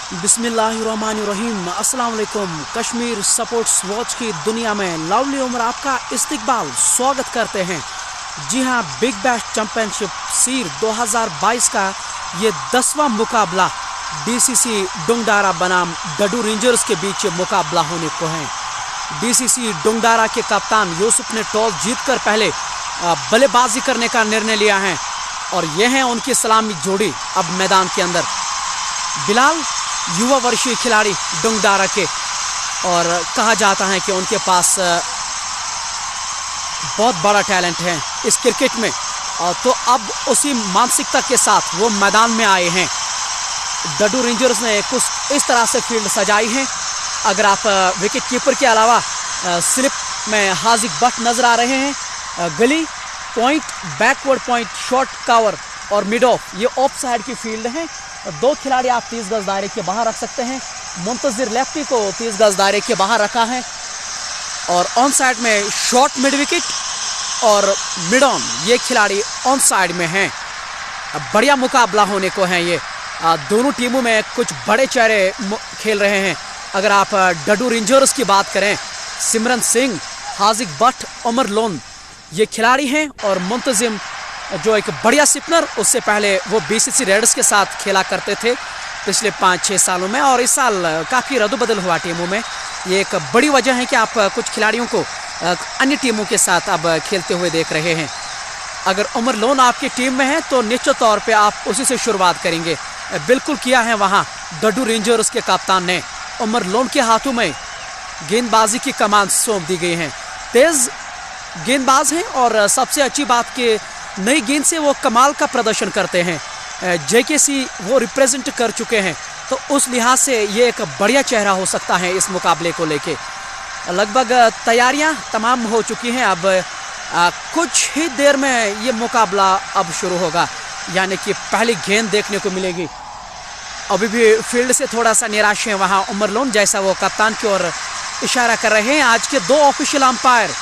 बिस्मिल्लाहिर्रहमानिर्रहीम। अस्सलाम वालेकुम। कश्मीर स्पोर्ट्स वॉच की दुनिया में लवली उमर आपका इस्तकबाल स्वागत करते हैं। जी हाँ, बिग बैश चैंपियनशिप सीर 2022 का ये 10वां मुकाबला डीसीसी डुंगडारा बनाम डडू रेंजर्स के बीच मुकाबला होने को है। डीसीसी डुंगडारा के कप्तान यूसुफ ने टॉस जीतकर पहले बल्लेबाजी करने का निर्णय लिया है और यह है उनकी सलामी जोड़ी अब मैदान के अंदर। बिलाल युवा वर्षीय खिलाड़ी डुंगडारा के और कहा जाता है कि उनके पास बहुत बड़ा टैलेंट है इस क्रिकेट में, तो अब उसी मानसिकता के साथ वो मैदान में आए हैं। डडू रेंजर्स ने कुछ इस तरह से फील्ड सजाई है। अगर आप विकेट कीपर के अलावा स्लिप में हाजिक बट नज़र आ रहे हैं, गली point, backward point, short cover और मिड ऑफ, ये ऑफ साइड की फील्ड है। दो खिलाड़ी आप 30 गज दायरे के बाहर रख सकते हैं। मुंतजिर लेफ्टी को 30 गज दायरे के बाहर रखा है और ऑन साइड में शॉर्ट मिड विकेट और मिड ऑन, ये खिलाड़ी ऑन साइड में हैं। बढ़िया मुकाबला होने को है ये। दोनों टीमों में कुछ बड़े चेहरे खेल रहे हैं। अगर आप डडू रेंजर्स की बात करें, सिमरन सिंह, हाजिक बट, उमर लोन ये खिलाड़ी हैं और मुंतजिम जो एक बढ़िया स्पिनर, उससे पहले वो बीसीसी रेडर्स के साथ खेला करते थे पिछले 5-6 सालों में और इस साल काफ़ी रद्दबदल हुआ टीमों में। ये एक बड़ी वजह है कि आप कुछ खिलाड़ियों को अन्य टीमों के साथ अब खेलते हुए देख रहे हैं। अगर उमर लोन आपकी टीम में है तो निश्चित तौर पे आप उसी से शुरुआत करेंगे। बिल्कुल किया है वहाँ डडू रेंजर्स के कप्तान ने। उमर लोन के हाथों में गेंदबाजी की कमान सौंप दी गई है। तेज़ गेंदबाज हैं और सबसे अच्छी बात कि नई गेंद से वो कमाल का प्रदर्शन करते हैं। जेकेसी वो रिप्रेजेंट कर चुके हैं, तो उस लिहाज से ये एक बढ़िया चेहरा हो सकता है इस मुकाबले को लेके। लगभग तैयारियां तमाम हो चुकी हैं। अब कुछ ही देर में ये मुकाबला अब शुरू होगा, यानी कि पहली गेंद देखने को मिलेगी। अभी भी फील्ड से थोड़ा सा निराश है वहाँ उमर लोन, जैसा वो कप्तान की ओर इशारा कर रहे हैं। आज के 2 ऑफिशियल अंपायर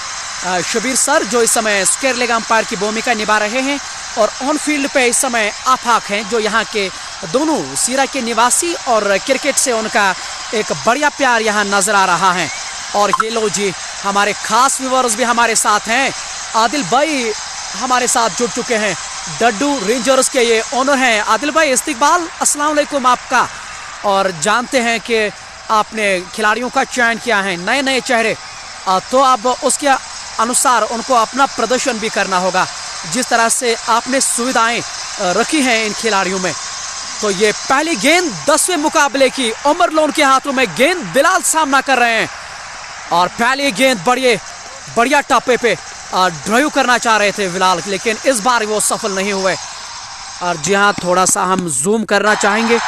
शबीर सर जो इस समय स्क्वायर लेग अंपायर की भूमिका निभा रहे हैं और ऑन फील्ड पे इस समय आफाक हैं जो यहाँ के दोनों सीरा के निवासी और क्रिकेट से उनका एक बढ़िया प्यार यहाँ नजर आ रहा है। और ये लो जी, हमारे खास व्यूअर्स भी हमारे साथ हैं। आदिल भाई हमारे साथ जुड़ चुके हैं, डडू रेंजर्स के ये ओनर हैं। आदिल भाई इस्तकबाल, अस्सलाम वालेकुम आपका। और जानते हैं कि आपने खिलाड़ियों का चयन किया है, नए नए चेहरे, तो अब उसके अनुसार उनको अपना प्रदर्शन भी करना होगा। जिस तरह से आपने सुविधाएं रखी हैं इन खिलाड़ियों में, तो ये पहली गेंद 10वें मुकाबले की उमर लोन के हाथों में गेंद बिलाल सामना कर रहे हैं और पहली गेंद बढ़िया टप्पे पे ड्राइव करना चाह रहे थे बिलाल, लेकिन इस बार वो सफल नहीं हुए। और जी हाँ, थोड़ा सा हम जूम करना चाहेंगे।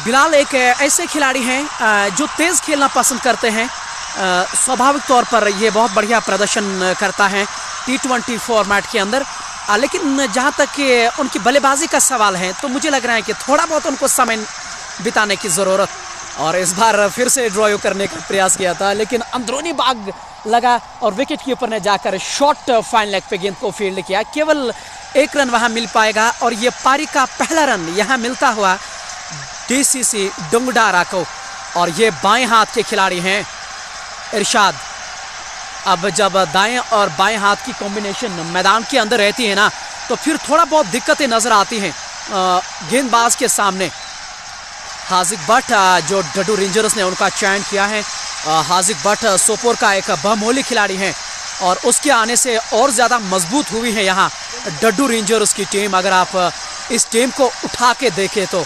बिलाल एक ऐसे खिलाड़ी हैं जो तेज़ खेलना पसंद करते हैं। स्वाभाविक तौर पर ये बहुत बढ़िया प्रदर्शन करता है T20 फॉर्मेट के अंदर, लेकिन जहाँ तक कि उनकी बल्लेबाजी का सवाल है तो मुझे लग रहा है कि थोड़ा बहुत उनको समय बिताने की ज़रूरत। और इस बार फिर से ड्राइव करने का प्रयास किया था, लेकिन अंदरूनी भाग लगा और विकेट कीपर ने जाकर शॉर्ट फाइन लेग पे गेंद को फील्ड किया। केवल 1 रन वहाँ मिल पाएगा और ये पारी का पहला रन यहाँ मिलता हुआ डीसीसी डुंगडारा को। और ये बाएं हाथ के खिलाड़ी हैं इरशाद। अब जब दाएं और बाएं हाथ की कॉम्बिनेशन मैदान के अंदर रहती है ना, तो फिर थोड़ा बहुत दिक्कतें नज़र आती हैं गेंदबाज के सामने। हाजिक बट जो डडू रेंजर्स ने उनका चयन किया है, हाजिक बट सोपोर का एक बहुमूल्य खिलाड़ी हैं और उसके आने से और ज़्यादा मजबूत हुई है यहाँ डडू रेंजर्स की टीम। अगर आप इस टीम को उठा के देखें तो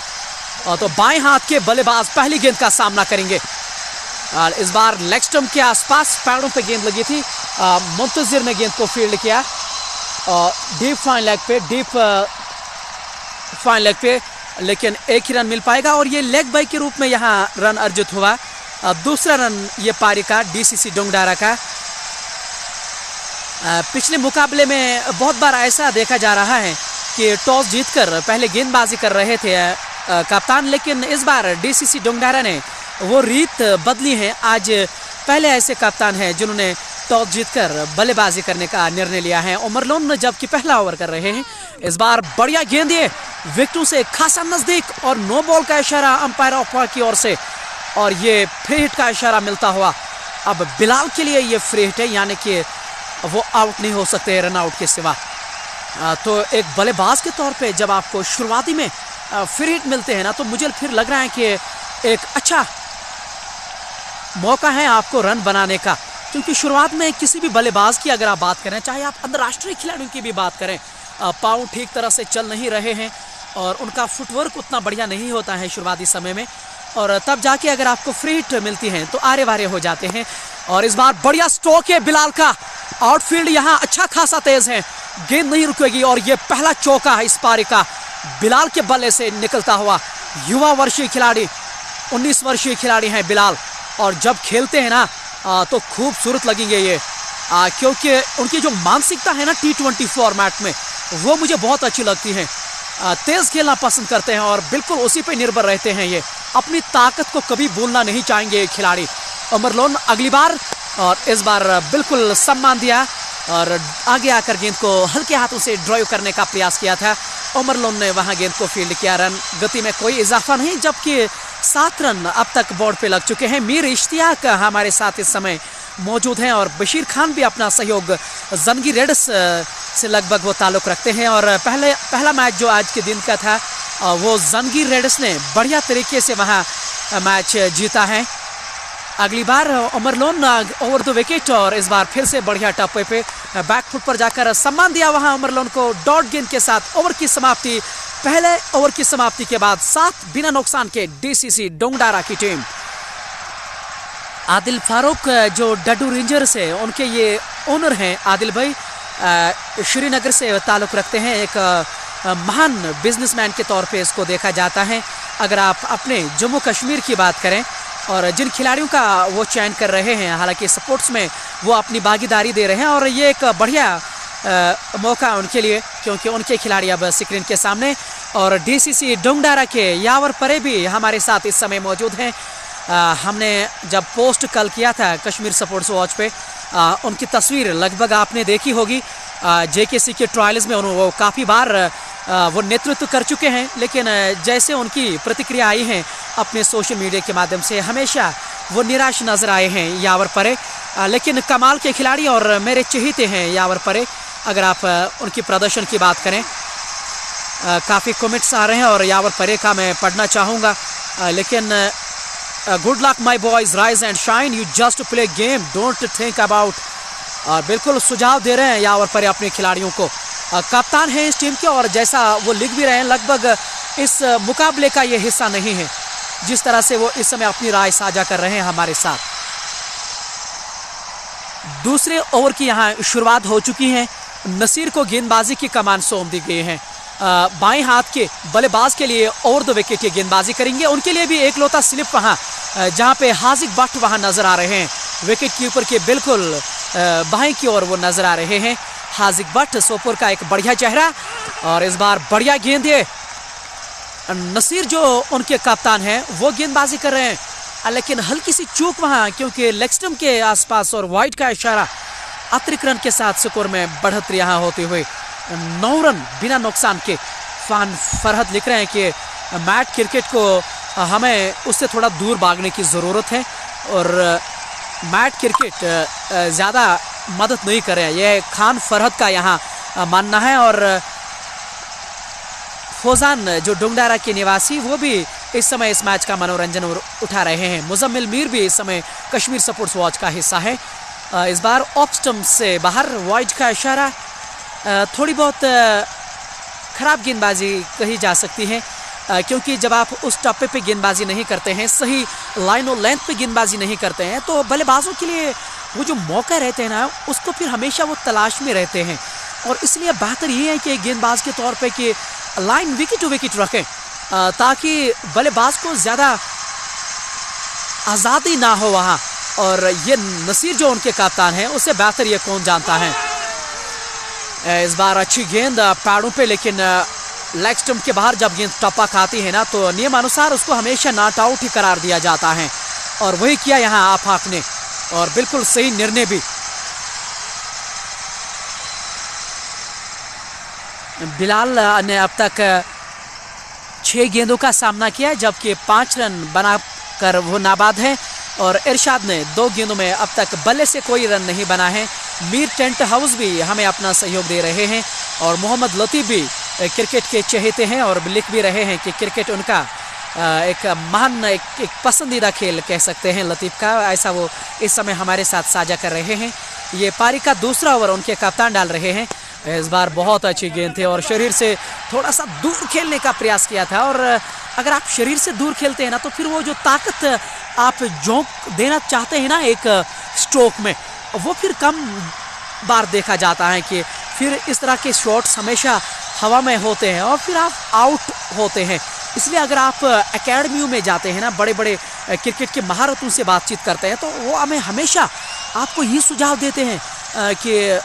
बाएं हाथ के बल्लेबाज पहली गेंद का सामना करेंगे। इस बार लेग स्टंप के आसपास पैरों पे गेंद लगी थी। मुंतजिर ने गेंद को फील्ड किया डीप फाइन लेग पे, लेकिन 1 ही रन मिल पाएगा और ये लेग बाई के रूप में यहाँ रन अर्जित हुआ। दूसरा रन ये पारी का डीसीसी डुंगडारा का। पिछले मुकाबले में बहुत बार ऐसा देखा जा रहा है कि टॉस जीतकर पहले गेंदबाजी कर रहे थे कप्तान, लेकिन इस बार डीसीसी डुंगडारा ने वो रीत बदली है। आज पहले ऐसे कप्तान हैं जिन्होंने टॉस जीतकर बल्लेबाजी करने का निर्णय लिया है। उमर लोन जबकि पहला ओवर कर रहे हैं। इस बार बढ़िया गेंद ये विकेटों से खासा नजदीक और नो बॉल का इशारा अंपायर ऑफ की ओर से, और ये फ्री हिट का इशारा मिलता हुआ अब बिलाल के लिए ये फ्री हिट है, यानी कि वो आउट नहीं हो सकते रन आउट के सिवा। तो एक बल्लेबाज के तौर पे जब आपको शुरुआती में फ्री हिट मिलते हैं ना, तो मुझे फिर लग रहा है कि एक अच्छा मौका है आपको रन बनाने का, क्योंकि शुरुआत में किसी भी बल्लेबाज की अगर आप बात करें, चाहे आप अंतर्राष्ट्रीय खिलाड़ियों की भी बात करें, पाँव ठीक तरह से चल नहीं रहे हैं और उनका फुटवर्क उतना बढ़िया नहीं होता है शुरुआती समय में, और तब जाके अगर आपको फ्री हिट मिलती है तो आरे वारे हो जाते हैं। और इस बार बढ़िया स्ट्रोक है बिलाल का, आउटफील्ड यहाँ अच्छा खासा तेज है, गेंद नहीं रुकेगी, और ये पहला चौका है इस पारी का बिलाल के बल्ले से निकलता हुआ। युवा वर्षीय खिलाड़ी, 19 वर्षीय खिलाड़ी हैं बिलाल, और जब खेलते हैं ना तो खूबसूरत लगेंगे ये, क्योंकि उनकी जो मानसिकता है ना T20 फॉर्मेट में, वो मुझे बहुत अच्छी लगती है। तेज खेलना पसंद करते हैं और बिल्कुल उसी पे निर्भर रहते हैं। ये अपनी ताकत को कभी भूलना नहीं चाहेंगे ये खिलाड़ी। उमर लोन अगली बार, और इस बार बिल्कुल सम्मान दिया और आगे आकर गेंद को हल्के हाथों से ड्राइव करने का प्रयास किया था। उमर लोन ने वहां गेंद को फील्ड किया। रन गति में कोई इजाफा नहीं, जबकि 7 रन अब तक बोर्ड पे लग चुके हैं। मीर इश्तियाक हमारे साथ इस समय मौजूद हैं, और बशीर खान भी अपना सहयोग जंगी रेड्स से लगभग वो ताल्लुक रखते हैं। और पहला मैच जो आज के दिन का था, वो जंगी रेड्स ने बढ़िया तरीके से वहाँ मैच जीता है। अगली बार Umar Lone over the wicket, और इस बार फिर से बढ़िया टप्पे पे बैक फुट पर जाकर सम्मान दिया वहाँ उमर लोन को। डॉट गेंद के साथ ओवर की समाप्ति, पहले ओवर की समाप्ति के बाद 7 बिना नुकसान के DCC डोंगडारा की टीम। आदिल फारूक जो डडू रेंजर्स है, उनके ये ओनर हैं आदिल भाई, श्रीनगर से ताल्लुक रखते हैं। एक महान बिजनेसमैन के तौर पे इसको देखा जाता है। अगर आप अपने जम्मू कश्मीर की बात करें, और जिन खिलाड़ियों का वो चयन कर रहे हैं, हालांकि स्पोर्ट्स में वो अपनी भागीदारी दे रहे हैं, और ये एक बढ़िया मौका उनके लिए, क्योंकि उनके खिलाड़ी अब स्क्रीन के सामने। और DCC डोंगडारा के यावर परे भी हमारे साथ इस समय मौजूद हैं। हमने जब पोस्ट कल किया था कश्मीर स्पोर्ट्स वॉच पे, उनकी तस्वीर लगभग आपने देखी होगी। JKC के ट्रायल्स में वो काफ़ी बार वो नेतृत्व कर चुके हैं, लेकिन जैसे उनकी प्रतिक्रिया आई है अपने सोशल मीडिया के माध्यम से, हमेशा वो निराश नजर आए हैं यावर परे। लेकिन कमाल के खिलाड़ी और मेरे चहेते हैं यावर परे। अगर आप उनकी प्रदर्शन की बात करें, काफ़ी कमेंट्स आ रहे हैं और यावर परे का मैं पढ़ना चाहूँगा, लेकिन good luck my boys, rise and shine, you just play game, don't think about. बिल्कुल सुझाव दे रहे हैं यावर परे अपने खिलाड़ियों को। कप्तान है इस टीम के, और जैसा वो लिख भी रहे हैं, लगभग इस मुकाबले का ये हिस्सा नहीं है, जिस तरह से वो इस समय अपनी राय साझा कर रहे हैं हमारे साथ। दूसरे ओवर की यहाँ शुरुआत हो चुकी है। नसीर को गेंदबाजी की कमान सौंप दी गई है। बाएं हाथ के बल्लेबाज के लिए ओवर द विकेट ये गेंदबाजी करेंगे। उनके लिए भी एक लौता स्लिप वहाँ, जहाँ पे हाजिक भट्ट वहाँ नजर आ रहे हैं, विकेट कीपर के बिल्कुल बाएं की ओर वो नजर आ रहे हैं। हाजिक भट्ट सोपोर का एक बढ़िया चेहरा, और इस बार बढ़िया गेंद है। नसीर जो उनके कप्तान हैं वो गेंदबाजी कर रहे हैं, लेकिन हल्की सी चूक वहाँ, क्योंकि लेग स्टंप के आसपास और वाइड का इशारा। अतिरिक्त रन के साथ स्कोर में बढ़त यहाँ होते हुए 9 रन बिना नुकसान के। फान फरहत लिख रहे हैं कि मैच क्रिकेट को हमें उससे थोड़ा दूर भागने की ज़रूरत है, और मैच क्रिकेट ज़्यादा मदद नहीं कर रहे हैं, ये खान फरहत का यहाँ मानना है। और फौजान जो डोंगडारा के निवासी, वो भी इस समय इस मैच का मनोरंजन उठा रहे हैं। मुजम्मिल मीर भी इस समय कश्मीर स्पोर्ट्स वॉच का हिस्सा है। इस बार ऑफ स्टंप से बाहर, वाइड का इशारा। थोड़ी बहुत खराब गेंदबाजी कही जा सकती है, क्योंकि जब आप उस टप्पे पे गेंदबाजी नहीं करते हैं, सही लाइन और लेंथ पे गेंदबाजी नहीं करते हैं, तो बल्लेबाजों के लिए वो जो मौका रहते हैं ना, उसको फिर हमेशा वो तलाश में रहते हैं। और इसलिए बेहतर ये है कि गेंदबाज के तौर पे कि लाइन विकेट टू विकेट रखें, ताकि बल्लेबाज को ज़्यादा आज़ादी ना हो वहाँ। और ये नसीर जो उनके कप्तान हैं, उससे बेहतर ये कौन जानता है। इस बार अच्छी गेंद पैरों पे, लेकिन लेग स्टंप के बाहर जब गेंद टप्पा खाती है ना, तो नियमानुसार उसको हमेशा नॉट आउट ही करार दिया जाता है, और वही किया यहाँ आफाक ने, और बिल्कुल सही निर्णय भी। बिलाल ने अब तक 6 गेंदों का सामना किया, जबकि 5 रन बनाकर वो नाबाद है। और इरशाद ने 2 गेंदों में अब तक बल्ले से कोई रन नहीं बना है। मीर टेंट हाउस भी हमें अपना सहयोग दे रहे हैं और मोहम्मद लतीफ़ भी क्रिकेट के चहेते हैं और लिख भी रहे हैं कि क्रिकेट उनका एक महान एक पसंदीदा खेल कह सकते हैं लतीफ़ का। ऐसा वो इस समय हमारे साथ साझा कर रहे हैं। ये पारी का दूसरा ओवर उनके कप्तान डाल रहे हैं। इस बार बहुत अच्छी गेंद थी और शरीर से थोड़ा सा दूर खेलने का प्रयास किया था। और अगर आप शरीर से दूर खेलते हैं ना तो फिर वो जो ताकत आप झोंक देना चाहते हैं ना एक स्ट्रोक में, वो फिर कम बार देखा जाता है कि फिर इस तरह के शॉट्स हमेशा हवा में होते हैं और फिर आप आउट होते हैं। इसलिए अगर आप एकेडमियों में जाते हैं ना, बड़े बड़े क्रिकेट के महारथों से बातचीत करते हैं, तो वो हमें हमेशा आपको ये सुझाव देते हैं कि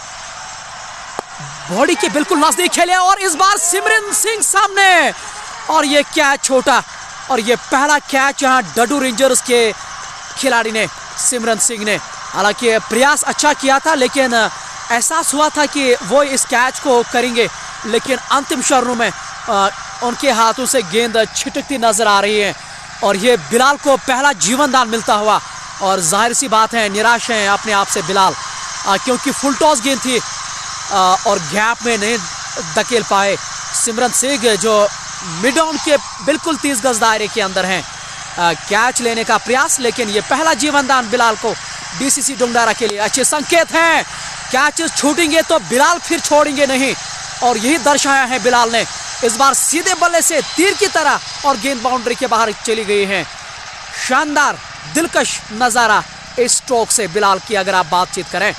बॉडी के बिल्कुल नजदीक खेले। और इस बार सिमरन सिंह सामने और ये कैच छोटा, और ये पहला कैच यहाँ डडू रेंजर्स के खिलाड़ी ने सिमरन सिंह ने, हालांकि प्रयास अच्छा किया था लेकिन एहसास हुआ था कि वो इस कैच को करेंगे, लेकिन अंतिम क्षणों में उनके हाथों से गेंद छिटकती नजर आ रही है। और ये बिलाल को पहला जीवन दान मिलता हुआ, और जाहिर सी बात है निराश हैं अपने आप से बिलाल, क्योंकि फुल टॉस गेंद थी और गैप में नहीं धकेल पाए सिमरन सिंह जो मिड ऑन के बिल्कुल 30 गज दायरे के अंदर हैं। कैच लेने का प्रयास, लेकिन ये पहला जीवन दान बिलाल को डीसीसी डुंगडारा के लिए अच्छे संकेत हैं। कैचेस छूटेंगे तो बिलाल फिर छोड़ेंगे नहीं, और यही दर्शाया है बिलाल ने। इस बार सीधे बल्ले से तीर की तरह और गेंद बाउंड्री के बाहर चली गई है। शानदार दिलकश नजारा इस स्ट्रोक से बिलाल की अगर आप बातचीत करें।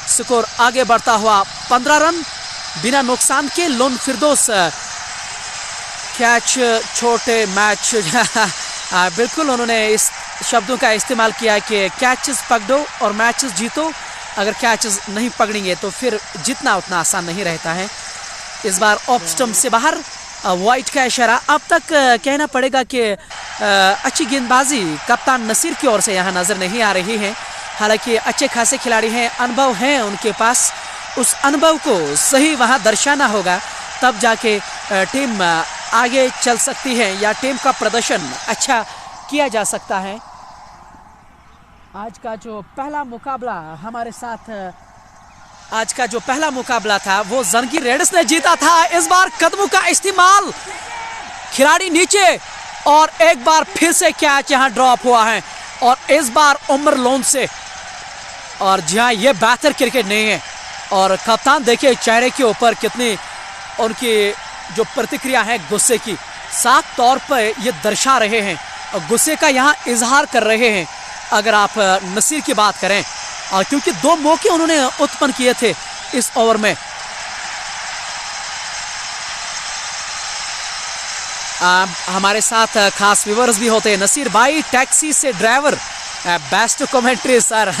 स्कोर आगे बढ़ता हुआ 15 रन बिना नुकसान के। लोन फिरदौस कैच छोटे मैच बिल्कुल उन्होंने इस शब्दों का इस्तेमाल किया है कि कैचेस पकड़ो और मैचेस जीतो। अगर कैचेस नहीं पकड़ेंगे तो फिर जितना उतना आसान नहीं रहता है। इस बार ऑफ स्टंप से बाहर वाइट का इशारा। अब तक कहना पड़ेगा कि अच्छी गेंदबाजी कप्तान नसीर की ओर से यहाँ नजर नहीं आ रही है। हालांकि अच्छे खासे खिलाड़ी हैं, अनुभव हैं उनके पास, उस अनुभव को सही वहाँ दर्शाना होगा, तब जाके टीम आगे चल सकती है या टीम का प्रदर्शन अच्छा किया जा सकता है। आज का जो पहला मुकाबला हमारे साथ, आज का जो पहला मुकाबला था वो जंगी रेड्स ने जीता था। इस बार कदमों का इस्तेमाल, खिलाड़ी नीचे, और एक बार फिर से कैच यहाँ ड्रॉप हुआ है, और इस बार उमर लोन से। और जी हाँ, ये बेहतर क्रिकेट नहीं है। और कप्तान देखिए चेहरे के ऊपर कितनी उनकी जो प्रतिक्रिया है गुस्से की, साफ तौर पर ये दर्शा रहे हैं और गुस्से का यहाँ इजहार कर रहे हैं अगर आप नसीर की बात करें। और क्योंकि 2 मौके उन्होंने उत्पन्न किए थे इस ओवर में। हमारे साथ खास व्यूअर्स भी होते हैं। नसीर भाई टैक्सी से ड्राइवर, बेस्ट कमेंट्री सर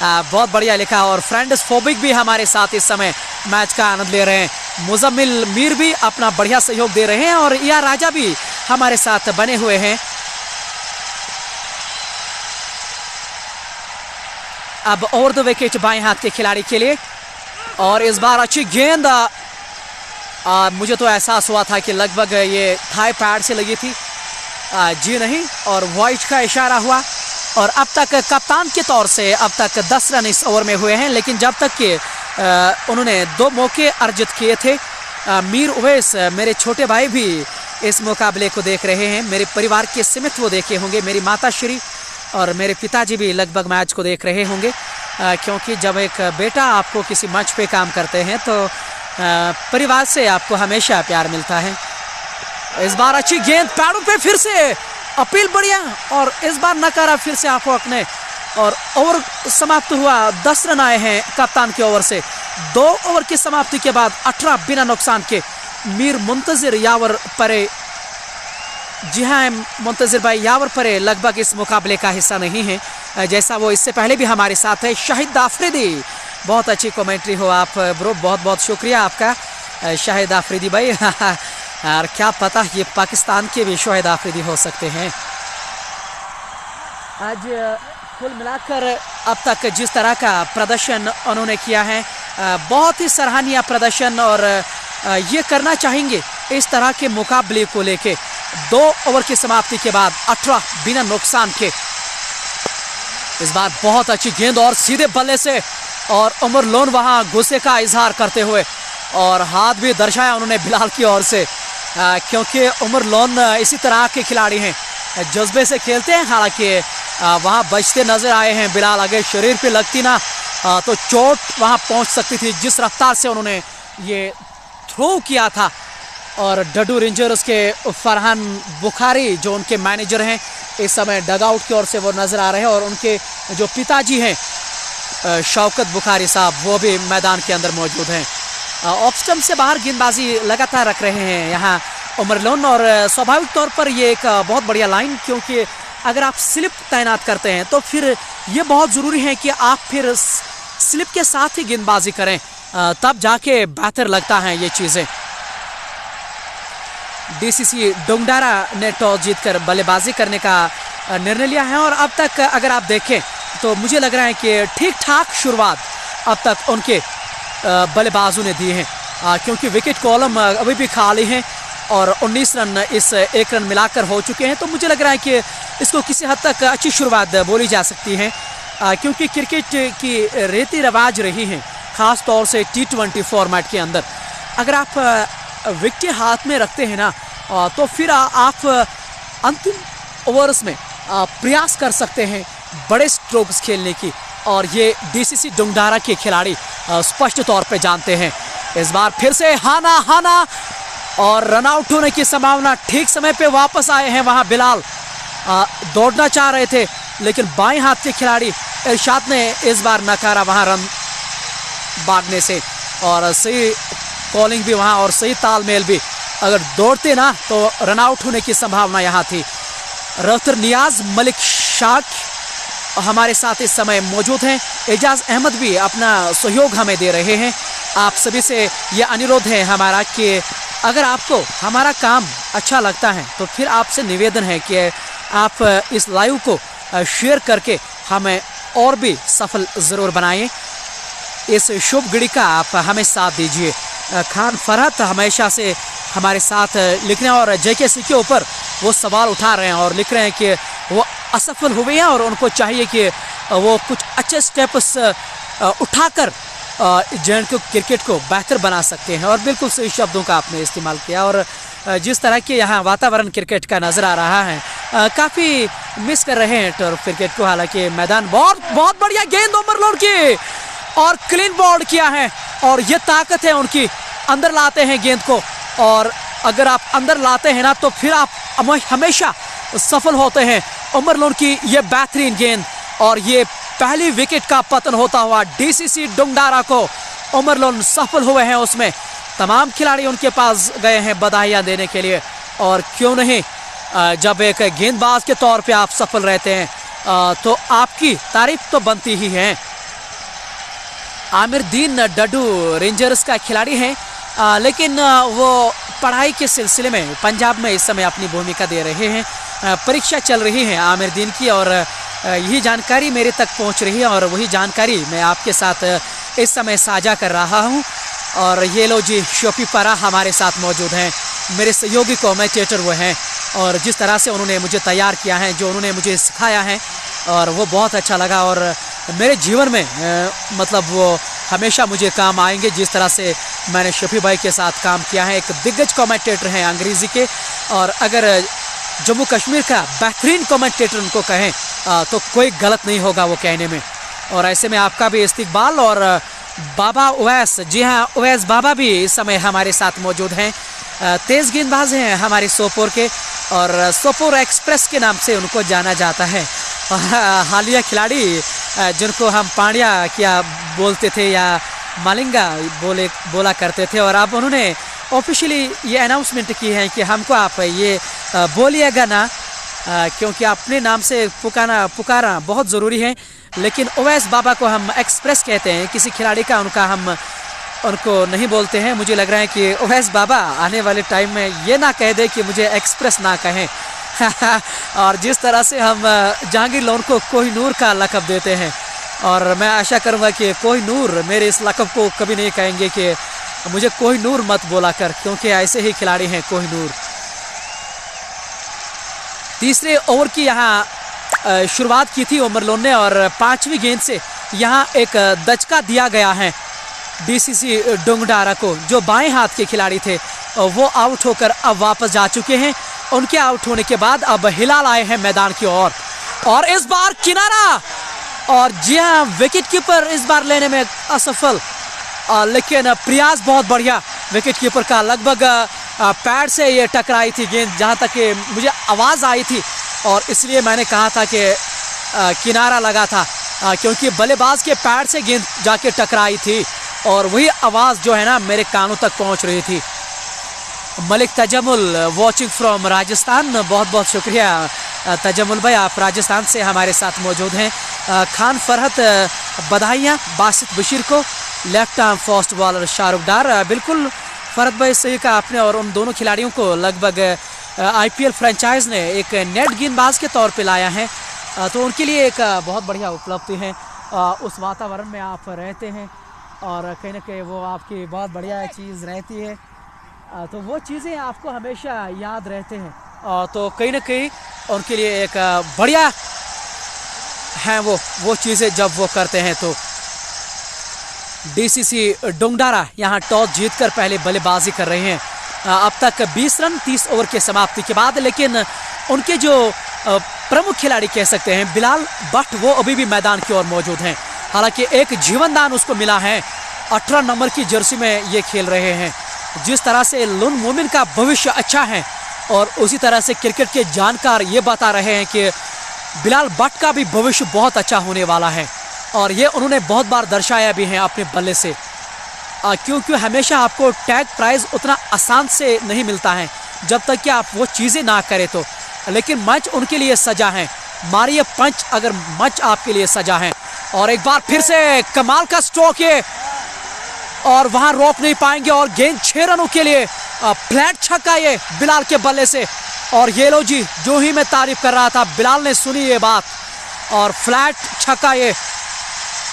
बहुत बढ़िया लिखा। और फ्रेंड्स फोबिक भी हमारे साथ इस समय मैच का आनंद ले रहे हैं। मुजम्मिल मीर भी अपना बढ़िया सहयोग दे रहे हैं और या राजा भी हमारे साथ बने हुए हैं। अब ओवर द विकेट बाएं हाथ के खिलाड़ी के लिए, और इस बार अच्छी गेंद। मुझे तो एहसास हुआ था कि लगभग ये थाई पैड से लगी थी, जी नहीं, और वाइट का इशारा हुआ। और अब तक कप्तान के तौर से अब तक 10 रन इस ओवर में हुए हैं, लेकिन जब तक कि उन्होंने 2 मौके अर्जित किए थे। मीर उवैस मेरे छोटे भाई भी इस मुकाबले को देख रहे हैं, मेरे परिवार के समेत वो देखे होंगे। मेरी माता श्री और मेरे पिताजी भी लगभग मैच को देख रहे होंगे, क्योंकि जब एक बेटा आपको किसी मंच पे काम करते हैं तो परिवार से आपको हमेशा प्यार मिलता है। इस बार अच्छी गेंद पैरों पे, फिर से अपील बढ़िया, और इस बार नकारा फिर से आपको अपने। और ओवर समाप्त हुआ, 10 रन आए हैं कप्तान के ओवर से। 2 ओवर की समाप्ति के बाद 18 बिना नुकसान के। मीर मुंतजिर यावर परे, जी हाँ मुंतजिर भाई, यावर परे लगभग इस मुकाबले का हिस्सा नहीं है, जैसा वो इससे पहले भी हमारे साथ है। शाहिद आफरीदी, बहुत अच्छी कमेंट्री हो आप ब्रो, बहुत बहुत शुक्रिया आपका शाहिद आफरीदी भाई। और क्या पता ये पाकिस्तान के भी शाहिद आफरीदी हो सकते हैं। आज कुल मिलाकर अब तक जिस तरह का प्रदर्शन उन्होंने किया है, बहुत ही सराहनीय प्रदर्शन, और ये करना चाहेंगे इस तरह के मुकाबले को लेके। 2 ओवर की समाप्ति के बाद 18 बिना नुकसान के। इस बार बहुत अच्छी गेंद और सीधे बल्ले से, और उमर लोन वहां गुस्से का इजहार करते हुए और हाथ भी दर्शाया उन्होंने बिलाल की ओर से, क्योंकि उमर लोन इसी तरह के खिलाड़ी हैं, जज्बे से खेलते हैं। हालांकि वहां बचते नजर आए हैं बिलाल। अगर शरीर पे लगती ना तो चोट वहां पहुंच सकती थी, जिस रफ्तार से उन्होंने ये थ्रो किया था। और डडू रेंजर्स के फरहान बुखारी जो उनके मैनेजर हैं, इस समय डगआउट की ओर से वो नजर आ रहे हैं, और उनके जो पिताजी हैं शौकत बुखारी साहब, वो भी मैदान के अंदर मौजूद हैं। ऑफ स्टंप से बाहर गेंदबाजी लगातार रख रहे हैं यहाँ उमर लोन, और स्वाभाविक तौर पर ये एक बहुत बढ़िया लाइन, क्योंकि अगर आप स्लिप तैनात करते हैं तो फिर ये बहुत ज़रूरी है कि आप फिर स्लिप के साथ ही गेंदबाजी करें, तब जाके बेहतर लगता है ये चीज़ें। डीसीसी डोंगडारा ने टॉस जीतकर बल्लेबाजी करने का निर्णय लिया है, और अब तक अगर आप देखें तो मुझे लग रहा है कि ठीक ठाक शुरुआत अब तक उनके बल्लेबाजों ने दी है, क्योंकि विकेट कॉलम अभी भी खाली हैं और 19 रन इस 1 रन मिलाकर हो चुके हैं। तो मुझे लग रहा है कि इसको किसी हद तक अच्छी शुरुआत बोली जा सकती है, क्योंकि क्रिकेट की रीति रिवाज रही है, ख़ास तौर से T20 फॉर्मेट के अंदर। अगर आप विकेट हाथ में रखते हैं ना, तो फिर आप अंतिम ओवर्स में प्रयास कर सकते हैं बड़े स्ट्रोक्स खेलने की, और ये डीसीसी डोंगडारा के खिलाड़ी स्पष्ट तौर पे जानते हैं। इस बार फिर से हाना और रन आउट होने की संभावना। ठीक समय पे वापस आए हैं वहां बिलाल, दौड़ना चाह रहे थे, लेकिन बाएं हाथ के खिलाड़ी इरशाद ने इस बार नकारा वहां रन भागने से, और सही कॉलिंग भी वहां और सही तालमेल भी। अगर दौड़ते ना तो रन आउट होने की संभावना यहाँ थी। रफ्तर नियाज मलिक शाख हमारे साथ इस समय मौजूद हैं। एजाज अहमद भी अपना सहयोग हमें दे रहे हैं। आप सभी से यह अनुरोध है हमारा कि अगर आपको हमारा काम अच्छा लगता है तो फिर आपसे निवेदन है कि आप इस लाइव को शेयर करके हमें और भी सफल ज़रूर बनाएं। इस शुभ घड़ी का आप हमें साथ दीजिए। खान फरहत हमेशा से हमारे साथ लिखने और JKC के ऊपर वो सवाल उठा रहे हैं और लिख रहे हैं कि वो असफल हुए हैं और उनको चाहिए कि वो कुछ अच्छे स्टेप्स उठाकर JNK क्रिकेट को बेहतर बना सकते हैं। और बिल्कुल सही शब्दों का आपने इस्तेमाल किया। और जिस तरह के यहाँ वातावरण क्रिकेट का नज़र आ रहा है, काफ़ी मिस कर रहे हैं टर्फ क्रिकेट को। हालांकि मैदान बहुत बढ़िया गेंद उमर लोन की और क्लीन बॉल किया है, और ये ताकत है उनकी, अंदर लाते हैं गेंद को। और अगर आप अंदर लाते हैं ना तो फिर आप हमेशा सफल होते हैं। उमर लोन की ये बेहतरीन गेंद, और ये पहली विकेट का पतन होता हुआ DCC डोंगडारा को उमर लोन सफल हुए हैं। उसमें तमाम खिलाड़ी उनके पास गए हैं बधाइयाँ देने के लिए। और क्यों नहीं, जब एक गेंदबाज के तौर पे आप सफल रहते हैं तो आपकी तारीफ तो बनती ही है। आमिर दीन डडू रेंजर्स का खिलाड़ी हैं, लेकिन वो पढ़ाई के सिलसिले में पंजाब में इस समय अपनी भूमिका दे रहे हैं। परीक्षा चल रही है आमिर दीन की, और यही जानकारी मेरे तक पहुंच रही है, और वही जानकारी मैं आपके साथ इस समय साझा कर रहा हूं। और ये लो जी, शोपी परा हमारे साथ मौजूद हैं, मेरे सहयोगी कमेंटेटर वो हैं, और जिस तरह से उन्होंने मुझे तैयार किया है, जो उन्होंने मुझे सिखाया है, और वो बहुत अच्छा लगा। और मेरे जीवन में मतलब वो हमेशा मुझे काम आएंगे, जिस तरह से मैंने शफी भाई के साथ काम किया है। एक दिग्गज कमेंटेटर हैं अंग्रेज़ी के, और अगर जम्मू कश्मीर का बेहतरीन कमेंटेटर उनको कहें तो कोई गलत नहीं होगा वो कहने में। और ऐसे में आपका भी इस्तकबाल। और बाबा उवैस, जी हाँ, उवैस बाबा भी इस समय हमारे साथ मौजूद हैं। तेज़ गेंदबाज हैं हमारे सोपोर के, और सोपोर एक्सप्रेस के नाम से उनको जाना जाता है। और हालिया खिलाड़ी जिनको हम पांड्या क्या बोलते थे या मालिंगा बोला करते थे, और अब उन्होंने ऑफिशियली ये अनाउंसमेंट की है कि हमको आप ये बोलिएगा ना, क्योंकि अपने नाम से पुकारा बहुत ज़रूरी है। लेकिन उवैस बाबा को हम एक्सप्रेस कहते हैं, किसी खिलाड़ी का हम उनको नहीं बोलते हैं। मुझे लग रहा है कि उवैस बाबा आने वाले टाइम में ये ना कह दे कि मुझे एक्सप्रेस ना कहें। और जिस तरह से हम जहांगीर लोन को कोहिनूर का लक़ब देते हैं, और मैं आशा करूँगा कि कोहिनूर मेरे इस लक़ब को कभी नहीं कहेंगे कि मुझे कोहिनूर मत बोला कर, क्योंकि ऐसे ही खिलाड़ी हैं कोहिनूर। तीसरे ओवर की यहाँ शुरुआत की थी उमर लोन ने और 5वीं गेंद से यहाँ एक दचका दिया गया है डीसीसी डोंगडारा को। जो बाएं हाथ के खिलाड़ी थे वो आउट होकर अब वापस जा चुके हैं। उनके आउट होने के बाद अब हिलाल आए हैं मैदान की ओर और इस बार किनारा, और जी हाँ विकेट कीपर इस बार लेने में असफल, लेकिन प्रयास बहुत बढ़िया विकेट कीपर का। लगभग पैड से ये टकराई थी गेंद, जहाँ तक कि मुझे आवाज़ आई थी और इसलिए मैंने कहा था कि किनारा लगा था, क्योंकि बल्लेबाज के पैड से गेंद जाके टकराई थी और वही आवाज़ जो है ना मेरे कानों तक पहुँच रही थी। मलिक तजमुल वॉचिंग फ्रॉम राजस्थान, बहुत बहुत शुक्रिया तजमुल भाई, आप राजस्थान से हमारे साथ मौजूद हैं। खान फरहत बधाइयाँ बासित बशीर को, left arm fast bowler Shahrukh Dar. बिल्कुल फरहत भाई सही कहा आपने, और उन दोनों खिलाड़ियों को लगभग आईपीएल फ्रेंचाइज ने एक नेट गेंदबाज के तौर पे लाया है, तो उनके लिए एक बहुत बढ़िया उपलब्धि है। उस वातावरण में आप रहते हैं और कहीं ना कहीं वो आपकी बहुत बढ़िया चीज़ रहती है, तो वो चीज़ें आपको हमेशा याद रहते हैं, तो कहीं ना कहीं उनके लिए एक बढ़िया हैं वो चीज़ें जब वो करते हैं। तो डीसीसी डोंगडारा यहाँ टॉस जीतकर पहले बल्लेबाजी कर रहे हैं। अब तक 20 रन 30 ओवर के समाप्ति के बाद, लेकिन उनके जो प्रमुख खिलाड़ी कह सकते हैं बिलाल भट्ट, वो अभी भी मैदान की ओर मौजूद हैं। हालांकि एक जीवनदान उसको मिला है, 18 नंबर की जर्सी में ये खेल रहे हैं। जिस तरह से लुन मोमिन का भविष्य अच्छा है और उसी तरह से क्रिकेट के जानकार ये बता रहे हैं कि बिलाल भट्ट का भी भविष्य बहुत अच्छा होने वाला है, और ये उन्होंने बहुत बार दर्शाया भी है अपने बल्ले से, क्योंकि हमेशा आपको टैग प्राइज उतना आसान से नहीं मिलता है जब तक कि आप वो चीज़ें ना करें तो। लेकिन मैच उनके लिए सजा है, मारिए पंच अगर मैच आपके लिए सजा है। और एक बार फिर से कमाल का स्ट्रोक ये, और वहां रोक नहीं पाएंगे और गेंद 6 रनों के लिए, फ्लैट छक्का ये बिलाल के बल्ले से। और ये लो जी, जो ही मैं तारीफ कर रहा था बिलाल ने सुनी ये बात, और फ्लैट छक्का ये।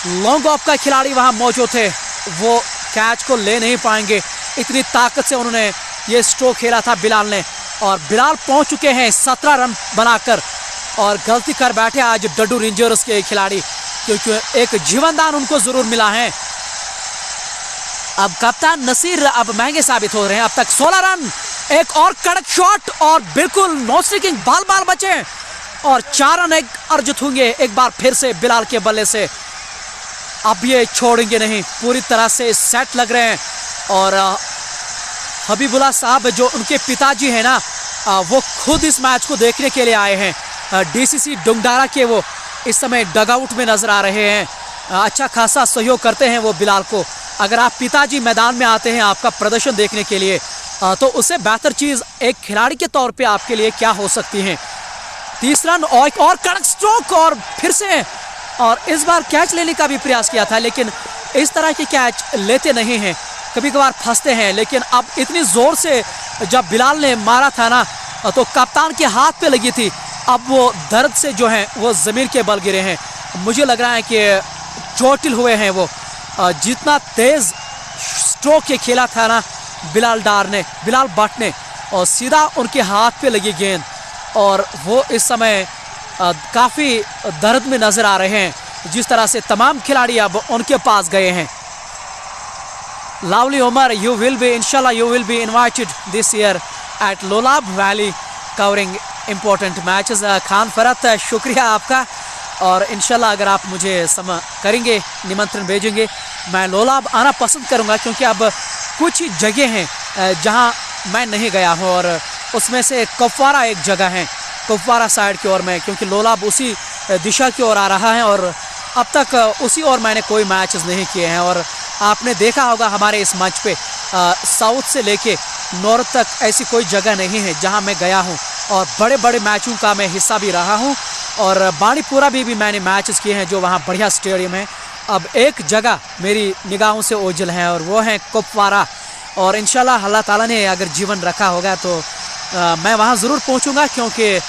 लॉन्ग ऑफ का खिलाड़ी वहां मौजूद थे, वो कैच को ले नहीं पाएंगे, इतनी ताकत से उन्होंने ये स्ट्रोक खेला था बिलाल ने। और बिलाल पहुंच चुके हैं 17 रन बनाकर, और गलती कर बैठे आज डडू रेंजर्स के खिलाड़ी, क्योंकि एक जीवनदान उनको जरूर मिला है। अब कप्तान नसीर अब महंगे साबित हो रहे हैं। अब तक 16 रन, एक और कड़क शॉट और बिल्कुल नो स्ट्राइकिंग, बाल बचे और 4 रन एक अर्जित होंगे एक बार फिर से बिलाल के बल्ले से। अब ये छोड़ेंगे नहीं, पूरी तरह से सेट लग रहे हैं। और हबीबुल्लाह साहब जो उनके पिताजी हैं ना, वो खुद इस मैच को देखने के लिए आए हैं। डीसीसी डोंगडारा के वो इस समय डगआउट में नजर आ रहे हैं, अच्छा खासा सहयोग करते हैं वो बिलाल को। अगर आप पिताजी मैदान में आते हैं आपका प्रदर्शन देखने के लिए, तो उससे बेहतर चीज़ एक खिलाड़ी के तौर पे आपके लिए क्या हो सकती है। 30 रन और एक और कड़क स्ट्रोक, और फिर से, और इस बार कैच लेने का भी प्रयास किया था, लेकिन इस तरह के कैच लेते नहीं हैं, कभी कभार फंसते हैं। लेकिन अब इतनी ज़ोर से जब बिलाल ने मारा था ना, तो कप्तान के हाथ पे लगी थी, अब वो दर्द से जो है वो ज़मीन के बल गिरे हैं। मुझे लग रहा है कि चोटिल हुए हैं वो, जितना तेज़ स्ट्रोक ये खेला था ना बिलाल भट्ट ने, और सीधा उनके हाथ पे लगी गेंद, और वो इस समय काफ़ी दर्द में नज़र आ रहे हैं। जिस तरह से तमाम खिलाड़ी अब उनके पास गए हैं। Lovely Omar, you will be, inshallah, you will be invited this year at Lolab Valley covering important matches. Khan Farhat, शुक्रिया आपका, और इंशाल्लाह अगर आप मुझे करेंगे, निमंत्रण भेजेंगे, मैं लोलाब आना पसंद करूंगा, क्योंकि अब कुछ जगह हैं जहां मैं नहीं गया हूं, और उसमें से कुपवारा एक जगह है, कुपवारा साइड की ओर में, क्योंकि लोलाब उसी दिशा की ओर आ रहा है, और अब तक उसी ओर मैंने कोई मैचेस नहीं किए हैं। और आपने देखा होगा हमारे इस मंच पे साउथ से लेके नॉर्थ तक ऐसी कोई जगह नहीं है जहां मैं गया हूं, और बड़े बड़े मैचों का मैं हिस्सा भी रहा हूं, और बांडीपुरा भी मैंने मैचेस किए हैं जो वहां बढ़िया स्टेडियम है। अब एक जगह मेरी निगाहों से ओझल है, और वो है कुपवारा, और इंशाल्लाह अल्लाह ताला ने अगर जीवन रखा होगा तो मैं वहां ज़रूर पहुंचूंगा, क्योंकि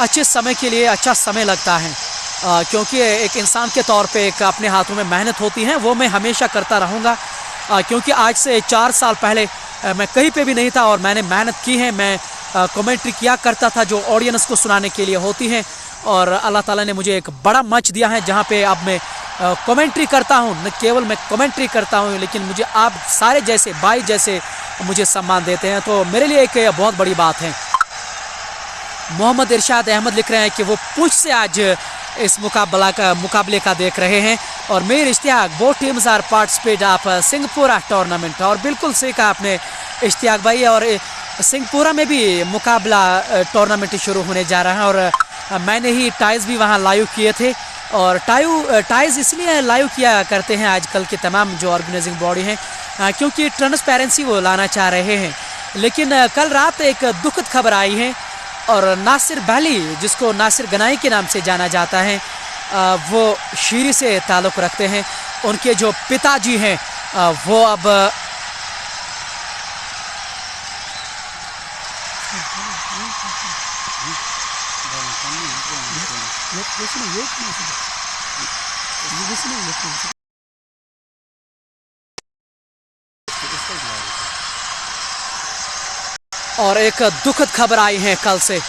अच्छे समय के लिए अच्छा समय लगता है, क्योंकि एक इंसान के तौर पे एक अपने हाथों में मेहनत होती है, वो मैं हमेशा करता रहूँगा। क्योंकि आज से 4 साल पहले मैं कहीं पे भी नहीं था और मैंने मेहनत की है। मैं कमेंट्री किया करता था जो ऑडियंस को सुनाने के लिए होती हैं, और अल्लाह ताला ने मुझे एक बड़ा मंच दिया है जहाँ पे अब मैं कमेंट्री करता हूँ। न केवल मैं कमेंट्री करता हूँ, लेकिन मुझे आप सारे जैसे भाई जैसे मुझे सम्मान देते हैं, तो मेरे लिए एक बहुत बड़ी बात है। मोहम्मद इरशाद अहमद लिख रहे हैं कि वो पुंछ से आज इस मुकाबले का देख रहे हैं, और मेरे Ishtiyaq both teams are participate of Singpura tournament. और बिल्कुल सही कहा आपने इश्तियाक भाई, और सिंगपुरा में भी मुकाबला टूर्नामेंट शुरू होने जा रहा है, और मैंने ही टाइज भी वहाँ लाइव किए थे। और टाइज इसलिए लाइव किया करते हैं आजकल के तमाम जो ऑर्गेनाइजिंग बॉडी हैं, क्योंकि ट्रांसपेरेंसी वो लाना चाह रहे हैं। लेकिन कल रात एक दुखद खबर आई है, और नासिर बैली, जिसको नासिर गनाई के नाम से जाना जाता है, वो शीरी से ताल्लुक़ रखते हैं। उनके जो पिताजी हैं वो अब और एक दुखद खबर आई है कल से।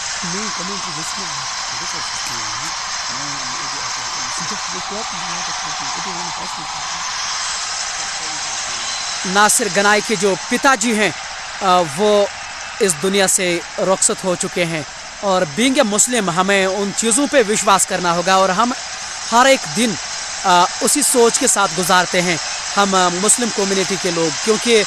नासिर गनाई के जो पिताजी हैं वो इस दुनिया से रुखसत हो चुके हैं, और बीइंग ए मुस्लिम हमें उन चीज़ों पे विश्वास करना होगा, और हम हर एक दिन उसी सोच के साथ गुजारते हैं हम मुस्लिम कम्युनिटी के लोग, क्योंकि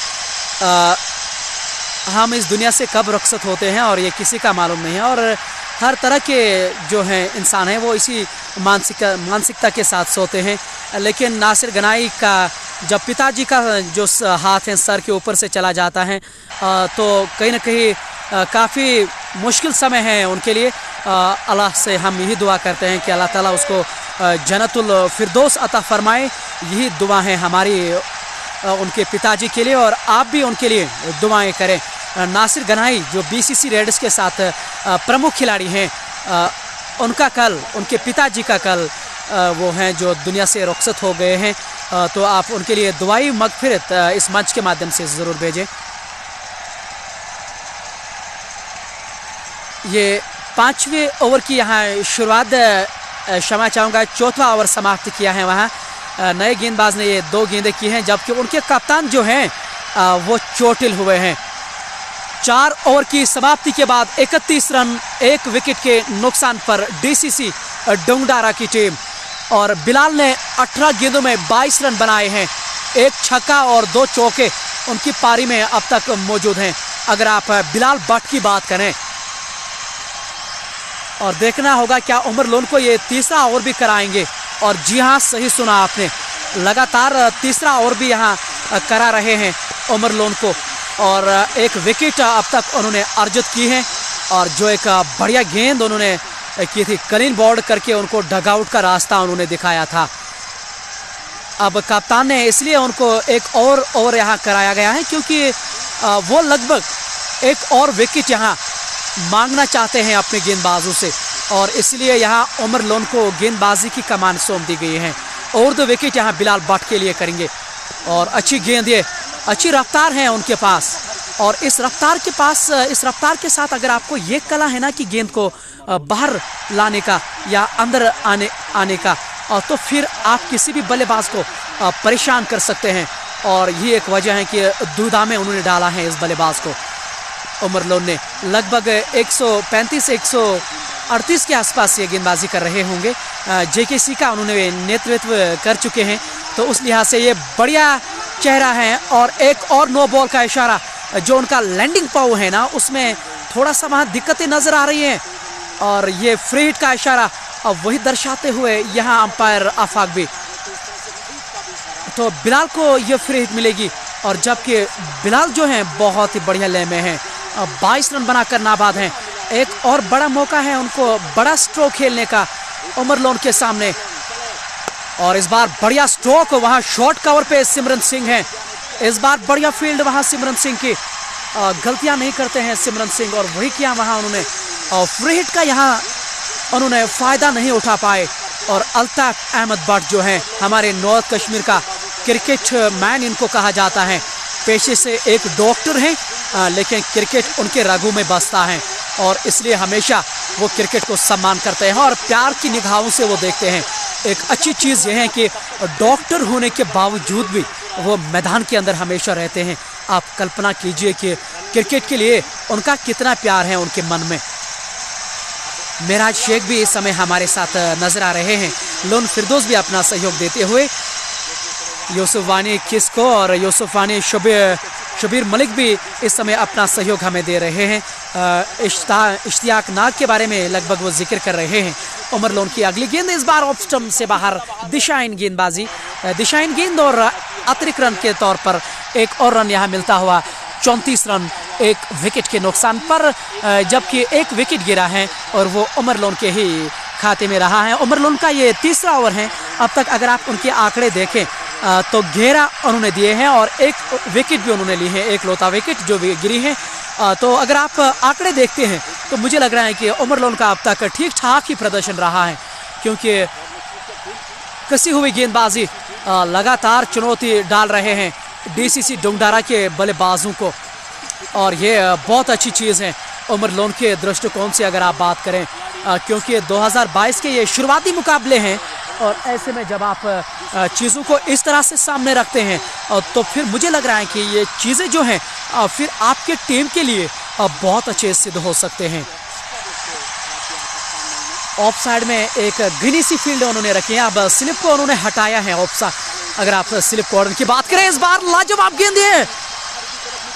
हम इस दुनिया से कब रुखसत होते हैं और ये किसी का मालूम नहीं है। और हर तरह के जो हैं इंसान हैं वो इसी मानसिकता के साथ सोते हैं। लेकिन नासिर गनाई का जब पिताजी का जो हाथ है सर के ऊपर से चला जाता है, तो कहीं ना कहीं काफ़ी मुश्किल समय है उनके लिए। अल्लाह से हम यही दुआ करते हैं कि अल्लाह ताला उसको जन्नतुल फिरदौस अता फरमाए। यही दुआ है हमारी उनके पिताजी के लिए, और आप भी उनके लिए दुआएं करें। नासिर गनाई जो बीसीसी रेड्स के साथ प्रमुख खिलाड़ी हैं, उनके पिताजी का कल वो हैं जो दुनिया से रुखसत हो गए हैं, तो आप उनके लिए दुआई मगफिरत इस मंच के माध्यम से ज़रूर भेजें। ये 5वें ओवर की यहाँ शुरुआत क्षमा चाहूँगा, 4वां ओवर समाप्त किया है वहाँ। नए गेंदबाज ने ये 2 गेंदें की हैं, जबकि उनके कप्तान जो हैं वो चोटिल हुए हैं। 4 ओवर की समाप्ति के बाद 31 रन 1 विकेट के नुकसान पर डीसीसी डोंगडारा की टीम, और बिलाल ने 18 गेंदों में 22 रन बनाए हैं। 1 छक्का और 2 चौके उनकी पारी में अब तक मौजूद हैं। अगर आप बिलाल भट्ट की बात करें, और देखना होगा क्या उमर लोन को ये तीसरा ओवर भी कराएंगे। और जी हाँ, सही सुना आपने, लगातार तीसरा ओवर भी यहाँ करा रहे हैं उमर लोन को, और 1 विकेट अब तक उन्होंने अर्जित की है। और जो एक बढ़िया गेंद उन्होंने की थी, क्लीन बॉल्ड करके उनको डगआउट का रास्ता उन्होंने दिखाया था। अब कप्तान ने इसलिए उनको 1 और ओवर यहाँ कराया गया है, क्योंकि वो लगभग 1 और विकेट यहाँ मांगना चाहते हैं अपने गेंदबाजों से, और इसलिए यहाँ उमर लोन को गेंदबाजी की कमान सौंप दी गई है। और 2 विकेट यहाँ बिलाल भट्ट के लिए करेंगे। और अच्छी गेंद, ये अच्छी रफ्तार है उनके पास, और इस रफ्तार के साथ अगर आपको ये कला है ना कि गेंद को बाहर लाने का या अंदर आने का, तो फिर आप किसी भी बल्लेबाज को परेशान कर सकते हैं। और ये एक वजह है कि दुविधा में उन्होंने डाला है इस बल्लेबाज को। उमर लोन ने लगभग 135-138 के आसपास ये गेंदबाजी कर रहे होंगे। जेकेसी का उन्होंने नेतृत्व कर चुके हैं, तो उस लिहाज से ये बढ़िया चेहरा है। और एक और नो बॉल का इशारा, जो उनका लैंडिंग पाव है ना, उसमें थोड़ा सा वहाँ दिक्कतें नज़र आ रही हैं, और ये फ्री हिट का इशारा अब वही दर्शाते हुए यहाँ अंपायर आफाक भी, तो बिलाल को ये फ्री हिट मिलेगी। और जबकि बिलाल जो हैं बहुत ही बढ़िया लय में हैं, 22 रन बनाकर नाबाद हैं। एक और बड़ा मौका है उनको बड़ा स्ट्रोक खेलने का उमर लोन के सामने, और इस बार बढ़िया स्ट्रोक वहाँ शॉर्ट कवर पे सिमरन सिंह हैं। इस बार बढ़िया फील्ड वहाँ सिमरन सिंह की, गलतियाँ नहीं करते हैं सिमरन सिंह, और वही किया वहाँ उन्होंने। और फ्री हिट का यहाँ उन्होंने फ़ायदा नहीं उठा पाए। और अल्ताफ अहमद भट्ट जो हैं हमारे नॉर्थ कश्मीर का क्रिकेट मैन इनको कहा जाता है। पेशे से एक डॉक्टर हैं, लेकिन क्रिकेट उनके रगों में बसता है और इसलिए हमेशा वो क्रिकेट को सम्मान करते हैं और प्यार की निगाहों से वो देखते हैं। एक अच्छी चीज़ यह है कि डॉक्टर होने के बावजूद भी वो मैदान के अंदर हमेशा रहते हैं। आप कल्पना कीजिए कि क्रिकेट के लिए उनका कितना प्यार है उनके मन में। मेराज शेख भी इस समय हमारे साथ नजर आ रहे हैं। लोन फिरदौस भी अपना सहयोग देते हुए, यूसुफ वानी किस्को और यूसुफ वानी शबीर मलिक भी इस समय अपना सहयोग हमें दे रहे हैं। इश्तियाक नाग के बारे में लगभग वो जिक्र कर रहे हैं। उमर लोन की अगली गेंद इस बार ऑफ स्टंप से बाहर, दिशाहीन गेंदबाजी, दिशाहीन गेंद और अतिरिक्त रन के तौर पर एक और रन यहाँ मिलता हुआ 34 रन एक विकेट के नुकसान पर, जबकि एक विकेट गिरा है और वो उमर लोन के ही खाते में रहा है। उमर लोन का ये तीसरा ओवर है। अब तक अगर आप उनके आंकड़े देखें तो 11 उन्होंने दिए हैं और एक विकेट भी उन्होंने ली है, एक लौता विकेट जो भी गिरी है। तो अगर आप आंकड़े देखते हैं तो मुझे लग रहा है कि उमर लोन का अब तक ठीक ठाक ही प्रदर्शन रहा है, क्योंकि कसी हुई गेंदबाजी लगातार चुनौती डाल रहे हैं डीसीसी डोंगडारा के बल्लेबाजों को, और ये बहुत अच्छी चीज़ है उमर लोन के दृष्टिकोण से अगर आप बात करें, क्योंकि 2022 के ये शुरुआती मुकाबले हैं और ऐसे में जब आप चीज़ों को इस तरह से सामने रखते हैं तो फिर मुझे लग रहा है कि ये चीज़ें जो हैं फिर आपके टीम के लिए बहुत अच्छे सिद्ध हो सकते हैं। ऑफ साइड में एक घनी सी फील्ड उन्होंने रखी है। अब स्लिप को उन्होंने हटाया है ऑफ साइड। अगर आप स्लिप कॉर्नर की बात करें, इस बार लाजवाब गेंद है,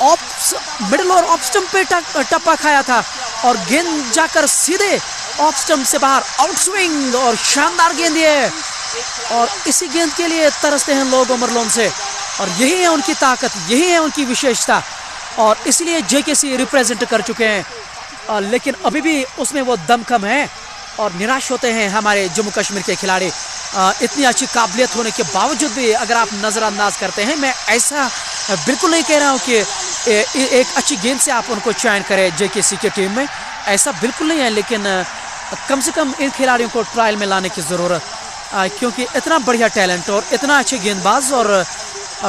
ऑफ मिडल और ऑफ स्टंप पे टप्पा खाया था और गेंद जाकर सीधे ऑफ स्टंप से बाहर, आउट स्विंग और शानदार गेंद है। और इसी गेंद के लिए तरसते हैं लोग उमर लोन से, और यही है उनकी ताकत, यही है उनकी विशेषता, और इसलिए जेकेसी रिप्रेजेंट कर चुके हैं। लेकिन अभी भी उसमें वो दम कम है और निराश होते हैं हमारे जम्मू कश्मीर के खिलाड़ी। इतनी अच्छी काबिलियत होने के बावजूद भी अगर आप नज़रअंदाज करते हैं, मैं ऐसा बिल्कुल नहीं कह रहा हूँ कि एक अच्छी गेंद से आप उनको चयन करें जेकेसी की टीम में, ऐसा बिल्कुल नहीं है, लेकिन कम से कम इन खिलाड़ियों को ट्रायल में लाने की ज़रूरत, क्योंकि इतना बढ़िया टैलेंट और इतना अच्छे गेंदबाज, और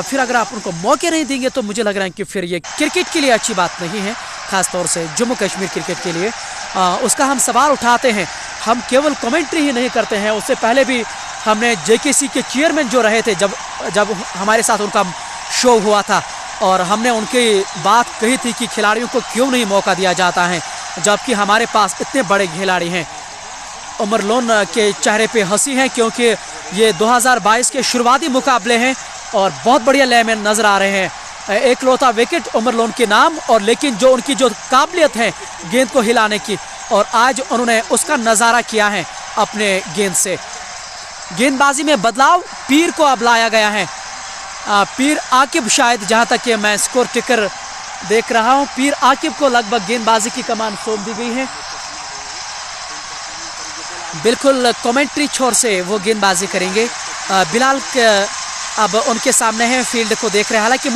फिर अगर आप उनको मौके नहीं देंगे तो मुझे लग रहा है कि फिर ये क्रिकेट के लिए अच्छी बात नहीं है, ख़ास तौर से जम्मू कश्मीर क्रिकेट के लिए। उसका हम सवाल उठाते हैं, हम केवल कमेंट्री ही नहीं करते हैं। उससे पहले भी हमने जेकेसी के चेयरमैन जो रहे थे, जब हमारे साथ उनका शो हुआ था, और हमने उनकी बात कही थी कि खिलाड़ियों को क्यों नहीं मौका दिया जाता है जबकि हमारे पास इतने बड़े खिलाड़ी हैं। उमर लोन के चेहरे पे हंसी है, क्योंकि ये 2022 के शुरुआती मुकाबले हैं और बहुत बढ़िया लय में नजर आ रहे हैं। एक लौता विकेट उमर लोन के नाम, और लेकिन जो उनकी जो काबिलियत है गेंद को हिलाने की, और आज उन्होंने उसका नज़ारा किया है अपने गेंद से। गेंदबाजी में बदलाव, पीर को अब लाया गया है। पीर आकिब, शायद जहां तक कि मैं स्कोर टिकर देख रहा हूं, पीर आकिब को लगभग गेंदबाजी की कमान सौंप दी गई है। बिल्कुल कमेंट्री छोर से वो गेंदबाजी करेंगे। बिलाल अब उनके सामने है, फील्ड को देख रहे हैं। हालांकि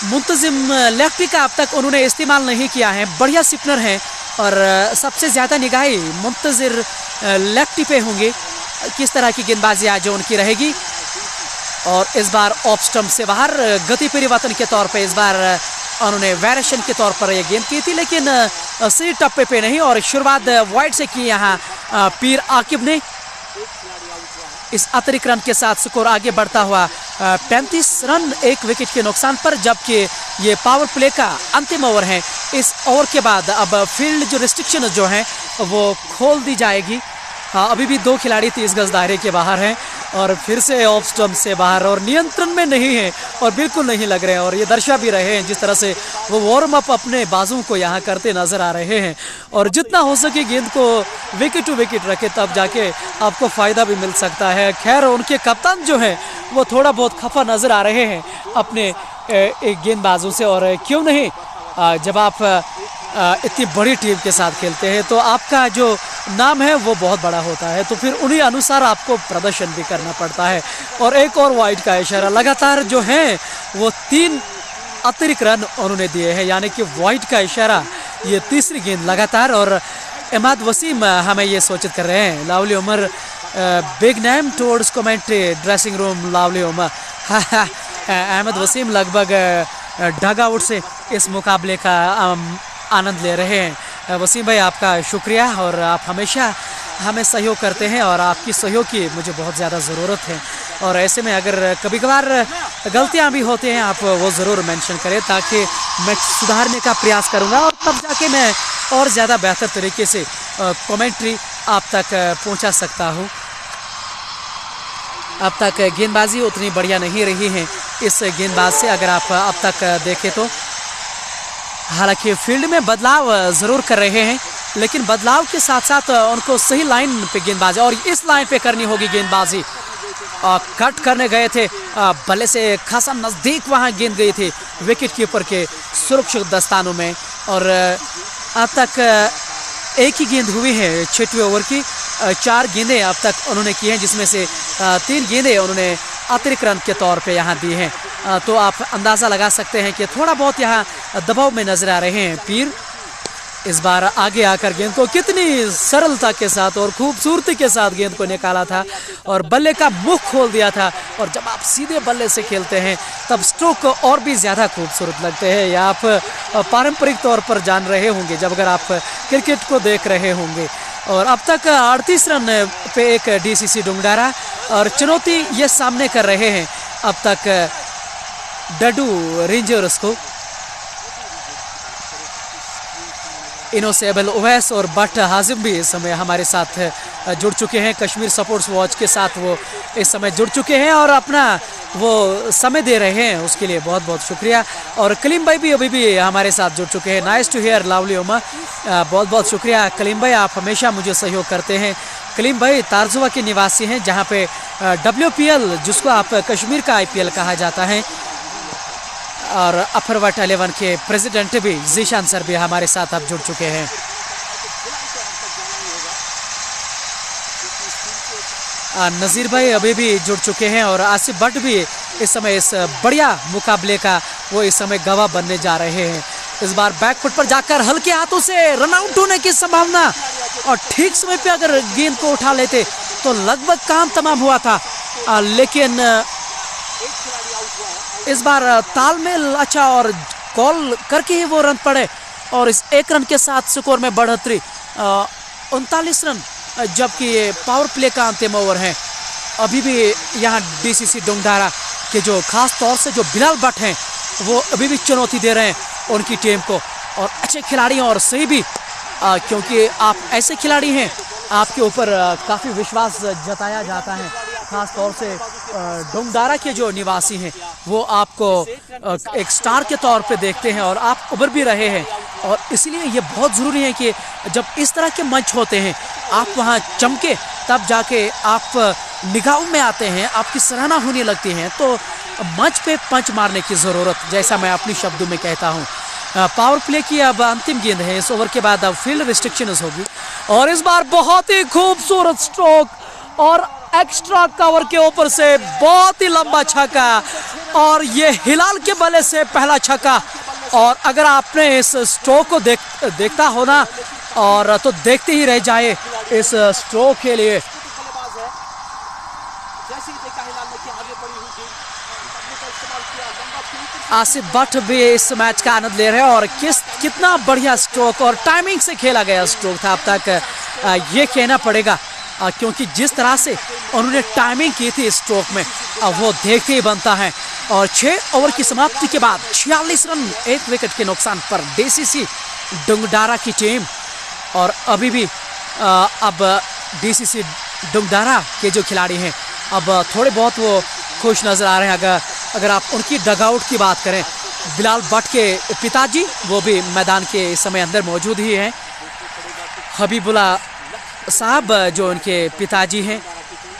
मुंतजिम लेफ्टी का अब तक उन्होंने इस्तेमाल नहीं किया है, बढ़िया स्पिनर हैं और सबसे ज़्यादा निगाहें मुंतजिर लेफ्टी पे होंगे। किस तरह की गेंदबाजी आज उनकी रहेगी, और इस बार ऑफ स्टंप से बाहर गति परिवर्तन के तौर पे इस बार उन्होंने वेरिएशन के तौर पर ये गेंद की थी, लेकिन सही टप्पे पे नहीं, और शुरुआत वाइड से की यहाँ पीर आकिब ने। इस अतिरिक्त रन के साथ स्कोर आगे बढ़ता हुआ 35 रन एक विकेट के नुकसान पर, जबकि ये पावर प्ले का अंतिम ओवर है। इस ओवर के बाद अब फील्ड जो रिस्ट्रिक्शन जो हैं वो खोल दी जाएगी। अभी भी 2 खिलाड़ी 30 गज दायरे के बाहर हैं और फिर से ऑफ स्टंप से बाहर और नियंत्रण में नहीं है और बिल्कुल नहीं लग रहे हैं, और ये दर्शा भी रहे हैं जिस तरह से वो वार्म अप अपने बाजू को यहाँ करते नजर आ रहे हैं। और जितना हो सके गेंद को विकेट टू विकेट रखे, तब जाके आपको फ़ायदा भी मिल सकता है। खैर, उनके कप्तान जो हैं वो थोड़ा बहुत खफा नज़र आ रहे हैं अपने एक गेंदबाजों से, और क्यों नहीं, जब आप इतनी बड़ी टीम के साथ खेलते हैं तो आपका जो नाम है वो बहुत बड़ा होता है, तो फिर उन्हीं अनुसार आपको प्रदर्शन भी करना पड़ता है। और एक और वाइड का इशारा, लगातार जो है वो 3 अतिरिक्त रन उन्होंने दिए हैं, यानी कि वाइड का इशारा, ये तीसरी गेंद लगातार। और इमाद वसीम हमें ये सूचित कर रहे हैं, lovely Umar big name towards commentary dressing room, lovely Umar Ahmad Wasim लगभग डग आउट से इस मुकाबले का आनंद ले रहे हैं। वसीम भाई, आपका शुक्रिया, और आप हमेशा हमें सहयोग करते हैं और आपकी सहयोग की मुझे बहुत ज़्यादा ज़रूरत है। और ऐसे में अगर कभी कभार गलतियां भी होती हैं, आप वो ज़रूर मेंशन करें ताकि मैं सुधारने का प्रयास करूंगा, और तब जाके मैं और ज़्यादा बेहतर तरीके से कमेंट्री आप तक पहुंचा सकता हूं। अब तक गेंदबाजी उतनी बढ़िया नहीं रही है इस गेंदबाज से, अगर आप अब तक देखें तो। हालांकि फील्ड में बदलाव ज़रूर कर रहे हैं, लेकिन बदलाव के साथ साथ उनको सही लाइन पे गेंदबाजी, और इस लाइन पे करनी होगी गेंदबाजी। कट करने गए थे, बल्ले से खासा नज़दीक वहां गेंद गई थी विकेट कीपर के सुरक्षित दस्तानों में। और अब तक एक ही गेंद हुई है 6वें ओवर की। 4 गेंदें अब तक उन्होंने की हैं, जिसमें से 3 गेंदें उन्होंने अतिरिक्त रन के तौर पे यहाँ दी हैं। तो आप अंदाज़ा लगा सकते हैं कि थोड़ा बहुत यहाँ दबाव में नजर आ रहे हैं पीर। इस बार आगे आकर गेंद को कितनी सरलता के साथ और खूबसूरती के साथ गेंद को निकाला था और बल्ले का मुख खोल दिया था। और जब आप सीधे बल्ले से खेलते हैं तब स्ट्रोक और भी ज़्यादा खूबसूरत लगते हैं। या आप पारंपरिक तौर पर जान रहे होंगे जब अगर आप क्रिकेट को देख रहे होंगे। और अब तक 38 रन पे एक डीसीसी डुंगडारा, और चुनौती ये सामने कर रहे हैं अब तक डडू रेंजर्स को। इनोसेबल ओवैस और बट हाजिम भी इस समय हमारे साथ जुड़ चुके हैं। कश्मीर सपोर्ट्स वॉच के साथ वो इस समय जुड़ चुके हैं और अपना वो समय दे रहे हैं, उसके लिए बहुत बहुत शुक्रिया। और कलीम भाई भी अभी भी हमारे साथ जुड़ चुके हैं। Nice to here lovely Uma, बहुत बहुत शुक्रिया कलीम भाई, आप हमेशा मुझे सहयोग करते हैं। कलीम भाई तारजुआ के निवासी हैं, जहाँ पे WPL जिसको आप कश्मीर का IPL कहा जाता है, और अफरवट 11 के प्रेसिडेंट भी जीशान सर भी हमारे साथ अब जुड़ चुके हैं। नज़ीर भाई अभी भी जुड़ चुके हैं, और आसिफ भट्ट भी इस समय इस बढ़िया मुकाबले का वो इस समय गवाह बनने जा रहे हैं। इस बार बैकफुट पर जाकर हल्के हाथों से रन आउट होने की संभावना, और ठीक समय पे अगर गेंद को उठा लेते तो लगभग काम तमाम हुआ था। लेकिन इस बार तालमेल अच्छा और कॉल करके ही वो रन पड़े, और इस 1 रन के साथ स्कोर में बढ़ोतरी 39 रन, जबकि ये पावर प्ले का अंतिम ओवर है। अभी भी यहाँ डीसीसी डोंगडारा के जो खास तौर से जो बिलाल भट्ट हैं वो अभी भी चुनौती दे रहे हैं उनकी टीम को, और अच्छे खिलाड़ी हैं और सही भी, क्योंकि आप ऐसे खिलाड़ी हैं आपके ऊपर काफ़ी विश्वास जताया जाता है। खास तौर से डोंगडारा के जो निवासी हैं वो आपको एक स्टार के तौर पे देखते हैं, और आप उभर भी रहे हैं। और इसलिए ये बहुत ज़रूरी है कि जब इस तरह के मंच होते हैं आप वहाँ चमके, तब जाके आप निगाहों में आते हैं, आपकी सराहना होने लगती है। तो मंच पे पंच मारने की ज़रूरत, जैसा मैं अपने शब्दों में कहता हूँ। पावर प्ले की अब अंतिम गेंद है, इस ओवर के बाद अब फील्ड रिस्ट्रिक्शंस होगी। और इस बार बहुत ही खूबसूरत स्ट्रोक और एक्स्ट्रा कवर के ऊपर से बहुत ही लंबा छक्का, और ये हिलाल के बल्ले से पहला छक्का। और अगर आपने इस स्ट्रोक को देखता हो ना, और तो देखते ही रह जाए इस स्ट्रोक के लिए। आसिफ भट्ट भी इस मैच का आनंद ले रहे हैं, और कितना बढ़िया स्ट्रोक और टाइमिंग से खेला गया स्ट्रोक था अब तक, ये कहना पड़ेगा, क्योंकि जिस तरह से उन्होंने टाइमिंग की थी इस स्ट्रोक में वो देखते ही बनता है। और 6 ओवर की समाप्ति के बाद 46 रन 1 विकेट के नुकसान पर डीसीसी डुंगडारा की टीम, और अभी भी अब डीसीसी डुंगडारा के जो खिलाड़ी हैं अब थोड़े बहुत वो खुश नज़र आ रहे हैं। अगर आप उनकी डगआउट की बात करें, बिलाल भट्ट के पिताजी वो भी मैदान के इस समय अंदर मौजूद ही हैं। हबीबुल्ला साहब जो उनके पिताजी हैं,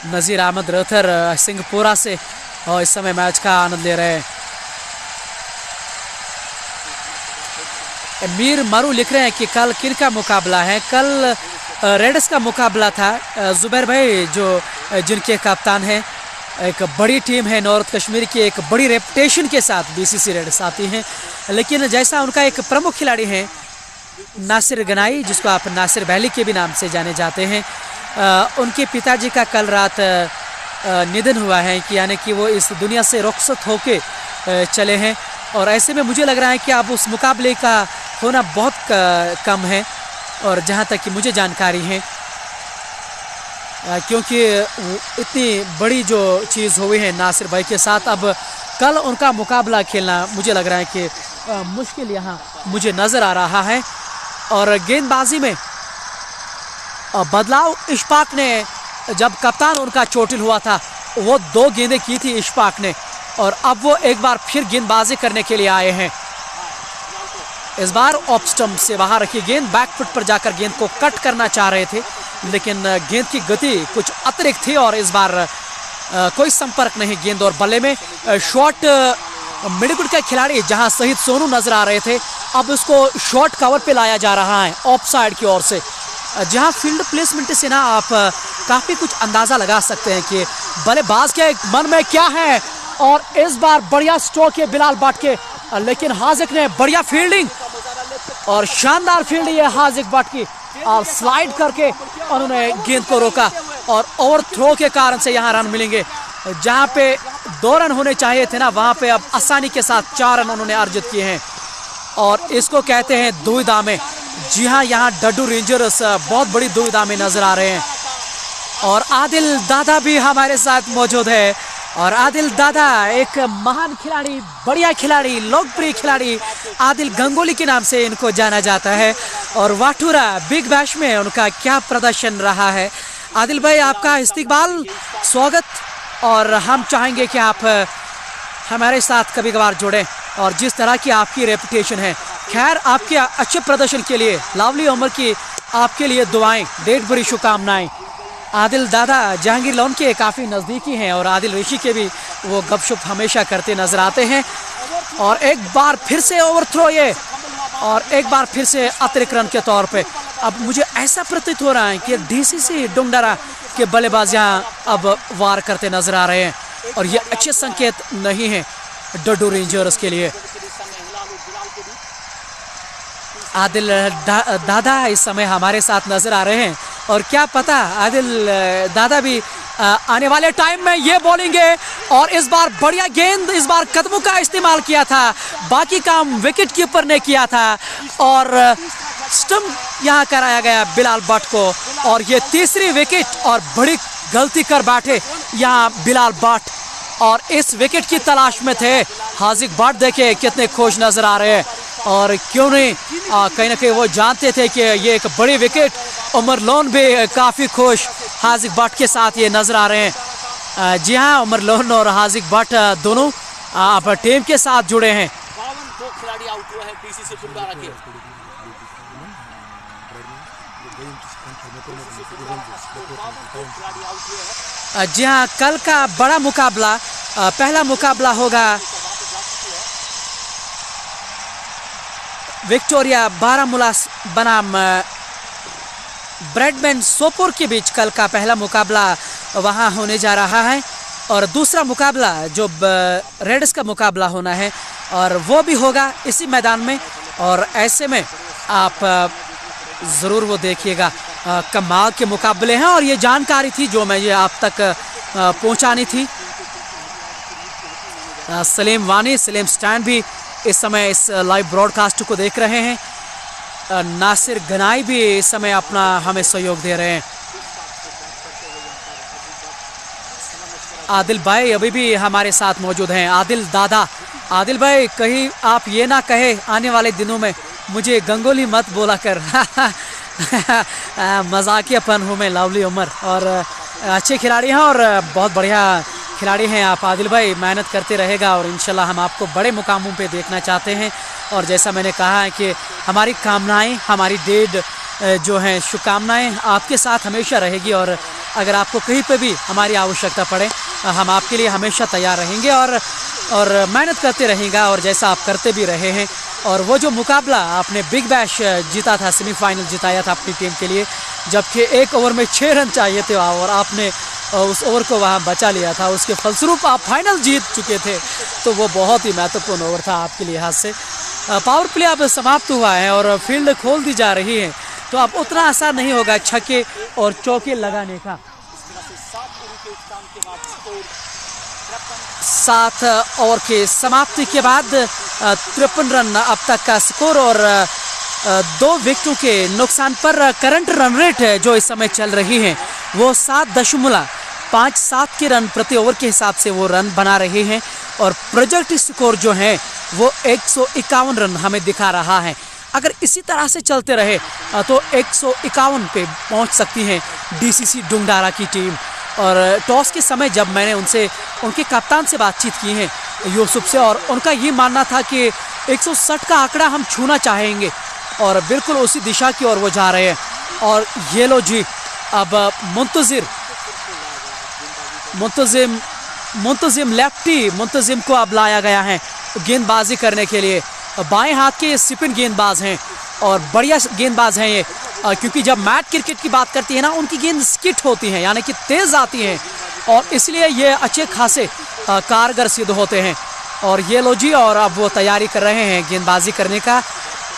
नज़ीर अहमद रथर सिंहपुरा से, और इस समय मैच का आनंद ले रहे हैं। मीर मारू लिख रहे हैं कि कल किन का मुकाबला है। कल रेड्स का मुकाबला था। जुबैर भाई जो जिनके कप्तान हैं, एक बड़ी टीम है नॉर्थ कश्मीर की, एक बड़ी रेपुटेशन के साथ बीसीसी रेड्स आती हैं। लेकिन जैसा उनका एक प्रमुख खिलाड़ी है नासिर गनाई, जिसको आप नासिर वैली के भी नाम से जाने जाते हैं, उनके पिताजी का कल रात निधन हुआ है, कि यानी कि वो इस दुनिया से रुखसत होके चले हैं। और ऐसे में मुझे लग रहा है कि अब उस मुकाबले का होना बहुत कम है, और जहाँ तक कि मुझे जानकारी है, क्योंकि इतनी बड़ी जो चीज़ हुई है नासिर भाई के साथ, अब कल उनका मुकाबला खेलना मुझे लग रहा है कि मुश्किल यहाँ मुझे नज़र आ रहा है। और गेंदबाजी में बदलाव इशफाक ने, जब कप्तान उनका चोटिल हुआ था, वो 2 गेंदें की थी इशफाक ने, और अब वो एक बार फिर गेंदबाजी करने के लिए आए हैं। इस बार ऑफ स्टंप से बाहर रखी गेंद, बैक फुट पर जाकर गेंद को कट करना चाह रहे थे, लेकिन गेंद की गति कुछ अतिरिक्त थी और इस बार कोई संपर्क नहीं गेंद और बल्ले में। शॉट मिडविकेट का खिलाड़ी जहां शहीद सोनू नजर आ रहे थे, अब उसको शॉट कवर पे लाया जा रहा है ऑफ साइड की ओर से, जहां फील्ड प्लेसमेंट से ना आप काफ़ी कुछ अंदाज़ा लगा सकते हैं कि बल्लेबाज के मन में क्या है। और इस बार बढ़िया स्ट्रोक है बिलाल भट्ट के, लेकिन हाजिक ने बढ़िया फील्डिंग और शानदार फील्डिंग है हाजिक भट्ट की, और स्लाइड करके उन्होंने गेंद को रोका, और ओवर थ्रो के कारण से यहाँ रन मिलेंगे। जहाँ पे 2 रन होने चाहिए थे ना, वहाँ पे अब आसानी के साथ 4 रन उन्होंने अर्जित किए हैं, और इसको कहते हैं दुविधा में। जी हाँ, यहाँ डड्डू रेंजर्स बहुत बड़ी दुविधा में नजर आ रहे हैं, और आदिल दादा भी हमारे साथ मौजूद है। और आदिल दादा एक महान खिलाड़ी, बढ़िया खिलाड़ी, लोकप्रिय खिलाड़ी, आदिल गंगोली के नाम से इनको जाना जाता है, और वाटूरा बिग बैश में उनका क्या प्रदर्शन रहा है। आदिल भाई, आपका इस्तकबाल, स्वागत, और हम चाहेंगे कि आप हमारे साथ कभी कभार जुड़ें, और जिस तरह की आपकी रेपुटेशन है, खैर आपके अच्छे प्रदर्शन के लिए लवली उमर की आपके लिए दुआएं, ढेर बड़ी शुभकामनाएं। आदिल दादा जहांगीर लोन के काफ़ी नज़दीकी हैं, और आदिल ऋषि के भी वो गपशप हमेशा करते नजर आते हैं। और एक बार फिर से ओवर थ्रो ये, और एक बार फिर से अतिरिक्त रन के तौर पे। अब मुझे ऐसा प्रतीत हो रहा है कि डीसीसी डुंगडरा के बल्लेबाज यहाँ अब वार करते नजर आ रहे हैं, और ये अच्छे संकेत नहीं है डड्डू रेंजर्स के लिए। आदिल दादा इस समय हमारे साथ नजर आ रहे हैं, और क्या पता आदिल दादा भी आने वाले टाइम में ये बोलेंगे। और इस बार बढ़िया गेंद, इस बार कदमों का इस्तेमाल किया था, बाकी काम विकेट कीपर ने किया था, और स्टंप यहाँ कराया गया बिलाल भट्ट को, और ये तीसरी विकेट, और बड़ी गलती कर बैठे यहाँ बिलाल भट्ट, और इस विकेट की तलाश में थे हाजिक भट्ट। देखिए कितने खुश नजर आ रहे हैं, और क्यों नहीं, कहीं ना कहीं वो जानते थे कि ये एक बड़ी विकेट। उमर लोन भी काफ़ी खुश हाजिक भट्ट के साथ ये नजर आ रहे हैं। जी हाँ, उमर लोन और हाजिक भट्ट दोनों अब टीम के साथ जुड़े हैं। खिलाड़ी आउट हुआ है डीसीसी डुंगडरा के। जी हाँ, कल का बड़ा मुकाबला, पहला मुकाबला होगा विक्टोरिया बारामूला बनाम ब्रैडमैन सोपोर के बीच। कल का पहला मुकाबला वहां होने जा रहा है, और दूसरा मुकाबला जो रेड्स का मुकाबला होना है, और वो भी होगा इसी मैदान में। और ऐसे में आप ज़रूर वो देखिएगा, कमाल के मुकाबले हैं, और ये जानकारी थी जो मैं ये आप तक पहुंचानी थी। सलीम वानी, सलीम स्टैंड भी इस समय इस लाइव ब्रॉडकास्ट को देख रहे हैं। नासिर गनाई भी इस समय अपना हमें सहयोग दे रहे हैं। आदिल भाई अभी भी हमारे साथ मौजूद हैं। आदिल दादा, आदिल भाई, कहीं आप ये ना कहे आने वाले दिनों में मुझे गंगोली मत बोला कर। मजाकियापन हूँ मैं, लवली उमर, और अच्छे खिलाड़ी हैं और बहुत बढ़िया खिलाड़ी हैं आप। आदिल भाई मेहनत करते रहेगा, और इंशाल्लाह हम आपको बड़े मुकामों पे देखना चाहते हैं। और जैसा मैंने कहा है कि हमारी कामनाएं, हमारी डेढ़ जो हैं शुभकामनाएं आपके साथ हमेशा रहेगी, और अगर आपको कहीं पे भी हमारी आवश्यकता पड़े हम आपके लिए हमेशा तैयार रहेंगे, और मेहनत करते रहेंगे, और जैसा आप करते भी रहे हैं। और वो जो मुकाबला आपने बिग बैश जीता था, सेमीफाइनल जिताया था अपनी टीम के लिए, जबकि 1 ओवर में 6 रन चाहिए थे, और आपने उस ओवर को वहाँ बचा लिया था, उसके फलस्वरूप आप फाइनल जीत चुके थे। तो वो बहुत ही महत्वपूर्ण ओवर था आपके लिहाज से। पावर प्ले अब समाप्त हुआ है और फील्ड खोल दी जा रही है, तो अब उतना आसान नहीं होगा छक्के और चौके लगाने का। 7 ओवर के समाप्ति के बाद 53 रन अब तक का स्कोर और 2 विकेटों के नुकसान पर करंट रन रेट जो इस समय चल रही है वो 7.57 के रन प्रति ओवर के हिसाब से वो रन बना रहे हैं और प्रोजेक्ट स्कोर जो है वो 151 रन हमें दिखा रहा है। अगर इसी तरह से चलते रहे तो 151 पे पहुंच सकती है डीसीसी डुंगडारा की टीम। और टॉस के समय जब मैंने उनसे उनके कप्तान से बातचीत की है यूसुफ से, और उनका ये मानना था कि 160 का आंकड़ा हम छूना चाहेंगे और बिल्कुल उसी दिशा की ओर वो जा रहे हैं। और ये लो जी, अब मुंतजिम लेफ्टी मुंतजिम को अब लाया गया है गेंदबाजी करने के लिए। बाएं हाथ के ये स्पिन गेंदबाज हैं और बढ़िया गेंदबाज हैं ये, क्योंकि जब मैट क्रिकेट की बात करती है ना, उनकी गेंद स्किट होती है, यानी कि तेज आती हैं और इसलिए ये अच्छे खासे कारगर सिद्ध होते हैं। और ये लो जी, और अब वो तैयारी कर रहे हैं गेंदबाजी करने का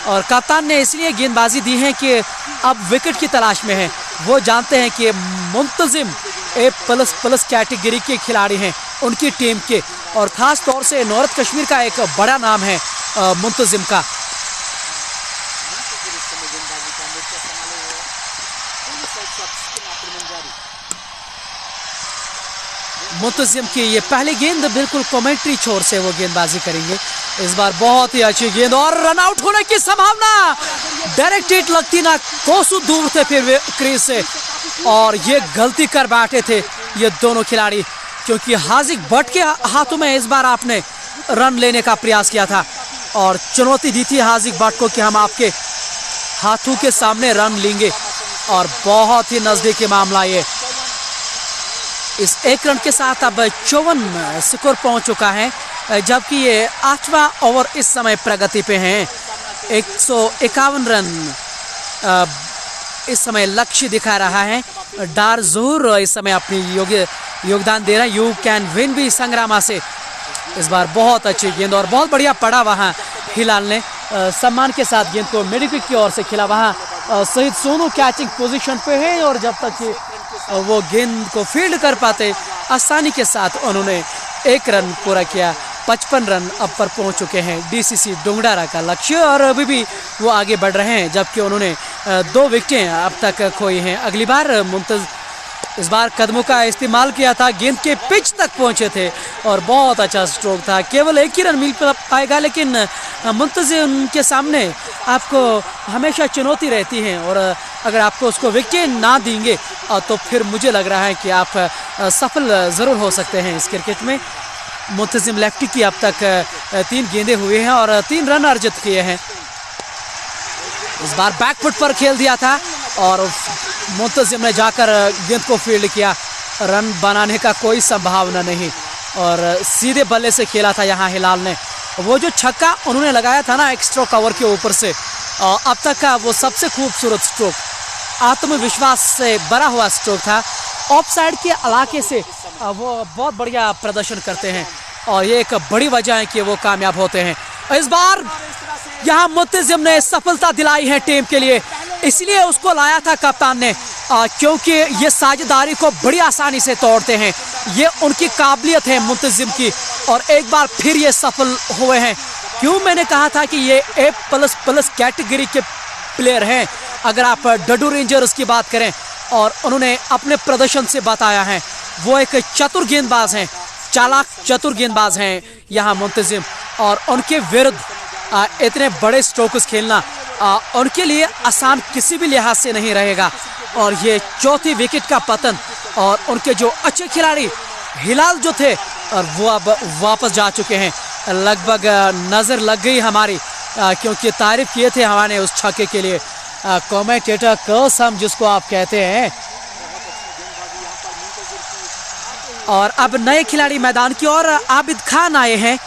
और कप्तान ने इसलिए गेंदबाजी दी है कि अब विकेट की तलाश में है। वो जानते हैं कि मुंतजिम A++ कैटेगरी के खिलाड़ी हैं उनकी टीम के, और ख़ास तौर से नॉर्थ कश्मीर का एक बड़ा नाम है मुंतजिम का। मुंतजिम की ये पहली गेंद बिल्कुल कमेंट्री छोर से वो गेंदबाजी करेंगे इस बार। बहुत ही अच्छी गेंद और रन आउट होने की संभावना। डायरेक्ट हिट लगती ना, कोसों दूर थे फिर क्रीज से, और ये गलती कर बैठे थे ये दोनों खिलाड़ी, क्योंकि हार्दिक भट्ट के हाथों में इस बार आपने रन लेने का प्रयास किया था और चुनौती दी थी हार्दिक भट्ट को कि हम आपके हाथों के सामने रन लेंगे, और बहुत ही नजदीकी मामला ये। इस 1 रन के साथ अब 54 स्कोर पहुंच चुका है, जबकि ये 8वां ओवर इस समय प्रगति पे हैं। 151 रन इस समय लक्ष्य दिखा रहा है। डार ज़हूर इस समय अपनी योगदान दे रहा है यू कैन विन भी संग्रामा से। इस बार बहुत अच्छी गेंद और बहुत बढ़िया पड़ा वहाँ हिलाल ने, सम्मान के साथ गेंद को मिडविकेट की ओर से खेला। वहाँ शहीद सोनू कैचिंग पोजीशन पे है और जब तक कि वो गेंद को फील्ड कर पाते आसानी के साथ उन्होंने 1 रन पूरा किया। 55 रन अब पर पहुंच चुके हैं डीसीसी डुंगडारा का लक्ष्य, और अभी भी वो आगे बढ़ रहे हैं, जबकि उन्होंने 2 विकेटें अब तक खोई हैं। अगली बार इस बार कदमों का इस्तेमाल किया था, गेंद के पिच तक पहुंचे थे और बहुत अच्छा स्ट्रोक था। केवल 1 ही रन मिल पाएगा, लेकिन मुंतजिम के सामने आपको हमेशा चुनौती रहती है, और अगर आपको उसको विकेट ना देंगे तो फिर मुझे लग रहा है कि आप सफल ज़रूर हो सकते हैं इस क्रिकेट में। मुंतजिम लेफ्टी की अब तक 3 गेंदें हुए हैं और 3 रन अर्जित किए हैं। इस बार बैकफुट पर खेल दिया था और मुंतजिम ने जाकर गेंद को फील्ड किया। रन बनाने का कोई संभावना नहीं और सीधे बल्ले से खेला था यहाँ हिलाल ने। वो जो छक्का उन्होंने लगाया था ना एक्स्ट्रा कवर के ऊपर से, अब तक का वो सबसे खूबसूरत स्ट्रोक, आत्मविश्वास से भरा हुआ स्ट्रोक था। ऑफ साइड के इलाके से वो बहुत बढ़िया प्रदर्शन करते हैं और ये एक बड़ी वजह है कि वो कामयाब होते हैं। इस बार यहाँ मुंतजिम ने सफलता दिलाई है टीम के लिए, इसलिए उसको लाया था कप्तान ने, क्योंकि ये साझेदारी को बड़ी आसानी से तोड़ते हैं। ये उनकी काबिलियत है मुंतजिम की, और एक बार फिर ये सफल हुए हैं। क्यों मैंने कहा था कि ये A++ कैटेगरी के प्लेयर हैं। अगर आप डडू रेंजर्स की बात करें, और उन्होंने अपने प्रदर्शन से बताया है वो एक चतुर गेंदबाज हैं, चालाक चतुर गेंदबाज हैं यहाँ मुंतजिम, और उनके विरुद्ध इतने बड़े स्ट्रोक्स खेलना उनके लिए आसान किसी भी लिहाज से नहीं रहेगा। और ये चौथी विकेट का पतन, और उनके जो अच्छे खिलाड़ी हिलाल जो थे और वो अब वापस जा चुके हैं। लगभग नज़र लग गई हमारी, क्योंकि तारीफ किए थे हमारे उस छक्के के लिए। कमेंटेटर कर्स हम जिसको आप कहते हैं। और अब नए खिलाड़ी मैदान की ओर आबिद खान आए हैं,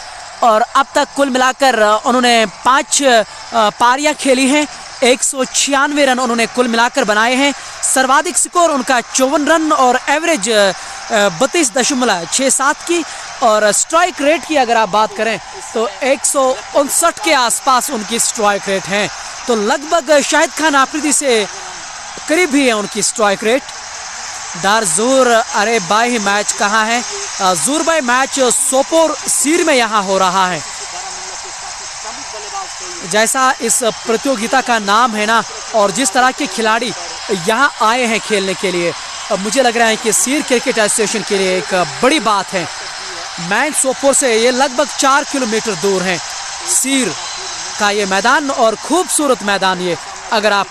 और अब तक कुल मिलाकर उन्होंने 5 पारियां खेली हैं। 196 रन उन्होंने कुल मिलाकर बनाए हैं। सर्वाधिक स्कोर उनका 54 रन और एवरेज 32.67 की, और स्ट्राइक रेट की अगर आप बात करें तो 159 के आसपास उनकी स्ट्राइक रेट है। तो लगभग शाहिद खान आफरीदी से करीब ही है उनकी स्ट्राइक रेट। डार जूर। अरे भाई मैच कहाँ है जूर भाई? मैच सोपोर सीर में यहाँ हो रहा है। जैसा इस प्रतियोगिता का नाम है ना, और जिस तरह के खिलाड़ी यहाँ आए हैं खेलने के लिए, मुझे लग रहा है कि सीर क्रिकेट एसोसिएशन के लिए एक बड़ी बात है। मैन सोपोर से ये लगभग 4 किलोमीटर दूर है सीर का ये मैदान, और खूबसूरत मैदान ये, अगर आप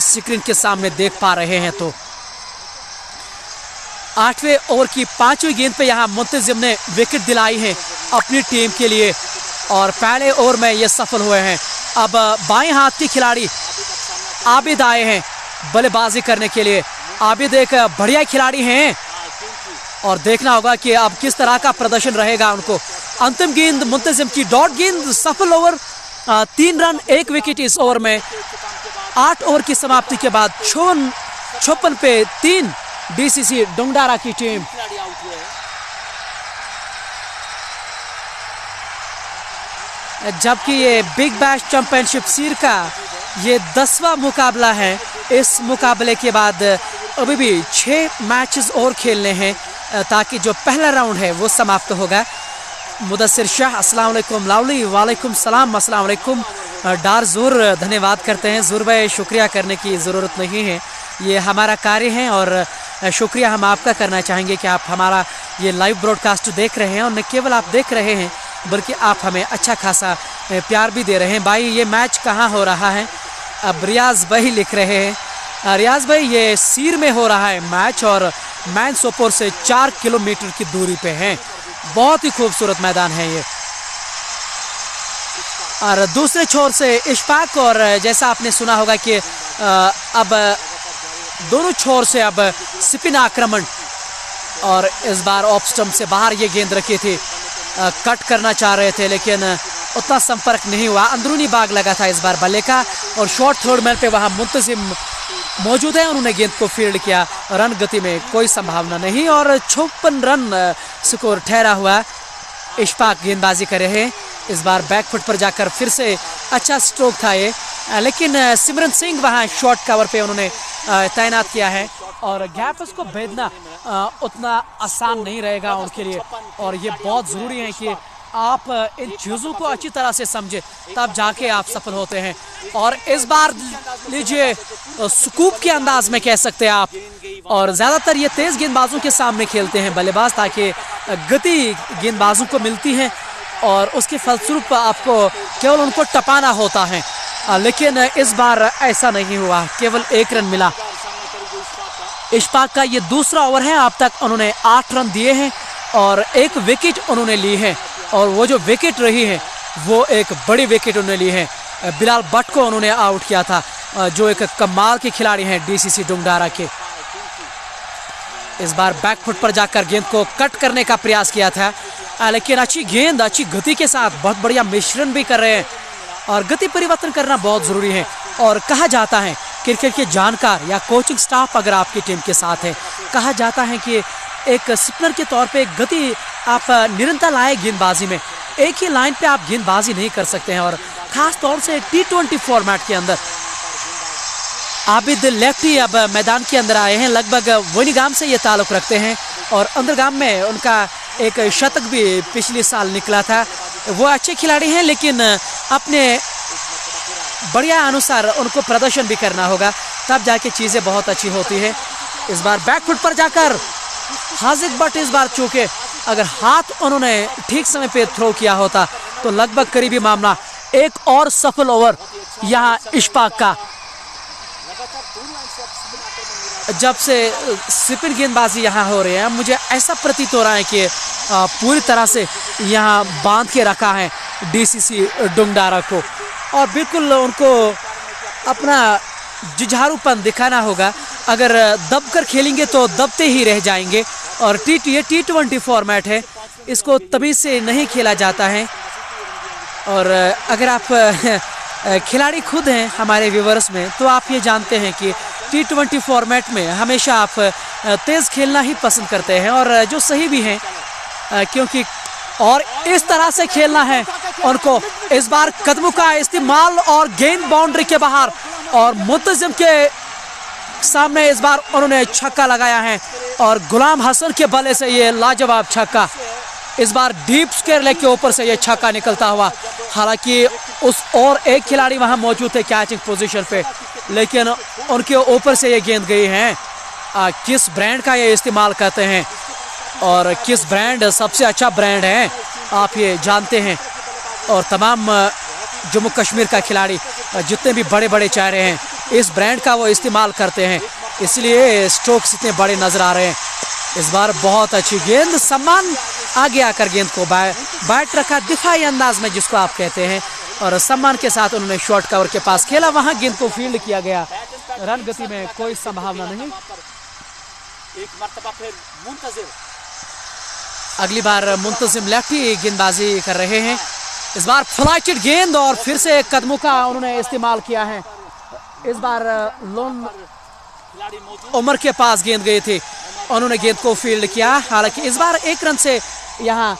स्क्रीन के सामने देख पा रहे हैं तो। 8वें ओवर की 5वीं गेंद पे यहाँ मुंतजिम ने विकेट दिलाई है अपनी टीम के लिए, और पहले ओवर में ये सफल हुए हैं। अब बाएं हाथ के खिलाड़ी आबिद आए हैं बल्लेबाजी करने के लिए। आबिद एक बढ़िया खिलाड़ी हैं, और देखना होगा कि अब किस तरह का प्रदर्शन रहेगा उनको। अंतिम गेंद मुंतजिम की डॉट गेंद, सफल ओवर, 3 रन 1 विकेट इस ओवर में। 8 ओवर की समाप्ति के बाद 56 पे 3 डीसीसी डुंगडारा की टीम। जबकि ये बिग बैश चैंपियनशिप सीर का ये 10वां मुकाबला है। इस मुकाबले के बाद अभी भी 6 मैचेस और खेलने हैं ताकि जो पहला राउंड है वो समाप्त होगा। मुदस्सिर शाह अस्सलाम वालेकुम। लावली वालेकुम सलाम अस्सलाम वालेकुम। डार जूर धन्यवाद करते हैं। जूर भाई शुक्रिया करने की ज़रूरत नहीं है, ये हमारा कार्य है, और शुक्रिया हम आपका करना चाहेंगे कि आप हमारा ये लाइव ब्रॉडकास्ट देख रहे हैं, और न केवल आप देख रहे हैं बल्कि आप हमें अच्छा खासा प्यार भी दे रहे हैं। भाई ये मैच कहाँ हो रहा है? अब रियाज भाई लिख रहे हैं। रियाज भाई ये सीर में हो रहा है मैच, और मैन सोपोर से 4 किलोमीटर की दूरी पे है। बहुत ही खूबसूरत मैदान है ये। और दूसरे छोर से इशफाक, और जैसा आपने सुना होगा कि अब दोनों छोर से अब स्पिन आक्रमण, और इस बार ऑफ स्टंप से बाहर ये गेंद रखी थी। कट करना चाह रहे थे लेकिन उतना संपर्क नहीं हुआ। अंदरूनी भाग लगा था इस बार बल्ले का, और शॉर्ट थर्ड मैन पे वहाँ मुंतजिम मौजूद है, उन्होंने गेंद को फील्ड किया। रन गति में कोई संभावना नहीं, और 56 रन स्कोर ठहरा हुआ। इशफाक गेंदबाजी कर रहे हैं इस बार बैकफुट पर जाकर, फिर से अच्छा स्ट्रोक था ये, लेकिन सिमरन सिंह वहाँ शॉर्ट कवर पे उन्होंने तैनात किया है, और गैप उसको भेजना उतना आसान नहीं रहेगा उनके लिए, और ये बहुत ज़रूरी है कि आप इन चीज़ों को अच्छी तरह से समझें, तब जाके आप सफल होते हैं। और इस बार लीजिए स्कूप के अंदाज में कह सकते हैं आप, और ज़्यादातर ये तेज़ गेंदबाजों के सामने खेलते हैं बल्लेबाज, ताकि गति गेंदबाजों को मिलती है, और उसके फलस्वरूप आपको केवल उनको टपाना होता है। लेकिन इस बार ऐसा नहीं हुआ, केवल 1 रन मिला। इशफाक का ये दूसरा ओवर है, अब तक उन्होंने 8 रन दिए हैं, और 1 विकेट उन्होंने ली है, और वो जो विकेट रही है वो एक बड़ी विकेट उन्होंने ली है। बिलाल भट्ट को उन्होंने आउट किया था, जो एक कमाल के खिलाड़ी हैं डीसीसी डुंगडारा के। इस बार बैकफुट पर जाकर गेंद को कट करने का प्रयास किया था, लेकिन अच्छी गेंद अच्छी गति के साथ बहुत बढ़िया मिश्रण भी कर रहे हैं, और गति परिवर्तन करना बहुत ज़रूरी है। और कहा जाता है क्रिकेट के जानकार या कोचिंग स्टाफ अगर आपकी टीम के साथ है, कहा जाता है कि एक स्पिनर के तौर पे गति आप निरंतर लाए गेंदबाजी में, एक ही लाइन पे आप गेंदबाजी नहीं कर सकते हैं, और ख़ास तौर से T20 फॉर्मेट के अंदर। आबिद लेफ्टी अब मैदान के अंदर आए हैं, लगभग वनीगाम से ये ताल्लुक़ रखते हैं, और अंदरगाम में उनका एक शतक भी पिछले साल निकला था। वो अच्छे खिलाड़ी हैं, लेकिन अपने बढ़िया अनुसार उनको प्रदर्शन भी करना होगा, तब जाके चीज़ें बहुत अच्छी होती है। इस बार बैकफुट पर जाकर हाजिक भट्ट, इस बार चूँकि अगर हाथ उन्होंने ठीक समय पे थ्रो किया होता तो लगभग करीबी मामला। एक और सफल ओवर यहाँ इशफाक का। जब से स्पिन गेंदबाजी यहाँ हो रही है, मुझे ऐसा प्रतीत हो रहा है कि पूरी तरह से यहाँ बांध के रखा है डीसीसी डुंगडारा को, और बिल्कुल उनको अपना जुझारूपन दिखाना होगा। अगर दबकर खेलेंगे तो दबते ही रह जाएंगे, और ये T20 फॉर्मेट है, इसको तमीज़ से नहीं खेला जाता है। और अगर आप खिलाड़ी खुद हैं हमारे व्यूवर्स में, तो आप ये जानते हैं कि T20 फॉर्मेट में हमेशा आप तेज़ खेलना ही पसंद करते हैं, और जो सही भी हैं, क्योंकि और इस तरह से खेलना है उनको। इस बार कदमों का इस्तेमाल, और गेंद बाउंड्री के बाहर, और मुंतजिम के सामने इस बार उन्होंने छक्का लगाया है और गुलाम हसन के बल्ले से ये लाजवाब छक्का। इस बार डीप स्क्वायर लेग के ऊपर से ये छक्का निकलता हुआ। हालांकि उस और एक खिलाड़ी वहां मौजूद थे कैचिंग पोजीशन पे, लेकिन उनके ऊपर से ये गेंद गई है। किस ब्रांड का ये इस्तेमाल करते हैं और किस ब्रांड सबसे अच्छा ब्रांड है आप ये जानते हैं। और तमाम जम्मू कश्मीर का खिलाड़ी जितने भी बड़े बड़े चेहरे हैं इस ब्रांड का वो इस्तेमाल करते हैं, इसलिए स्ट्रोक्स इतने बड़े नजर आ रहे हैं। इस बार बहुत अच्छी गेंद, सम्मान आगे आकर गेंद को बैट रखा दिफाई अंदाज में जिसको आप कहते हैं, और सम्मान के साथ उन्होंने शॉर्ट कवर के पास खेला, वहां गेंद को फील्ड किया गया। रन गति में कोई संभावना नहीं। एक मर्तबा फिर मुंतजिर, अगली बार मुंतजिम लेफ्टी गेंदबाजी कर रहे हैं। इस बार फ्लाइटेड गेंद और फिर से कदमों का उन्होंने इस्तेमाल किया है। इस बार लोन खिलाड़ी मौजूद, उमर के पास गेंद गई थी, उन्होंने गेंद को फील्ड किया। हालांकि इस बार एक रन से यहाँ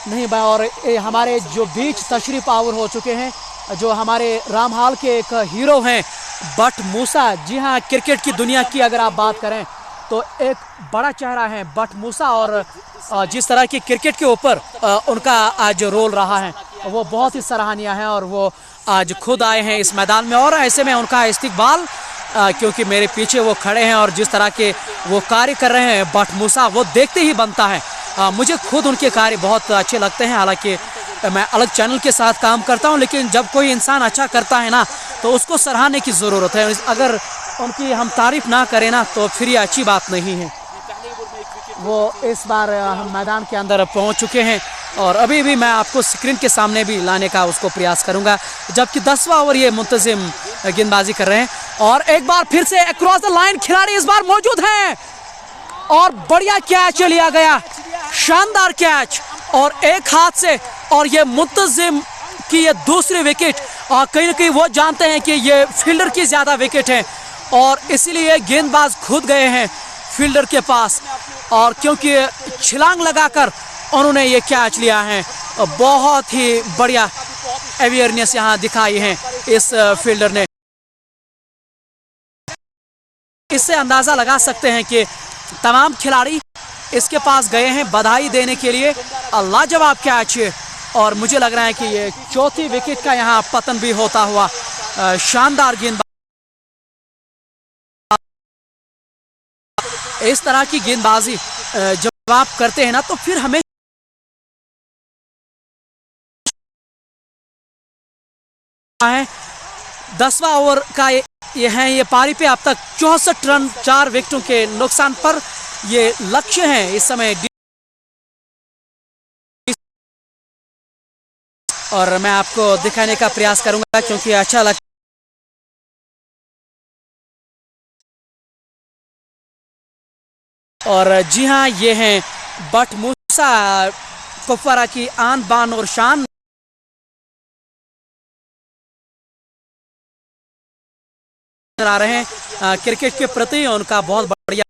नहीं बा। और हमारे जो बीच तशरीफ आवर हो चुके हैं, जो हमारे रामहाल के एक हीरो हैं बट मूसा। जी हाँ, क्रिकेट की दुनिया की अगर आप बात करें तो एक बड़ा चेहरा है बट मूसा, और जिस तरह की क्रिकेट के ऊपर उनका आज रोल रहा है वो बहुत ही सराहनीय है। और वो आज खुद आए हैं इस मैदान में, और ऐसे में उनका इस्तिकबाल, क्योंकि मेरे पीछे वो खड़े हैं और जिस तरह के वो कार्य कर रहे हैं बट मूसा, वो देखते ही बनता है। मुझे खुद उनके कार्य बहुत अच्छे लगते हैं। हालांकि मैं अलग चैनल के साथ काम करता हूं, लेकिन जब कोई इंसान अच्छा करता है ना तो उसको सराहने की ज़रूरत है। अगर उनकी हम तारीफ ना करें ना तो फिर ये अच्छी बात नहीं है। वो इस बार हम मैदान के अंदर पहुंच चुके हैं और अभी भी मैं आपको स्क्रीन के सामने भी लाने का उसको प्रयास करूंगा। जबकि 10वां ओवर ये मुंतजिम गेंदबाजी कर रहे हैं और एक बार फिर से अक्रॉस द लाइन खिलाड़ी इस बार मौजूद हैं और बढ़िया कैच लिया गया, शानदार कैच और एक हाथ से। और ये मुंतजिम की ये दूसरी विकेट, और कहीं ना कहीं वो जानते हैं कि ये फील्डर की ज्यादा विकेट है और इसीलिए गेंदबाज खुद गए हैं फील्डर के पास, और क्योंकि छलांग लगाकर उन्होंने ये कैच लिया है। बहुत ही बढ़िया अवेयरनेस यहाँ दिखाई है इस फील्डर ने। इससे अंदाजा लगा सकते हैं कि तमाम खिलाड़ी इसके पास गए हैं बधाई देने के लिए। लाजवाब कैच, और मुझे लग रहा है कि ये चौथी विकेट का यहाँ पतन भी होता हुआ। शानदार गेंदबाजी, इस तरह की गेंदबाजी जब आप करते हैं ना तो फिर हमें है 10वां ओवर का ये है। ये पारी पे अब तक 64 रन 4 विकेटों के नुकसान पर ये लक्ष्य है इस समय। और मैं आपको दिखाने का प्रयास करूंगा क्योंकि अच्छा लगता है। और जी हाँ, ये हैं बट मूसा, कुपवारा की आन बान और शान। आ रहे हैं क्रिकेट के प्रति उनका बहुत बढ़िया।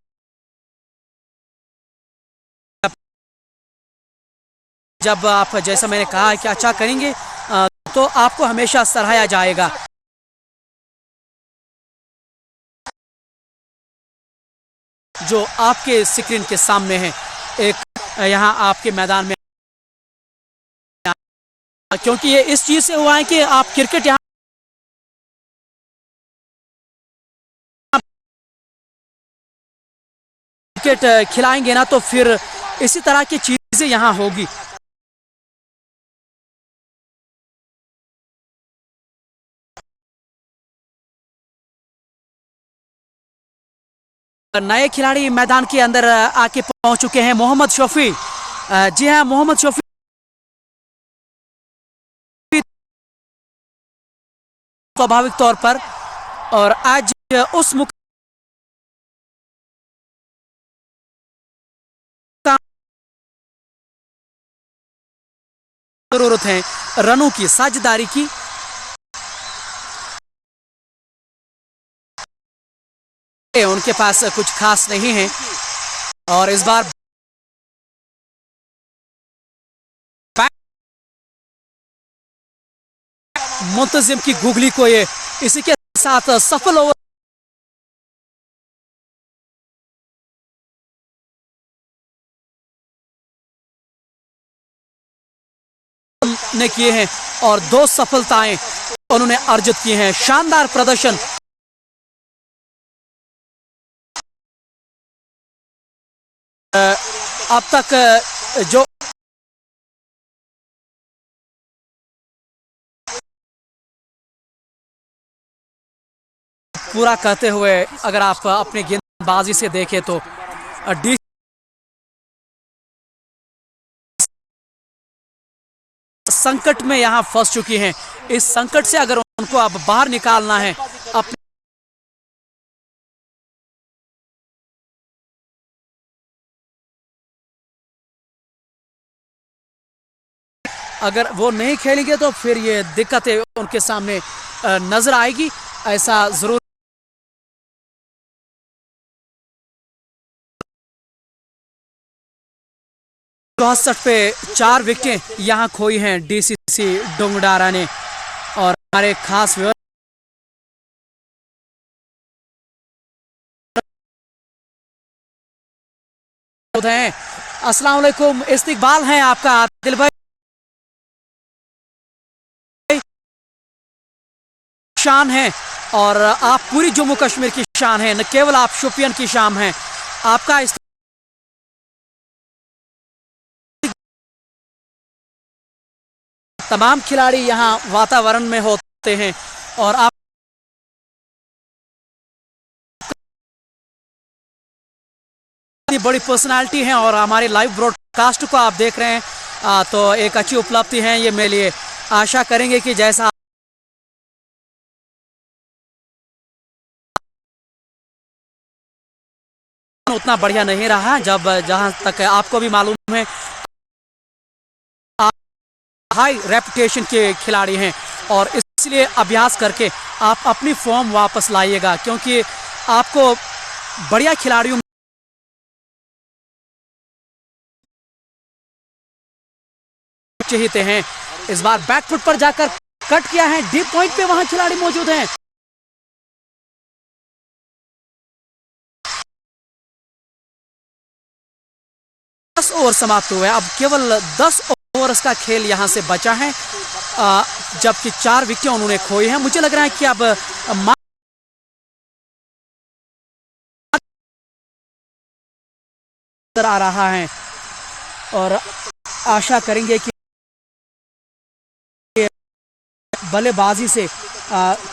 जब आप, जैसा मैंने कहा कि अच्छा करेंगे तो आपको हमेशा सराहा जाएगा। जो आपके स्क्रीन के सामने है, एक यहाँ आपके मैदान में, क्योंकि ये इस चीज से हुआ है कि आप क्रिकेट यहाँ क्रिकेट खिलाएंगे ना तो फिर इसी तरह की चीजें यहाँ होगी। नए खिलाड़ी मैदान के अंदर आके पहुंच चुके हैं, मोहम्मद शफी। जी हाँ, मोहम्मद शफी स्वाभाविक तौर पर, और आज उस जरूरत है रनों की, साझेदारी की। उनके पास कुछ खास नहीं है और इस बार मुंतजिम की गुगली को ये इसी के साथ सफल ओवर हमने किए हैं और 2 सफलताएं उन्होंने अर्जित की हैं। शानदार प्रदर्शन। अब तक जो पूरा करते हुए अगर आप अपनी गेंदबाजी से देखें तो डी संकट में यहां फंस चुकी हैं। इस संकट से अगर उनको अब बाहर निकालना है, अपने अगर वो नहीं खेलेंगे तो फिर ये दिक्कतें उनके सामने नजर आएगी। ऐसा जरूर 64 पे 4 विकेटें यहां खोई हैं डीसीसी डोंगडारा ने। और हमारे खास हैं, अस्सलाम वालेकुम, इस्तकबाल है आपका आदिल भाई। शान है और आप पूरी जम्मू कश्मीर की शान है, न केवल आप शोपियान की शान हैं। आपका तमाम खिलाड़ी यहाँ वातावरण में होते हैं और आप बड़ी पर्सनालिटी हैं और हमारे लाइव ब्रॉडकास्ट को आप देख रहे हैं तो एक अच्छी उपलब्धि है ये मेरे लिए। आशा करेंगे कि जैसा उतना बढ़िया नहीं रहा, जब जहां तक आपको भी मालूम है हाई रेपुटेशन के खिलाड़ी हैं और इसलिए अभ्यास करके आप अपनी फॉर्म वापस लाइएगा, क्योंकि आपको बढ़िया खिलाड़ियों चाहिए हैं। इस बार बैकफुट पर जाकर कट किया है, डीप पॉइंट पे वहां खिलाड़ी मौजूद हैं। ओवर समाप्त हुए, अब केवल 10 ओवर्स का खेल यहां से बचा है, जबकि 4 विकेटें उन्होंने खोई हैं। मुझे लग रहा है कि अब नजर आ रहा है और आशा करेंगे कि बल्लेबाजी से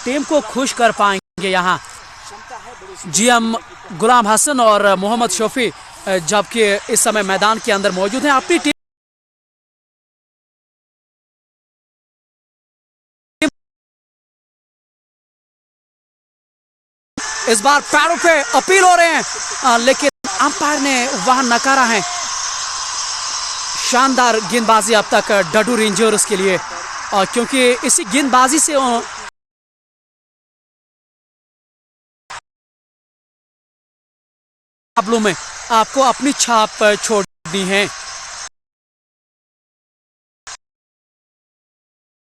टीम को खुश कर पाएंगे। यहां जीएम गुलाम हसन और मोहम्मद शफी जबकि इस समय मैदान के अंदर मौजूद हैं। अपनी टीम इस बार पैरों पे अपील हो रहे हैं, लेकिन अंपायर ने वहां नकारा है। शानदार गेंदबाजी अब तक डडू रेंजर्स के लिए, और क्योंकि इसी गेंदबाजी से मुकाबलों में आपको अपनी छाप छोड़नी है।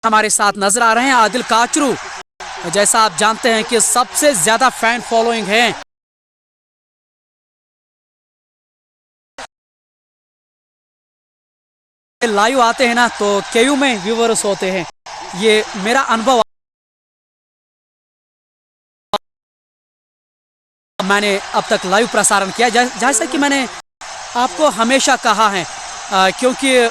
हमारे साथ नजर आ रहे हैं आदिल काचरू, जैसा आप जानते हैं कि सबसे ज्यादा फैन फॉलोइंग है। लाइव आते हैं ना तो केयू में व्यूअर्स होते हैं, ये मेरा अनुभव मैंने अब तक लाइव प्रसारण किया। जैसा कि मैंने आपको हमेशा कहा है, क्योंकि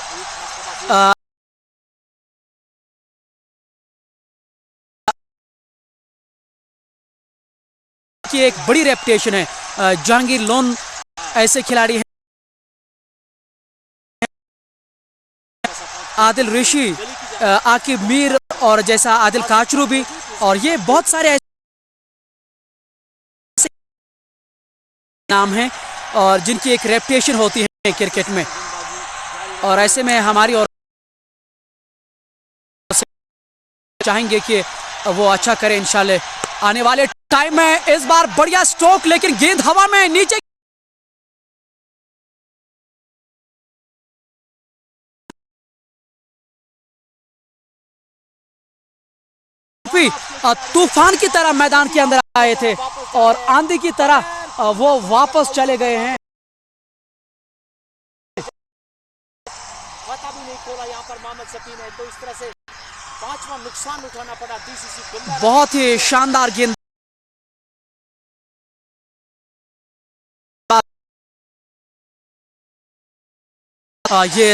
की एक बड़ी रेपुटेशन है। जहांगीर लोन ऐसे खिलाड़ी हैं, आदिल ऋषि, आकिब मीर और जैसा आदिल काचरू भी, और ये बहुत सारे ऐसे नाम हैं और जिनकी एक रेपुटेशन होती है क्रिकेट में। और ऐसे में हमारी और चाहेंगे कि वो अच्छा करे इंशाल्लाह आने वाले टाइम में। इस बार बढ़िया स्ट्रोक, लेकिन गेंद हवा में नीचे तूफान की तरह मैदान के अंदर आए थे और आंधी की तरह वो वापस चले गए हैं। खोला यहाँ पर मोहम्मद शफी ने, तो इस तरह से 5वां नुकसान उठाना पड़ा डीसीसी गुंडारा। बहुत ही शानदार गेंद ये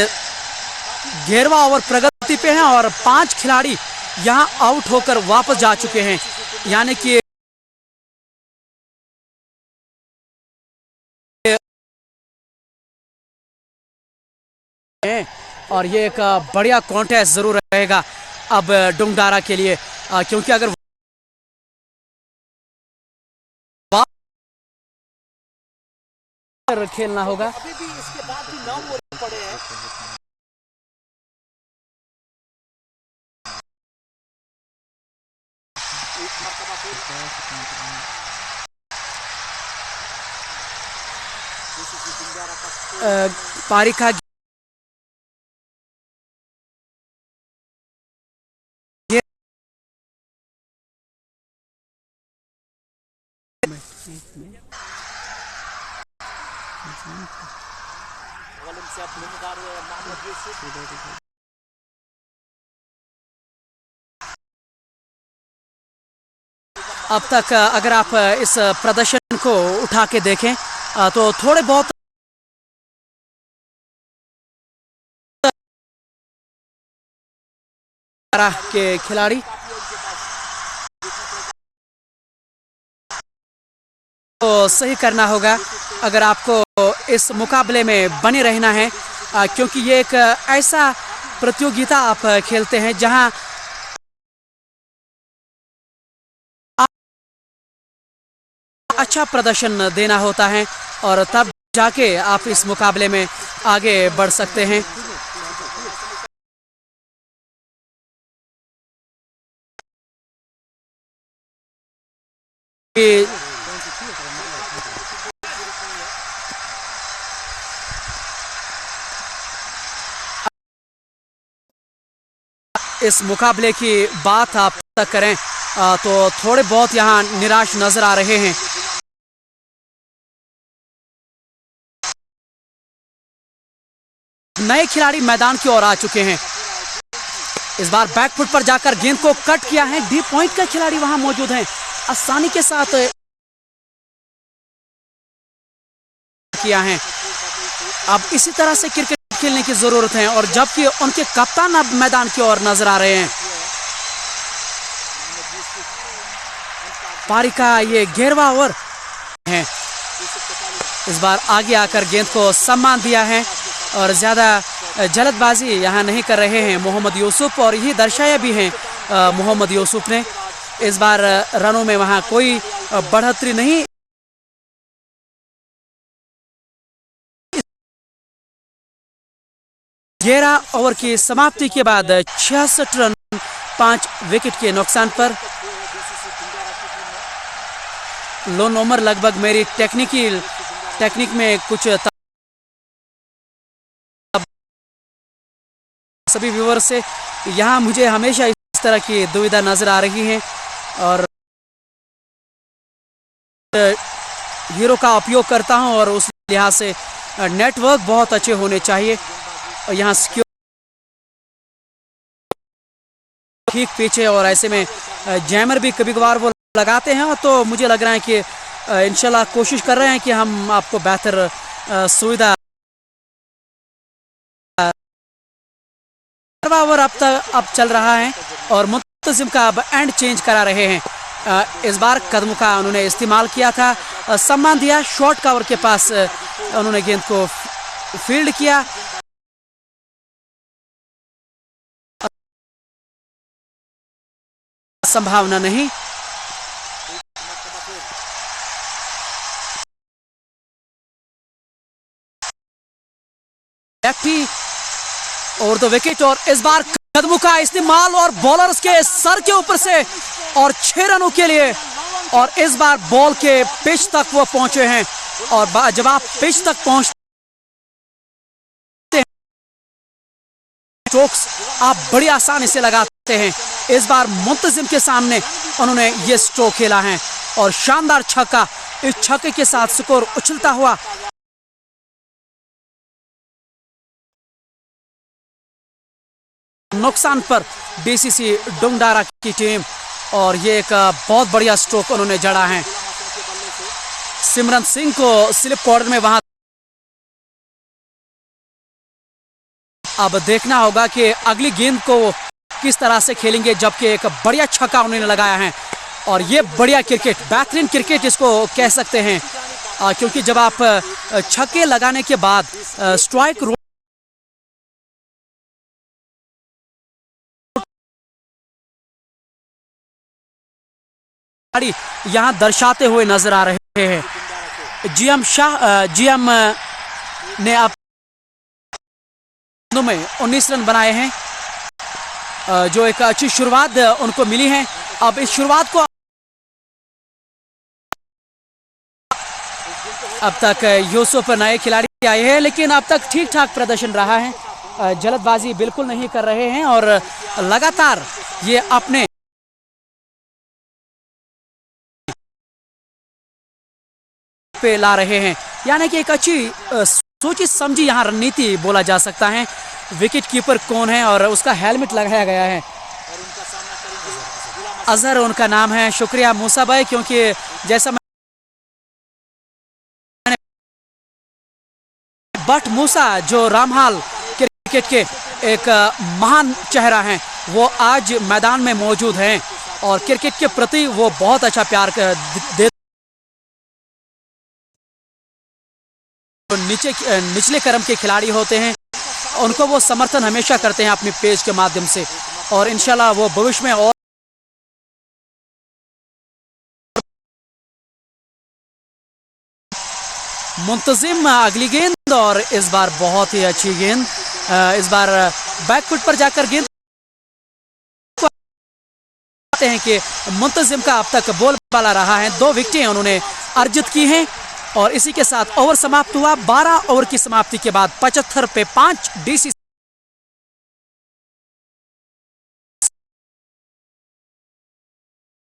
11वां ओवर प्रगति पे है और 5 खिलाड़ी यहां आउट होकर वापस जा चुके हैं, यानी कि और ये एक बढ़िया कॉन्टेस्ट जरूर रहेगा अब डुंगडारा के लिए, क्योंकि अगर खेलना होगा। अभी भी इसके बाद भी 9 ओवर पड़े हैं। एक मरतबा फिर डीसीसी गुंडारा का पारी का से अब जिम्मेदार मोहम्मद यूसुफ। अब तक अगर आप इस प्रदर्शन को उठा के देखें तो थोड़े बहुत के खिलाड़ी तो सही करना होगा अगर आपको इस मुकाबले में बने रहना है, क्योंकि ये एक ऐसा प्रतियोगिता आप खेलते हैं जहां अच्छा प्रदर्शन देना होता है और तब जाके आप इस मुकाबले में आगे बढ़ सकते हैं। इस मुकाबले की बात आप तक करें तो थोड़े बहुत यहाँ निराश नजर आ रहे हैं। नए खिलाड़ी मैदान की ओर आ चुके हैं। इस बार बैकफुट पर जाकर गेंद को कट किया है, डीप पॉइंट का खिलाड़ी वहां मौजूद है, आसानी के साथ किया है। अब इसी तरह से क्रिकेट खेलने की जरूरत है और जबकि उनके कप्तान अब मैदान की ओर नजर आ रहे हैं। पारी का ये 11वां ओवर है। इस बार आगे आकर गेंद को सम्मान दिया है और ज्यादा जल्दबाजी यहाँ नहीं कर रहे हैं मोहम्मद यूसुफ, और यही दर्शाया भी है मोहम्मद यूसुफ ने। इस बार रनों में वहां कोई बढ़ोतरी नहीं। 11 ओवर की समाप्ति के बाद 66 रन 5 विकेट के नुकसान पर। लो नंबर लगभग मेरी टेक्निक में कुछ सभी व्यूअर से यहाँ मुझे हमेशा इस तरह की दुविधा नजर आ रही है और हीरो का उपयोग करता हूं और उस लिहाज से नेटवर्क बहुत अच्छे होने चाहिए। और यहाँ सिक्योर ठीक पीछे, और ऐसे में जैमर भी कभी कभार वो लगाते हैं, तो मुझे लग रहा है कि इंशाल्लाह कोशिश कर रहे हैं कि हम आपको बेहतर सुविधा। ओवर अब चल रहा है और मुंतजिम का अब एंड चेंज करा रहे हैं। इस बार कदमों का उन्होंने इस्तेमाल किया था, सम्मान दिया, शॉर्ट कवर के पास उन्होंने गेंद को फील्ड किया। संभावना नहीं। लेफ्टी और द विकेट, और इस बार कदमों का इस्तेमाल और बॉलर्स के सर के ऊपर से और 6 रनों के लिए, और इस बार बॉल के पिच तक वो पहुंचे हैं। और जब आप पिच तक पहुंचते हैं स्ट्रोक्स आप बड़ी आसानी से लगाते हैं। इस बार मुंतजिम के सामने उन्होंने ये स्ट्रोक खेला है और शानदार छक्का। इस छक्के के साथ स्कोर उछलता हुआ नुकसान पर डीसीसी डुंगडारा की टीम, और ये एक बहुत बढ़िया स्ट्रोक उन्होंने जड़ा है। सिमरन सिंह को स्लिप कॉर्नर में वहां अब देखना होगा कि अगली गेंद को किस तरह से खेलेंगे, जबकि एक बढ़िया छक्का उन्होंने लगाया है। और ये बढ़िया क्रिकेट, बेहतरीन क्रिकेट इसको कह सकते हैं, क्योंकि जब आप छक्के लगाने के बाद स्ट्राइक यहां दर्शाते हुए नजर आ रहे हैं। जीएम ने अब में 19 रन बनाए हैं, जो एक अच्छी शुरुआत उनको मिली है। अब इस शुरुआत को अब तक यूसुफ नए खिलाड़ी आए हैं, लेकिन अब तक ठीक ठाक प्रदर्शन रहा है। जल्दबाजी बिल्कुल नहीं कर रहे हैं और लगातार ये अपने पे ला रहे हैं, यानी कि एक अच्छी सोची समझी यहाँ रणनीति बोला जा सकता है। विकेट कीपर कौन है और उसका हेलमेट लगाया गया है, अजहर उनका नाम है। शुक्रिया मूसा भाई, क्योंकि जैसा बट मूसा जो रामहाल क्रिकेट के एक महान चेहरा हैं, वो आज मैदान में मौजूद हैं और क्रिकेट के प्रति वो बहुत अच्छा प्यार देते। निचले क्रम के खिलाड़ी होते हैं, उनको वो समर्थन हमेशा करते हैं अपने पेज के माध्यम से, और इंशाल्लाह वो भविष्य में और मुंतजिम अगली गेंद, और इस बार बहुत ही अच्छी गेंद, इस बार बैकफुट पर जाकर गेंद हैं कि मुंतजिम का अब तक बोलबाला रहा है। 2 विकेटें उन्होंने अर्जित की हैं और इसी के साथ ओवर समाप्त हुआ। 12 ओवर की समाप्ति के बाद 75 पे 5 डीसी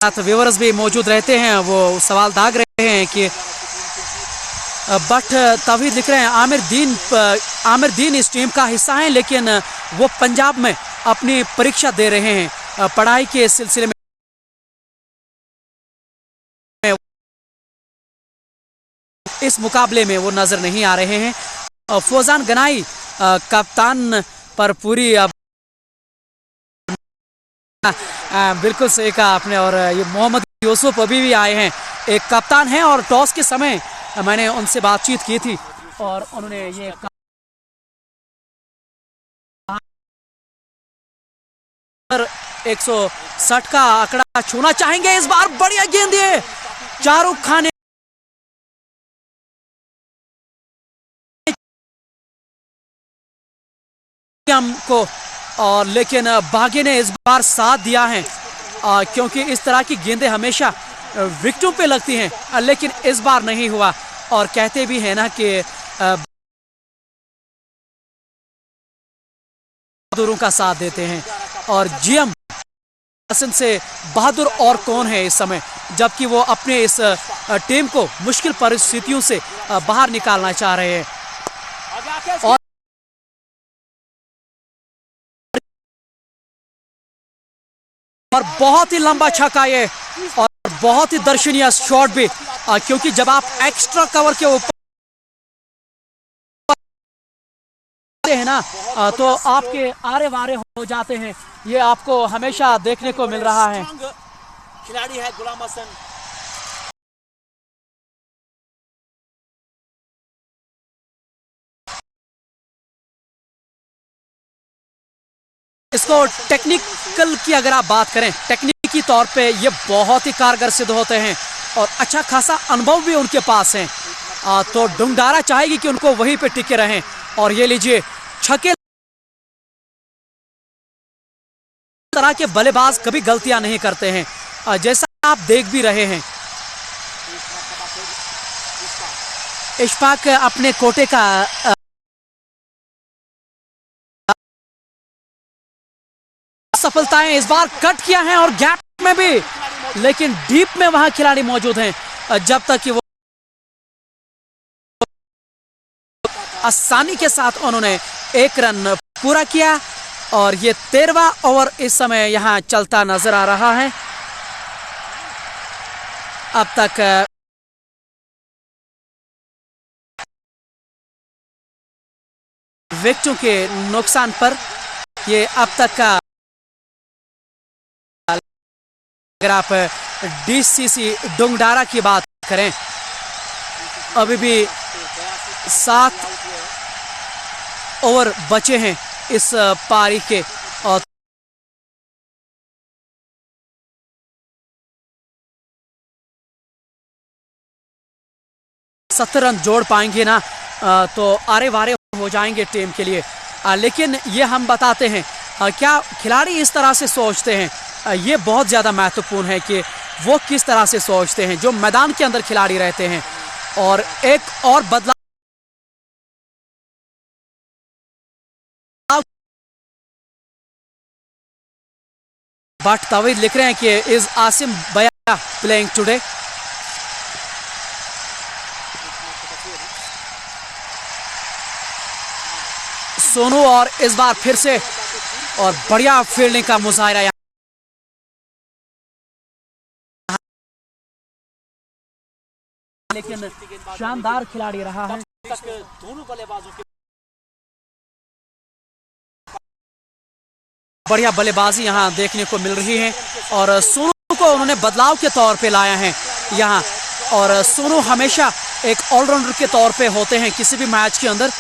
साथ व्यूअर्स भी मौजूद रहते हैं, वो सवाल दाग रहे हैं कि बट तभी लिख रहे हैं आमिर दीन इस टीम का हिस्सा हैं, लेकिन वो पंजाब में अपनी परीक्षा दे रहे हैं, पढ़ाई के सिलसिले में इस मुकाबले में वो नजर नहीं आ रहे हैं। फौजान गनाई कप्तान पर पूरी बिल्कुल सही कहा आपने, और ये मोहम्मद यूसुफ अभी भी आए हैं, एक कप्तान हैं, और टॉस के समय मैंने उनसे बातचीत की थी और उन्होंने ये 160 का आंकड़ा छूना चाहेंगे। इस बार बढ़िया गेंद है शाहरुख खान को, और लेकिन भाग्य ने इस बार साथ दिया है, क्योंकि इस तरह की गेंदें हमेशा विकेटों पे लगती हैं, लेकिन इस बार नहीं हुआ। और कहते भी हैं ना कि बहादुरों का साथ देते हैं, और जीएम से बहादुर और कौन है इस समय, जबकि वो अपने इस टीम को मुश्किल परिस्थितियों से बाहर निकालना चाह रहे हैं। और बहुत ही लंबा छक्का ये, और बहुत ही दर्शनीय शॉट भी, क्योंकि जब आप एक्स्ट्रा कवर के ऊपर है ना, तो आपके आरे वारे हो जाते हैं। ये आपको हमेशा देखने को मिल रहा है। खिलाड़ी है गुलाम हसन। इसको टेक्निकल की अगर आप बात करें, टेक्निकी तौर पे ये बहुत ही कारगर सिद्ध होते हैं और अच्छा खासा अनुभव भी उनके पास है। तो डुंगडारा चाहेगी कि उनको वहीं पे टिके रहें। और ये लीजिए छक्के, तरह के बल्लेबाज कभी गलतियां नहीं करते हैं, जैसा आप देख भी रहे हैं। इशफाक अपने कोटे का सफलताएं इस बार कट किया है, और गैप में भी, लेकिन डीप में वहां खिलाड़ी मौजूद हैं। जब तक कि वो आसानी के साथ उन्होंने 1 रन पूरा किया, और ये 13वां ओवर इस समय यहाँ चलता नजर आ रहा है। अब तक विकेटों के नुकसान पर ये अब तक का, अगर आप डीसीसी डोंगडारा की बात करें, अभी भी 7 ओवर बचे हैं इस पारी के और 70 रन जोड़ पाएंगे ना तो आरे वारे हो जाएंगे टीम के लिए। लेकिन ये हम बताते हैं क्या खिलाड़ी इस तरह से सोचते हैं, ये बहुत ज़्यादा महत्वपूर्ण है कि वो किस तरह से सोचते हैं जो मैदान के अंदर खिलाड़ी रहते हैं। और एक और बदलाव बट तवीद लिख रहे हैं कि इज आसिम बया प्लेइंग टुडे। सोनू और इस बार फिर से और बढ़िया फील्डिंग का मुजाहिरा यहाँ, लेकिन शानदार खिलाड़ी रहा है। दोनों बल्लेबाजों के बढ़िया बल्लेबाजी यहाँ देखने को मिल रही है और सोनू को उन्होंने बदलाव के तौर पे लाया है यहाँ। और सोनू हमेशा एक ऑलराउंडर के तौर पे होते हैं किसी भी मैच के अंदर,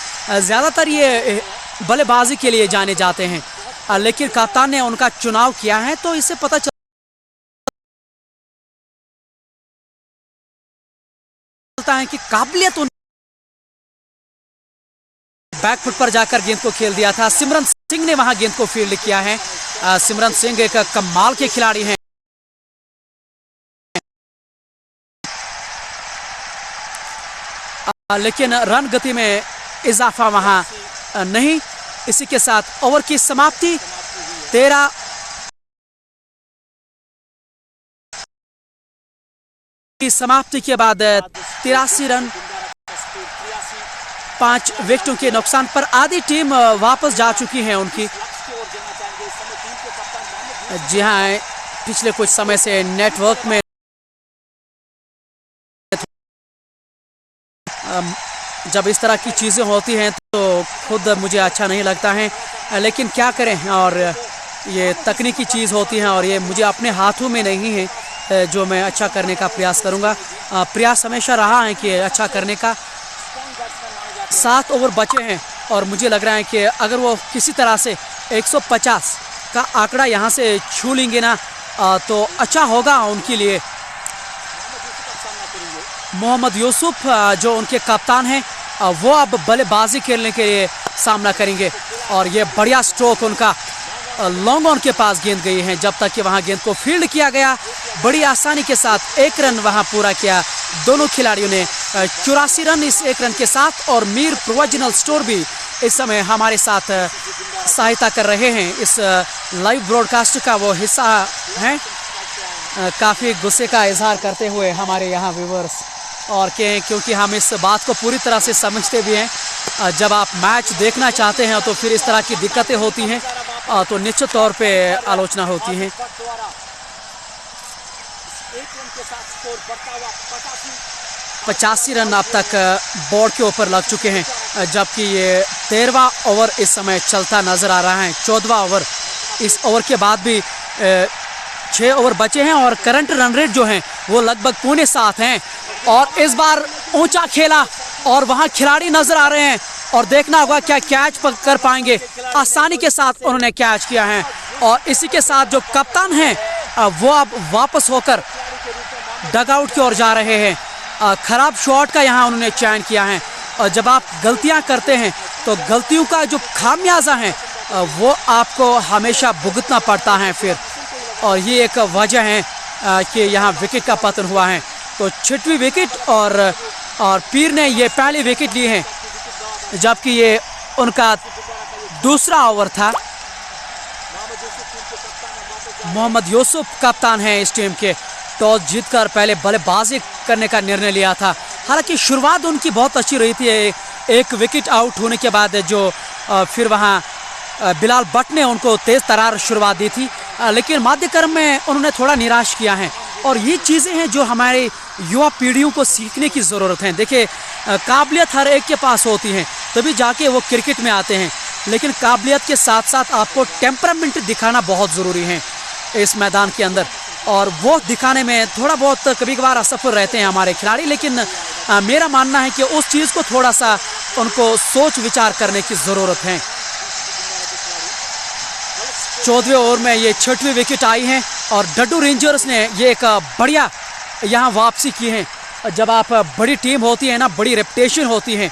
ज़्यादातर ये बल्लेबाजी के लिए जाने जाते हैं, लेकिन कप्तान ने उनका चुनाव किया है तो इससे पता चलता है कि काबिलियत उन बैकफुट पर जाकर गेंद को खेल दिया था। सिमरन सिंह ने वहां गेंद को फील्ड किया है। सिमरन सिंह एक कमाल के खिलाड़ी हैं। लेकिन रन गति में इजाफा वहां नहीं। इसी के साथ ओवर की समाप्ति 13 की समाप्ति के बाद 83 रन 5 विकेटों के नुकसान पर आधी टीम वापस जा चुकी है उनकी। जी हाँ, पिछले कुछ समय से नेटवर्क में जब इस तरह की चीज़ें होती हैं तो खुद मुझे अच्छा नहीं लगता है, लेकिन क्या करें। और ये तकनीकी चीज़ होती है और ये मुझे अपने हाथों में नहीं है जो मैं अच्छा करने का प्रयास करूँगा। प्रयास हमेशा रहा है कि अच्छा करने का। 7 ओवर बचे हैं और मुझे लग रहा है कि अगर वो किसी तरह से 150 का आंकड़ा यहाँ से छू लेंगे ना तो अच्छा होगा उनके लिए। मोहम्मद यूसुफ जो उनके कप्तान हैं वो अब बल्लेबाजी खेलने के लिए सामना करेंगे और ये बढ़िया स्ट्रोक उनका लॉन्ग ऑन के पास गेंद गई है। जब तक कि वहाँ गेंद को फील्ड किया गया, बड़ी आसानी के साथ 1 रन वहाँ पूरा किया दोनों खिलाड़ियों ने। 84 रन इस 1 रन के साथ। और मीर प्रोविजनल स्टोर भी इस समय हमारे साथ सहायता कर रहे हैं। इस लाइव ब्रॉडकास्ट का वो हिस्सा हैं। काफ़ी गुस्से का इजहार करते हुए हमारे यहाँ व्यूवर्स और क्योंकि हम इस बात को पूरी तरह से समझते भी हैं, जब आप मैच देखना चाहते हैं तो फिर इस तरह की दिक्कतें होती हैं तो निश्चित तौर पे आलोचना होती है। 85 रन अब तक बोर्ड के ऊपर लग चुके हैं, जबकि ये 13वां ओवर इस समय चलता नजर आ रहा है। 14वां ओवर, इस ओवर के बाद भी 6 ओवर बचे हैं और करंट रन रेट जो है वो लगभग 6.25 हैं। और इस बार ऊंचा खेला और वहां खिलाड़ी नजर आ रहे हैं और देखना होगा क्या कैच कर पाएंगे। आसानी के साथ उन्होंने कैच किया है और इसी के साथ जो कप्तान हैं वो अब वापस होकर डगआउट की ओर जा रहे हैं। खराब शॉट का यहाँ उन्होंने चयन किया है और जब आप गलतियाँ करते हैं तो गलतियों का जो खामियाजा है वो आपको हमेशा भुगतना पड़ता है फिर। और ये एक वजह है कि यहाँ विकेट का पतन हुआ है। तो 6वीं विकेट और पीर ने ये पहली विकेट ली है, जबकि ये उनका दूसरा ओवर था। मोहम्मद यूसुफ कप्तान हैं इस टीम के। टॉस जीतकर पहले बल्लेबाजी करने का निर्णय लिया था। हालांकि शुरुआत उनकी बहुत अच्छी रही थी। एक विकेट आउट होने के बाद जो फिर वहाँ बिलाल भट्ट ने उनको तेज तरार शुरुआत दी थी, लेकिन मध्यक्रम में उन्होंने थोड़ा निराश किया है। और ये चीज़ें हैं जो हमारे युवा पीढ़ियों को सीखने की ज़रूरत है। देखिए, काबिलियत हर एक के पास होती है, तभी जाके वो क्रिकेट में आते हैं, लेकिन काबिलियत के साथ साथ आपको टेम्परामेंट दिखाना बहुत ज़रूरी है इस मैदान के अंदर, और वो दिखाने में थोड़ा बहुत कभी कभार असफल रहते हैं हमारे खिलाड़ी। लेकिन मेरा मानना है कि उस चीज़ को थोड़ा सा उनको सोच विचार करने की ज़रूरत है। 14वें ओवर में ये 6वीं विकेट आई है और डड्डू रेंजर्स ने ये एक बढ़िया यहाँ वापसी की है। जब आप बड़ी टीम होती है ना, बड़ी रेपुटेशन होती है,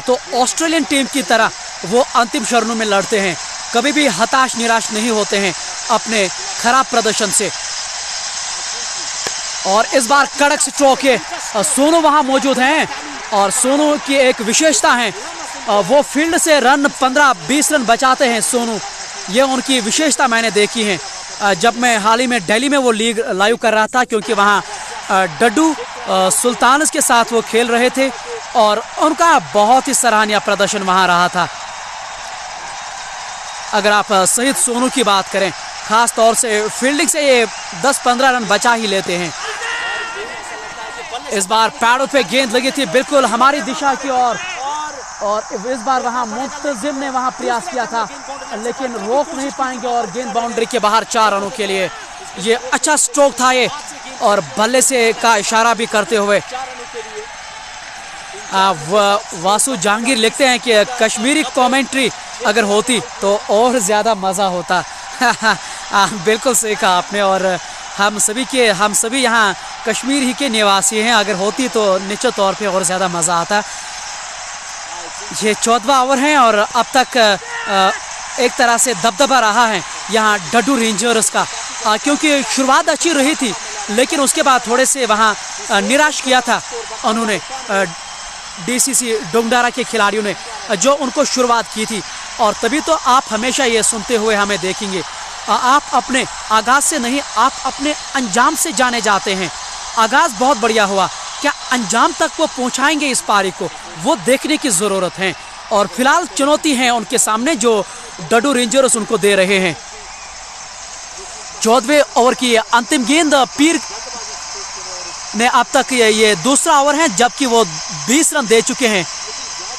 तो ऑस्ट्रेलियन टीम की तरह वो अंतिम क्षणों में लड़ते हैं, कभी भी हताश निराश नहीं होते हैं अपने खराब प्रदर्शन से। और इस बार कड़क स्ट्रोक है, सोनू वहाँ मौजूद हैं और सोनू की एक विशेषता है, वो फील्ड से रन 15-20 रन बचाते हैं सोनू। ये उनकी विशेषता मैंने देखी है जब मैं हाल ही में दिल्ली में वो लीग लाइव कर रहा था, क्योंकि वहाँ डड्डू सुल्तानस के साथ वो खेल रहे थे और उनका बहुत ही सराहनीय प्रदर्शन वहाँ रहा था। अगर आप शहीद सोनू की बात करें, खास तौर से फील्डिंग से ये 10-15 रन बचा ही लेते हैं। इस बार पैडों पे गेंद लगी थी बिल्कुल हमारी दिशा की ओर, और इस बार वहां मुंतजिम ने वहां प्रयास किया था, लेकिन रोक नहीं पाएंगे और गेंद बाउंड्री के बाहर 4 रनों के लिए। ये अच्छा स्ट्रोक था ये, और बल्ले से का इशारा भी करते हुए वासु जहांगीर लिखते हैं कि कश्मीरी कमेंट्री अगर होती तो और ज़्यादा मज़ा होता। बिल्कुल सही कहा आपने, और हम सभी यहाँ कश्मीर ही के निवासी हैं, अगर होती तो निश्चित तौर पे और ज़्यादा मज़ा आता। ये 14वां ओवर है और अब तक एक तरह से दबदबा रहा है यहाँ डड्डू रेंजर्स का, क्योंकि शुरुआत अच्छी रही थी, लेकिन उसके बाद थोड़े से वहाँ निराश किया था उन्होंने डीसीसी डोंगडारा के खिलाड़ियों ने, जो उनको शुरुआत की थी। और तभी तो आप हमेशा ये सुनते हुए हमें देखेंगे, आप अपने आगाज़ से नहीं, आप अपने अंजाम से जाने जाते हैं। आगाज़ बहुत बढ़िया हुआ, क्या अंजाम तक वो पहुंचाएंगे इस पारी को, वो देखने की ज़रूरत है। और फिलहाल चुनौती है उनके सामने जो डड्डू रेंजर्स उनको दे रहे हैं। 14वें ओवर की अंतिम गेंद पीर ने अब तक ये दूसरा ओवर है, जबकि वो 20 रन दे चुके हैं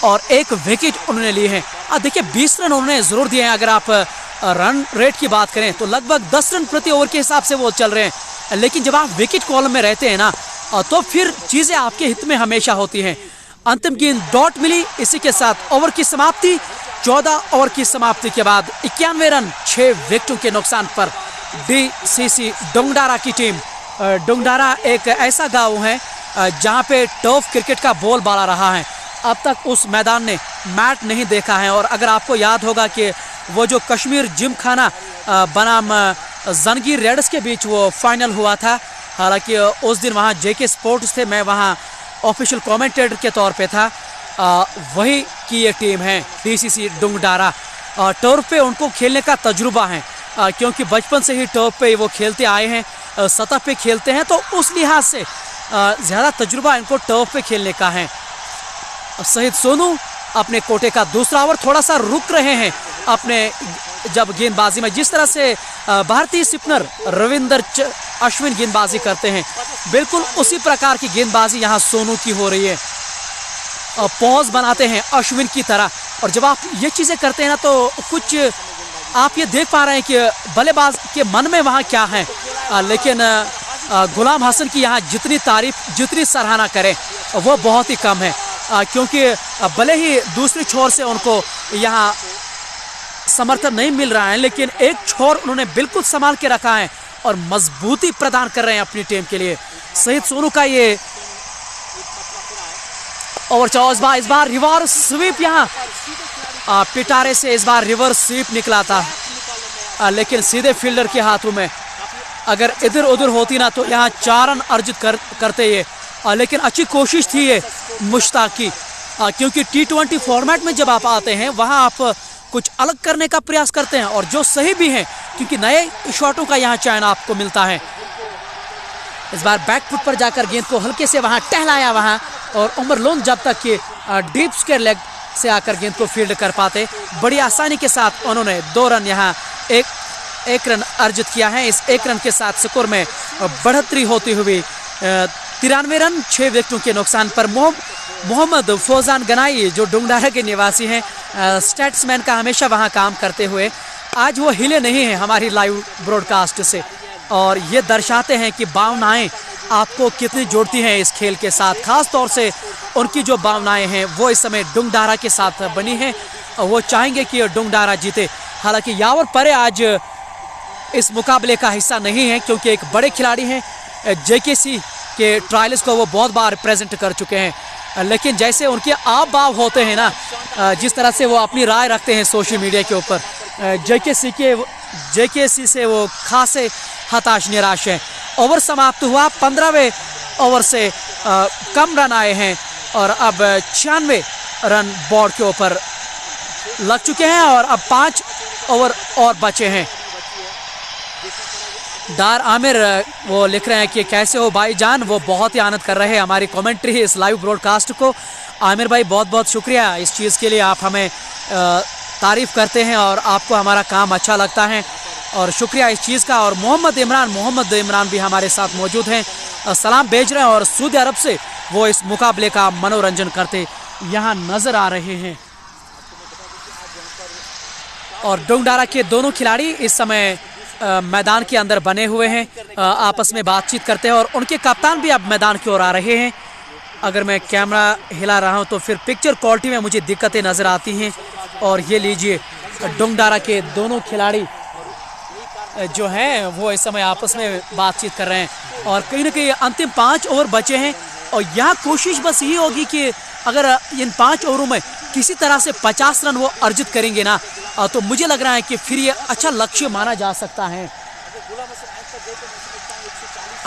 और 1 विकेट उन्होंने लिए हैं। देखिए 20 रन उन्होंने ज़रूर दिए हैं। अगर आप रन रेट की बात करें तो लगभग 10 रन प्रति ओवर के हिसाब से वो चल रहे हैं, लेकिन जब आप विकेट कॉलम में रहते हैं ना, तो फिर चीज़ें आपके हित में हमेशा होती हैं। अंतिम गेंद डॉट मिली, इसी के साथ ओवर की समाप्ति। 14 ओवर की समाप्ति के बाद 91 रन 6 विकेटों के नुकसान पर डीसीसी डोंगडारा की टीम। डोंगडारा एक ऐसा गांव है जहां पे टर्फ क्रिकेट का बोलबाला रहा है। अब तक उस मैदान ने मैच नहीं देखा है, और अगर आपको याद होगा कि वो जो कश्मीर जिमखाना बनाम जंगीर रेड्स के बीच वो फाइनल हुआ था, हालांकि उस दिन वहाँ जेके स्पोर्ट्स थे, मैं वहाँ ऑफिशियल कमेंटेटर के तौर पे था। वही की ये टीम है डीसीसी डोंगडारा। टर्फ पे उनको खेलने का तजुर्बा है, क्योंकि बचपन से ही टर्फ पे वो खेलते आए हैं, सतह पे खेलते हैं, तो उस लिहाज से ज़्यादा तजुर्बा इनको टर्फ पे खेलने का है। शहीद सोनू अपने कोटे का दूसरा ओवर थोड़ा सा रुक रहे हैं अपने जब गेंदबाजी में, जिस तरह से भारतीय स्पिनर रविंदर अश्विन गेंदबाजी करते हैं, बिल्कुल उसी प्रकार की गेंदबाजी यहाँ सोनू की हो रही है। पॉज बनाते हैं अश्विन की तरह, और जब आप ये चीज़ें करते हैं ना, तो कुछ आप ये देख पा रहे हैं कि बल्लेबाज के मन में वहाँ क्या है। लेकिन गुलाम हसन की यहाँ जितनी तारीफ, जितनी सराहना करें वो बहुत ही कम है, क्योंकि भले ही दूसरी छोर से उनको यहाँ समर्थन नहीं मिल रहा है, लेकिन एक छोर उन्होंने बिल्कुल संभाल के रखा है और मजबूती प्रदान कर रहे हैं अपनी टीम के लिए। शहीद सोनू का ये ओवर 24 इस बार रिवर्स स्वीप, यहाँ पिटारे से इस बार रिवर्स स्वीप निकला था, लेकिन सीधे फील्डर के हाथों में। अगर इधर उधर होती ना तो यहाँ 4 रन अर्जित करते ये, लेकिन अच्छी कोशिश थी ये मुश्ताक की, क्योंकि T20 फॉर्मेट में जब आप आते हैं वहाँ आप कुछ अलग करने का प्रयास करते हैं, और जो सही भी है, क्योंकि नए शॉटों का यहाँ चयन आपको मिलता है। इस बार बैक फुट पर जाकर गेंद को हल्के से वहाँ टहलाया वहाँ, और उमर लोन जब तक कि डीप स्क्वायर लेग से आकर गेंद को फील्ड कर पाते। बड़ी आसानी के साथ उन्होंने 2 रन यहाँ एक रन अर्जित किया है। इस 1 रन के साथ स्कोर में बढ़ोतरी होती हुई 93 रन 6 विकेटों के नुकसान पर मोहम्मद फौजान गनाई जो डुंगडारा के निवासी हैं, स्टैट्समैन का हमेशा वहां काम करते हुए, आज वो हिले नहीं हैं हमारी लाइव ब्रॉडकास्ट से, और ये दर्शाते हैं कि भावनाएं आपको कितनी जोड़ती हैं इस खेल के साथ। खास तौर से उनकी जो भावनाएं हैं वो इस समय डुंगडारा के साथ बनी हैं। वो चाहेंगे कि डुंगडारा जीते। हालांकि यावर परे आज इस मुकाबले का हिस्सा नहीं है क्योंकि एक बड़े खिलाड़ी हैं, जेकेसी के ट्रायल्स को वो बहुत बार प्रेजेंट कर चुके हैं, लेकिन जैसे उनके आव भाव होते हैं ना, जिस तरह से वो अपनी राय रखते हैं सोशल मीडिया के ऊपर, जेकेसी से वो खासे हताश निराश हैं। ओवर समाप्त हुआ, 15वें ओवर से कम रन आए हैं और अब 96 रन बोर्ड के ऊपर लग चुके हैं और अब 5 ओवर और बचे हैं। डार आमिर वो लिख रहे हैं कि कैसे हो भाईजान, वो बहुत ही आनंद कर रहे हैं हमारी कमेंट्री इस लाइव ब्रॉडकास्ट को। आमिर भाई बहुत बहुत शुक्रिया इस चीज़ के लिए, आप हमें तारीफ़ करते हैं और आपको हमारा काम अच्छा लगता है, और शुक्रिया इस चीज़ का। और मोहम्मद इमरान भी हमारे साथ मौजूद हैं, सलाम भेज रहे हैं और सऊदी अरब से वो इस मुकाबले का मनोरंजन करते यहाँ नज़र आ रहे हैं। और डुंगडारा के दोनों खिलाड़ी इस समय मैदान के अंदर बने हुए हैं, आपस में बातचीत करते हैं और उनके कप्तान भी अब मैदान की ओर आ रहे हैं। अगर मैं कैमरा हिला रहा हूं तो फिर पिक्चर क्वालिटी में मुझे दिक्कतें नज़र आती हैं। और ये लीजिए डुंगडारा के दोनों खिलाड़ी जो हैं वो इस समय आपस में बातचीत कर रहे हैं और कहीं ना कहीं अंतिम 5 ओवर बचे हैं और यहाँ कोशिश बस यही होगी कि अगर इन 5 ओवरों में किसी तरह से 50 रन वो अर्जित करेंगे ना, तो मुझे लग रहा है कि फिर ये अच्छा लक्ष्य माना जा सकता है।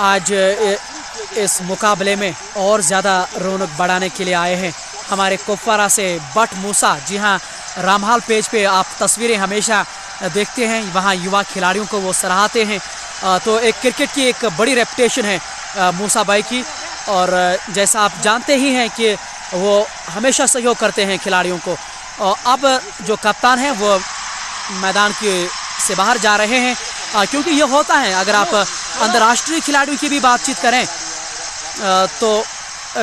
आज इस मुकाबले में और ज़्यादा रौनक बढ़ाने के लिए आए हैं हमारे कुपवारा से बट मूसा। जी हाँ, रामहाल पेज पे आप तस्वीरें हमेशा देखते हैं, वहाँ युवा खिलाड़ियों को वो सराहते हैं। तो एक क्रिकेट की एक बड़ी रेपुटेशन है मूसा भाई की, और जैसा आप जानते ही हैं कि वो हमेशा सहयोग करते हैं खिलाड़ियों को। और अब जो कप्तान हैं वो मैदान से बाहर जा रहे हैं, क्योंकि ये होता है अगर आप अंतर्राष्ट्रीय खिलाड़ियों की भी बातचीत करें तो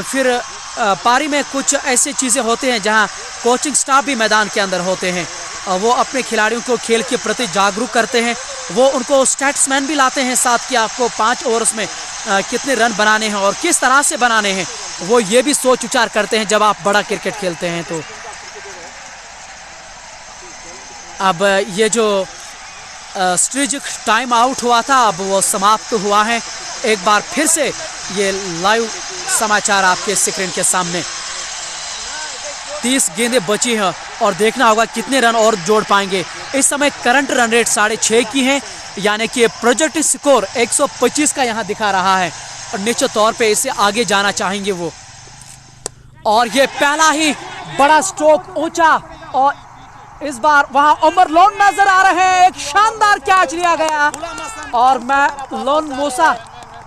फिर पारी में कुछ ऐसी चीज़ें होती हैं जहां कोचिंग स्टाफ भी मैदान के अंदर होते हैं, वो अपने खिलाड़ियों को खेल के प्रति जागरूक करते हैं। वो उनको स्टैट्समैन भी लाते हैं साथ कि आपको 5 ओवर्स में कितने रन बनाने हैं और किस तरह से बनाने हैं, वो ये भी सोच विचार करते हैं जब आप बड़ा क्रिकेट खेलते हैं। तो अब ये जो स्ट्रेटेजिक टाइम आउट हुआ था अब वो समाप्त हुआ है। एक बार फिर से ये लाइव समाचार आपके स्क्रीन के सामने, 30 गेंदें बची हैं और देखना होगा कितने रन और जोड़ पाएंगे। इस समय करंट रन रेट 6.5 की है, यानी कि प्रोजेक्ट स्कोर 125 का यहाँ दिखा रहा है और निश्चित तौर पे इससे आगे जाना चाहेंगे वो। और ये पहला ही बड़ा स्ट्रोक ऊंचा, और इस बार वहां उमर लोन नजर आ रहे हैं, एक शानदार कैच लिया गया और मैं लोन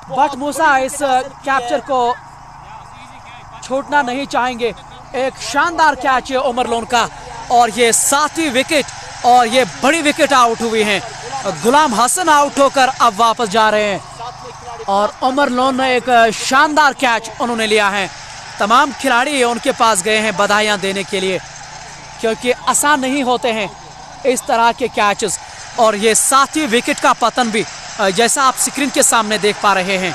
बट मूसा इस कैप्चर को छोड़ना नहीं चाहेंगे। एक शानदार कैच है उमर लोन का, और ये 7वीं विकेट और ये बड़ी विकेट आउट हुई है। गुलाम हसन आउट होकर अब वापस जा रहे हैं और उमर लोन ने एक शानदार कैच उन्होंने लिया है। तमाम खिलाड़ी उनके पास गए हैं बधाइयां देने के लिए, क्योंकि आसान नहीं होते हैं इस तरह के कैचेस। और ये 7वीं विकेट का पतन भी जैसा आप स्क्रीन के सामने देख पा रहे हैं,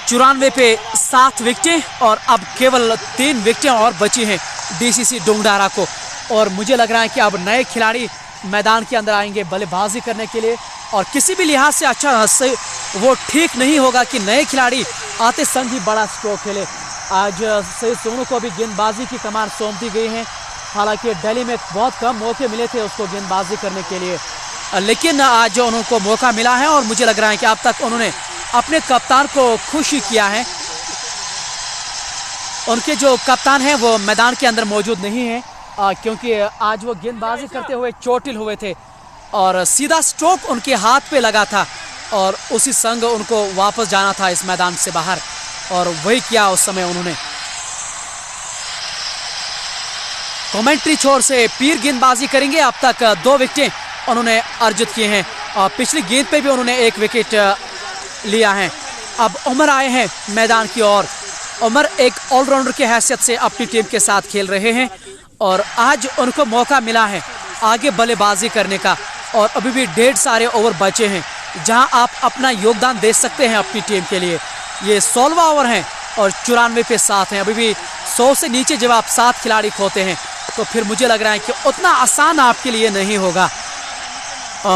94 पे 7 विकेटें और अब केवल 3 विकेटें और बची हैं डीसीसी डुंगडारा को। और मुझे लग रहा है कि अब नए खिलाड़ी मैदान के अंदर आएंगे बल्लेबाजी करने के लिए, और किसी भी लिहाज से अच्छा से वो ठीक नहीं होगा कि नए खिलाड़ी आते संग ही बड़ा स्ट्रोक खेले। आज सईद सोनू को भी गेंदबाजी की कमान सौंप दी गई है, हालांकि दिल्ली में बहुत कम मौके मिले थे उसको गेंदबाजी करने के लिए, लेकिन आज उनको मौका मिला है और मुझे लग रहा है कि अब तक उन्होंने अपने कप्तान को खुश ही किया है। उनके जो कप्तान हैं वो मैदान के अंदर मौजूद नहीं है, क्योंकि आज वो गेंदबाजी करते हुए चोटिल हुए थे और सीधा स्ट्रोक उनके हाथ पे लगा था और उसी संग उनको वापस जाना था इस मैदान से बाहर, और वही किया उस समय उन्होंने। कमेंट्री छोर से पीर गेंदबाजी करेंगे। अब तक 2 विकेटें उन्होंने अर्जित किए हैं और पिछली गेंद पे भी उन्होंने 1 विकेट लिया है। अब उमर आए हैं मैदान की ओर। उमर एक ऑलराउंडर की हैसियत से अपनी टीम के साथ खेल रहे हैं और आज उनको मौका मिला है आगे बल्लेबाजी करने का और अभी भी 1.5 सारे ओवर बचे हैं जहां आप अपना योगदान दे सकते हैं अपनी टीम के लिए। ये 16वां ओवर है और 94 पे 7 हैं। अभी भी 100 से नीचे जब आप 7 खिलाड़ी खोते हैं तो फिर मुझे लग रहा है कि उतना आसान आपके लिए नहीं होगा।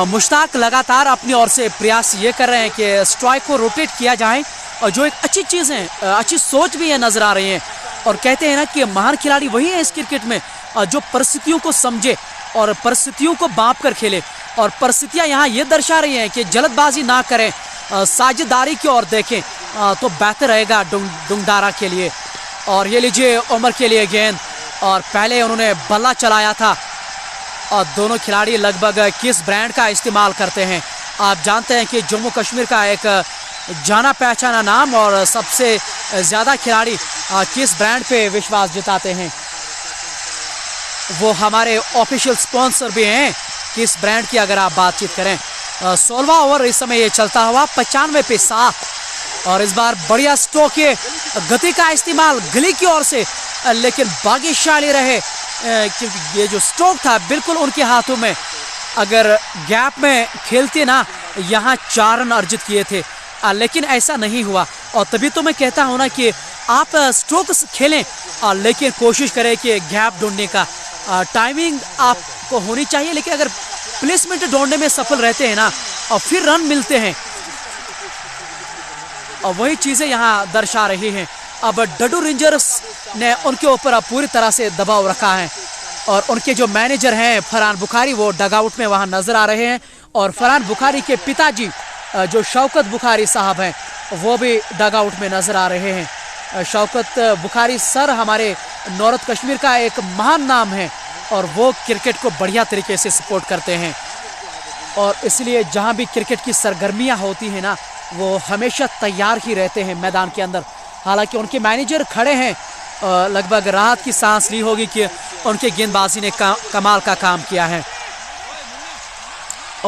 मुश्ताक लगातार अपनी ओर से प्रयास ये कर रहे हैं कि स्ट्राइक को रोटेट किया जाए और जो एक अच्छी चीज़ है, अच्छी सोच भी है नजर आ रही है। और कहते हैं ना कि महान खिलाड़ी वही है इस क्रिकेट में जो परिस्थितियों को समझे और परिस्थितियों को बांप कर खेले। और परिस्थितियां यहाँ ये दर्शा रही हैं कि जल्दबाजी ना करें, साझेदारी की ओर देखें तो बेहतर रहेगा डुंगडारा के लिए। और ये लीजिए उमर के लिए गेंद और पहले उन्होंने बल्ला चलाया था और दोनों खिलाड़ी लगभग किस ब्रांड का इस्तेमाल करते हैं। आप जानते हैं कि जम्मू कश्मीर का एक जाना पहचाना नाम और सबसे ज़्यादा खिलाड़ी किस ब्रांड पे विश्वास जताते हैं, वो हमारे ऑफिशियल स्पॉन्सर भी हैं किस ब्रांड की। अगर आप बातचीत करें 16वां ओवर इस समय ये चलता हुआ 95 पे 7 और इस बार बढ़िया स्ट्रोक के गति का इस्तेमाल गली की ओर से, लेकिन भाग्यशाली रहे क्योंकि ये जो स्ट्रोक था बिल्कुल उनके हाथों में। अगर गैप में खेलते ना यहाँ 4 रन अर्जित किए थे, लेकिन ऐसा नहीं हुआ। और तभी तो मैं कहता हूँ ना कि आप स्ट्रोक खेलें लेकिन कोशिश करें कि गैप ढूंढने का टाइमिंग आपको होनी चाहिए। लेकिन अगर प्लेसमेंट ढूंढने में सफल रहते हैं ना और फिर रन मिलते हैं और वही चीज़ें यहाँ दर्शा रही हैं। अब डडू रेंजर्स ने उनके ऊपर अब पूरी तरह से दबाव रखा है और उनके जो मैनेजर हैं फरहान बुखारी वो डगआउट में वहाँ नजर आ रहे हैं। और फरहान बुखारी के पिताजी जो शौकत बुखारी साहब हैं वो भी डगआउट में नजर आ रहे हैं। शौकत बुखारी सर हमारे नॉर्थ कश्मीर का एक महान नाम है और वो क्रिकेट को बढ़िया तरीके से सपोर्ट करते हैं और इसलिए जहाँ भी क्रिकेट की सरगर्मियाँ होती हैं ना वो हमेशा तैयार ही रहते हैं मैदान के अंदर। हालांकि उनके मैनेजर खड़े हैं, लगभग राहत की सांस ली होगी कि उनके गेंदबाजी ने कमाल का काम किया है।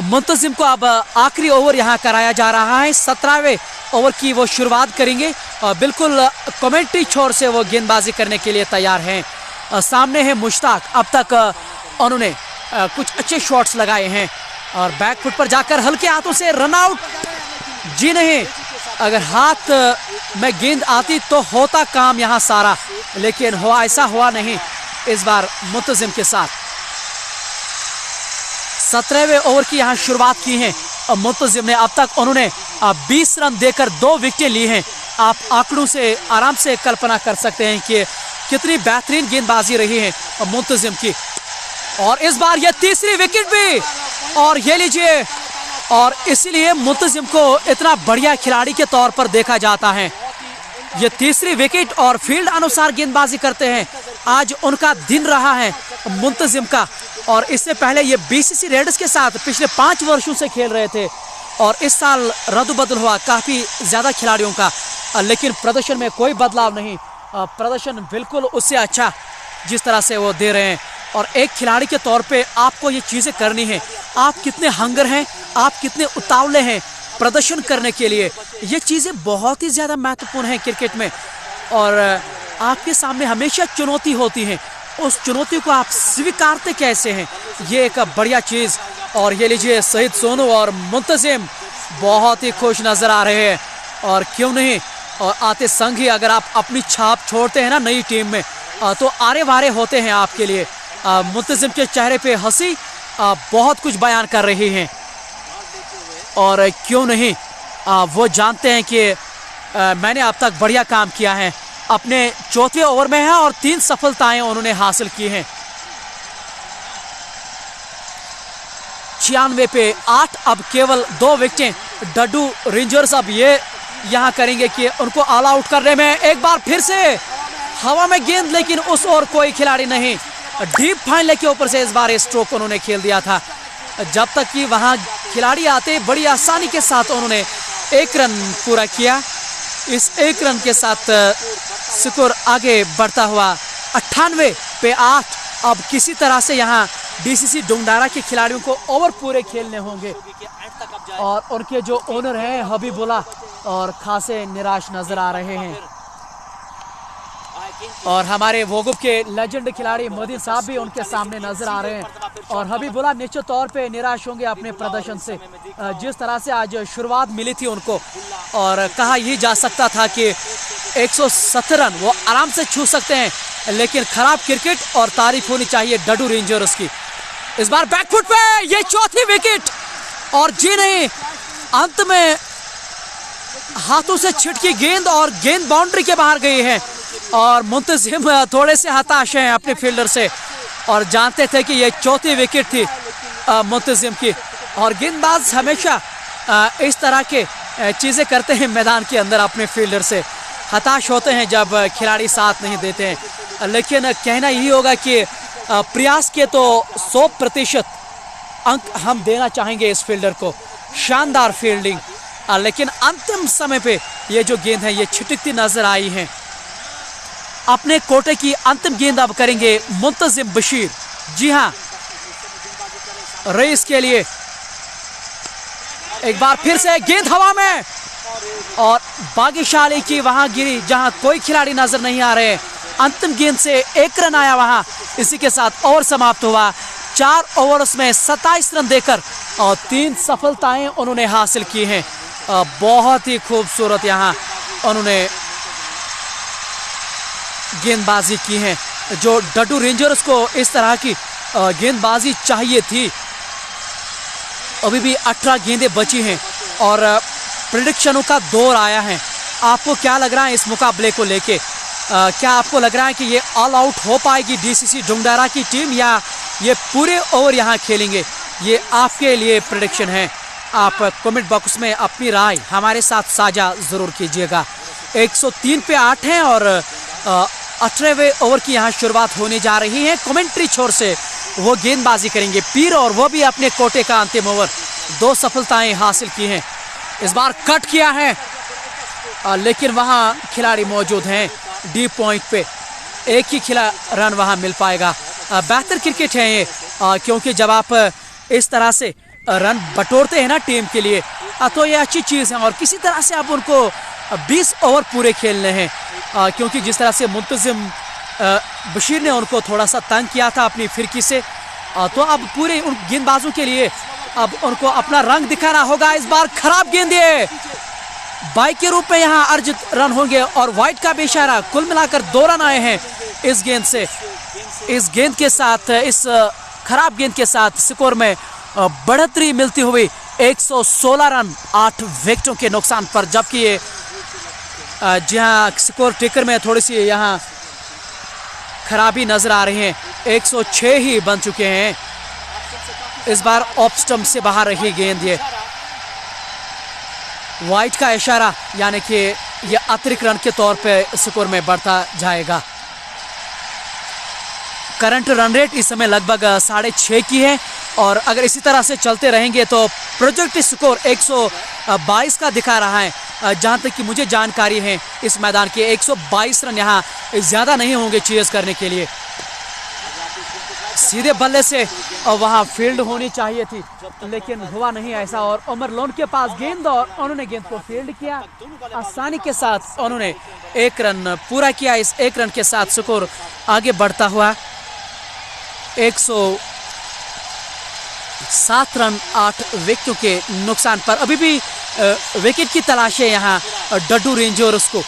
मुंतजिम को अब आखिरी ओवर यहाँ कराया जा रहा है। 17वें ओवर की वो शुरुआत करेंगे और बिल्कुल कमेंट्री छोर से वो गेंदबाजी करने के लिए तैयार हैं। सामने है मुश्ताक। अब तक उन्होंने कुछ अच्छे शॉट्स लगाए हैं और बैक फुट पर जाकर हल्के हाथों से रन आउट। जी नहीं, अगर हाथ में गेंद आती तो होता काम यहाँ सारा, लेकिन ऐसा हुआ नहीं इस बार मुंतजिम के साथ। 17वें ओवर की यहाँ शुरुआत की है और मुंतजिम ने अब तक उन्होंने 20 रन देकर 2 विकेटें ली हैं। आप आंकड़ों से आराम से कल्पना कर सकते हैं कि कितनी बेहतरीन गेंदबाजी रही है मुंतजिम की। और इस बार ये 3री विकेट भी और ये लीजिए, और इसीलिए मुंतजिम को इतना बढ़िया खिलाड़ी के तौर पर देखा जाता है। ये 3री विकेट और फील्ड अनुसार गेंदबाजी करते हैं। आज उनका दिन रहा है मुंतजिम का और इससे पहले ये बीसीसी रेडर्स के साथ पिछले 5 वर्षों से खेल रहे थे और इस साल रद्द-बदल हुआ काफ़ी ज़्यादा खिलाड़ियों का, लेकिन प्रदर्शन में कोई बदलाव नहीं। प्रदर्शन बिल्कुल उससे अच्छा जिस तरह से वो दे रहे हैं। और एक खिलाड़ी के तौर पे आपको ये चीज़ें करनी है। आप कितने हंगर हैं, आप कितने उतावले हैं प्रदर्शन करने के लिए, ये चीज़ें बहुत ही ज़्यादा महत्वपूर्ण हैं क्रिकेट में। और आपके सामने हमेशा चुनौती होती है, उस चुनौती को आप स्वीकारते कैसे हैं, ये एक बढ़िया चीज़। और ये लीजिए शहीद सोनू और मुंतजिम बहुत ही खुश नज़र आ रहे हैं और क्यों नहीं, और आते संग ही अगर आप अपनी छाप छोड़ते हैं ना नई टीम में तो आरे वारे होते हैं आपके लिए। मुंतजिम के चेहरे पे हंसी बहुत कुछ बयान कर रही हैं और क्यों नहीं, वो जानते हैं कि मैंने अब तक बढ़िया काम किया है। अपने 4वें ओवर में है और 3 सफलताएं उन्होंने हासिल की हैं। 96 पे 8, अब केवल 2 विकेटें। डडू रेंजर्स अब ये यहाँ करेंगे कि उनको ऑल आउट करने में एक बार फिर से हवा में गेंद, लेकिन उस ओर कोई खिलाड़ी नहीं। डीप फाइन लेग के ऊपर से इस बार स्ट्रोक उन्होंने खेल दिया था। जब तक कि वहाँ खिलाड़ी आते बड़ी आसानी के साथ उन्होंने 1 रन पूरा किया। इस 1 रन के साथ स्कोर आगे बढ़ता हुआ 98 पे 8 अब किसी तरह से यहाँ डीसीसी डुंगडारा के खिलाड़ियों को ओवर पूरे खेलने होंगे और उनके जो ओनर हैं हबीबुल्लाह और खासे निराश नजर आ रहे हैं। और हमारे वोगुब के लेजेंड खिलाड़ी मोदी साहब भी उनके सामने नजर आ रहे हैं और हबीबुल्लाह निश्चित तौर पे निराश होंगे अपने प्रदर्शन से। जिस तरह से आज शुरुआत मिली थी उनको और कहा यही जा सकता था कि 170 रन वो आराम से छू सकते हैं, लेकिन खराब क्रिकेट और तारीफ होनी चाहिए डडू रेंजर्स की। इस बार बैकफुट पे ये चौथी विकेट और जी नहीं, अंत में हाथों से छिटकी गेंद और गेंद बाउंड्री के बाहर गई है और मुंतजिम थोड़े से हताश हैं अपने फील्डर से और जानते थे कि ये चौथी विकेट थी मुंतजिम की। और गेंदबाज हमेशा इस तरह के चीज़ें करते हैं मैदान के अंदर, अपने फील्डर से हताश होते हैं जब खिलाड़ी साथ नहीं देते हैं। लेकिन कहना यही होगा कि प्रयास के तो 100% अंक हम देना चाहेंगे इस फील्डर को, शानदार फील्डिंग। लेकिन अंतिम समय पे ये जो गेंद है ये छिटकती नजर आई है। अपने कोटे की अंतिम गेंद अब करेंगे मुंतजिम बशीर। जी हाँ, रेस के लिए एक बार फिर से गेंद हवा में और भाग्यशाली की वहां गिरी जहां कोई खिलाड़ी नजर नहीं आ रहे। अंतिम गेंद से 1 रन आया वहां। इसी के साथ ओवर समाप्त हुआ। 4 ओवर्स में 27 रन देकर और 3 सफलताएं उन्होंने हासिल की हैं। बहुत ही खूबसूरत यहां उन्होंने गेंदबाजी की है। जो डडू रेंजर्स को इस तरह की गेंदबाजी चाहिए थी। अभी भी 18 गेंदें बची हैं और प्रेडिक्शनों का दौर आया है। आपको क्या लग रहा है इस मुकाबले को लेके? क्या आपको लग रहा है कि ये ऑल आउट हो पाएगी डीसीसी डुंगडारा की टीम या ये पूरे ओवर यहाँ खेलेंगे? ये आपके लिए प्रेडिक्शन है। आप कमेंट बॉक्स में अपनी राय हमारे साथ साझा ज़रूर कीजिएगा। 103 पे 8 हैं और 18वें ओवर की यहाँ शुरुआत होने जा रही है। कमेंट्री छोर से वो गेंदबाजी करेंगे पीर और वो भी अपने कोटे का अंतिम ओवर। 2 सफलताएं हासिल की हैं। इस बार कट किया है लेकिन वहाँ खिलाड़ी मौजूद हैं डी पॉइंट पे। एक ही रन वहाँ मिल पाएगा। बेहतर क्रिकेट है ये क्योंकि जब आप इस तरह से रन बटोरते हैं ना टीम के लिए तो ये अच्छी चीज़ है। और किसी तरह से आप उनको 20 ओवर पूरे खेलने हैं क्योंकि जिस तरह से मुंतजिम बशीर ने उनको थोड़ा सा तंग किया था अपनी फिरकी से, तो अब पूरे उन गेंदबाजों के लिए अब उनको अपना रंग दिखाना होगा। इस बार खराब गेंद है, बाई के रूप में यहाँ अर्जित रन होंगे और वाइट का भी इशारा। कुल मिलाकर 2 रन आए हैं इस गेंद से। इस गेंद के साथ, इस खराब गेंद के साथ स्कोर में बढ़ोतरी मिलती हुई 116 रन 8 विकेटों के नुकसान पर। जबकि ये जी हाँ स्कोर टेकर में थोड़ी सी यहाँ खराबी नजर आ रही है। 106 ही बन चुके हैं। इस बार ऑफ स्टंप से बाहर रही गेंद। ये वाइट का इशारा यानी कि ये अतिरिक्त रन के तौर पे स्कोर में बढ़ता जाएगा। करंट रन रेट इस समय लगभग 6.5 की है और अगर इसी तरह से चलते रहेंगे तो प्रोजेक्ट स्कोर 122 का दिखा रहा है। जहां तक कि मुझे जानकारी है इस मैदान के 122 रन यहाँ ज़्यादा नहीं होंगे चेस करने के लिए। सीधे बल्ले से वहाँ फील्ड होनी चाहिए थी लेकिन हुआ नहीं ऐसा और उमर लोन के पास गेंद और उन्होंने गेंद को फील्ड किया। आसानी के साथ उन्होंने 1 रन पूरा किया। इस 1 रन के साथ स्कोर आगे बढ़ता हुआ 107 रन 8 विकेटों के नुकसान पर। अभी भी विकेट की तलाश है यहाँ डडू रेंजर्स को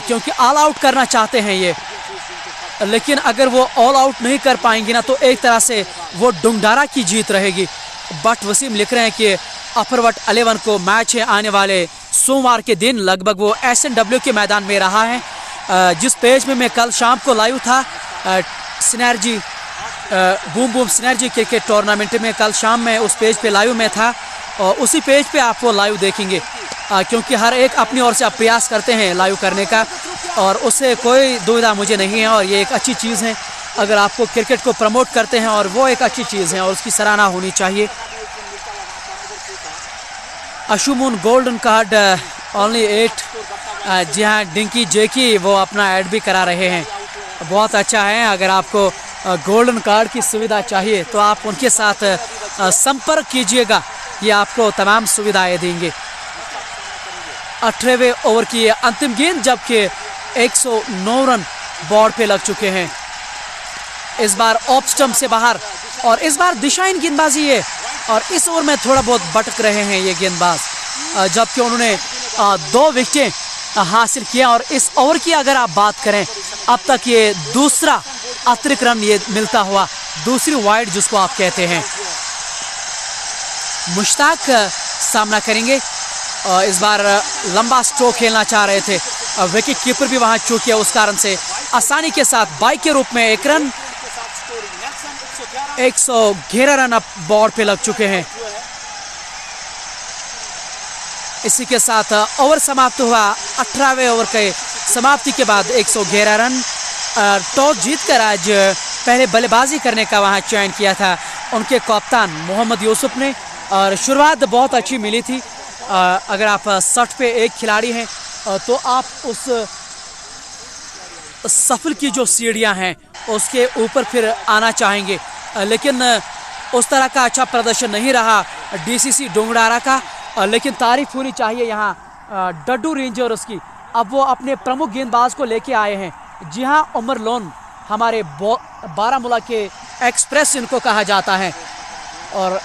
क्योंकि ऑल आउट करना चाहते हैं ये। लेकिन अगर वो ऑल आउट नहीं कर पाएंगे ना तो एक तरह से वो डुंगडारा की जीत रहेगी। बट वसीम लिख रहे हैं कि अफरवट 11 को मैच है आने वाले सोमवार के दिन। लगभग वो SNW के मैदान में रहा है जिस पेज में मैं कल शाम को लाइव था। Synergy boom boom synergy cricket tournament में कल शाम में उस पेज पे लाइव में था और उसी पेज पे आप वो लाइव देखेंगे क्योंकि हर एक अपनी ओर से आप प्रयास करते हैं लाइव करने का और उससे कोई दुविधा मुझे नहीं है और ये एक अच्छी चीज़ है। अगर आपको क्रिकेट को प्रमोट करते हैं और वो एक अच्छी चीज़ है और उसकी सराहना होनी चाहिए। अशुमून गोल्डन कार्ड ओनली 8। जी हाँ, डिंकी जेकी वो अपना ऐड भी करा रहे हैं। बहुत अच्छा है। अगर आपको गोल्डन कार्ड की सुविधा चाहिए तो आप उनके साथ संपर्क कीजिएगा, ये आपको तमाम सुविधाएं देंगे। 18वें ओवर की अंतिम गेंद, जबकि 109 रन बोर्ड पे लग चुके हैं। इस बार ऑफ स्टंप से बाहर और इस बार दिशाहीन गेंदबाजी है और इस ओवर में थोड़ा बहुत भटक रहे हैं ये गेंदबाज, जबकि उन्होंने 2 विकेटें हासिल किया। और इस ओवर की अगर आप बात करें, अब तक ये दूसरा अतिरिक्त रन ये मिलता हुआ, दूसरी वाइड जिसको आप कहते हैं। मुश्ताक सामना करेंगे और इस बार लंबा स्ट्रोक खेलना चाह रहे थे, विकेट कीपर भी वहां चूक किया, उस कारण से आसानी के साथ बाइक के रूप में 1 रन। 111 रन अब बोर्ड पे लग चुके हैं। इसी के साथ ओवर समाप्त हुआ। 18वें ओवर के समाप्ति के बाद 111 रन। टॉस जीतकर आज पहले बल्लेबाजी करने का वहां चयन किया था उनके कप्तान मोहम्मद यूसुफ ने, और शुरुआत बहुत अच्छी मिली थी। अगर आप 60 पे 1 खिलाड़ी हैं तो आप उस सफल की जो सीढ़ियां हैं उसके ऊपर फिर आना चाहेंगे, लेकिन उस तरह का अच्छा प्रदर्शन नहीं रहा डीसीसी डोंगडारा का। लेकिन तारीफ होनी चाहिए यहाँ डड्डू रेंजर्स की। अब वो अपने प्रमुख गेंदबाज को लेके आए हैं। जी हाँ, उमर लोन, हमारे बारामूला के एक्सप्रेस इनको कहा जाता है। और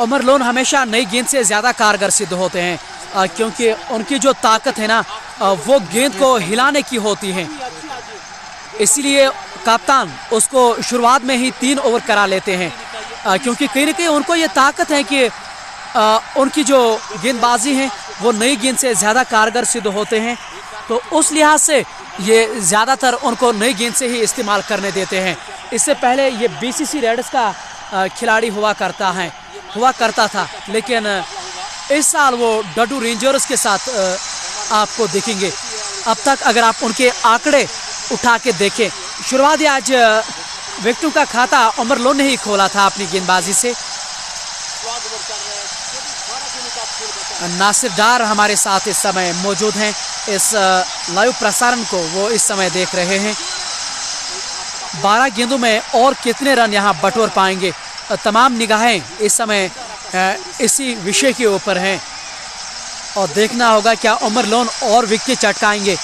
उमर लोन हमेशा नई गेंद से ज़्यादा कारगर सिद्ध होते हैं, क्योंकि उनकी जो ताकत है ना वो गेंद को हिलाने की होती है। इसलिए कप्तान उसको शुरुआत में ही 3 ओवर करा लेते हैं, क्योंकि कहीं ना कहीं उनको ये ताकत है कि उनकी जो गेंदबाजी है वो नई गेंद से ज़्यादा कारगर सिद्ध होते हैं। तो उस लिहाज से ये ज़्यादातर उनको नई गेंद से ही इस्तेमाल करने देते हैं। इससे पहले ये बीसीसी रेड्स का खिलाड़ी हुआ करता था, लेकिन इस साल वो डड्डू रेंजर्स के साथ आपको देखेंगे। अब तक अगर आप उनके आंकड़े उठा के देखें, शुरुआती आज विकेटों का खाता उमर लोन ने ही खोला था अपनी गेंदबाजी से। नासिर डार हमारे साथ इस समय मौजूद हैं, इस लाइव प्रसारण को वो इस समय देख रहे हैं। 12 गेंदों में और कितने रन यहाँ बटोर पाएंगे, तमाम निगाहें इस समय इसी विषय के ऊपर हैं और देखना होगा क्या उमर लोन और विकेट चटकाएंगे।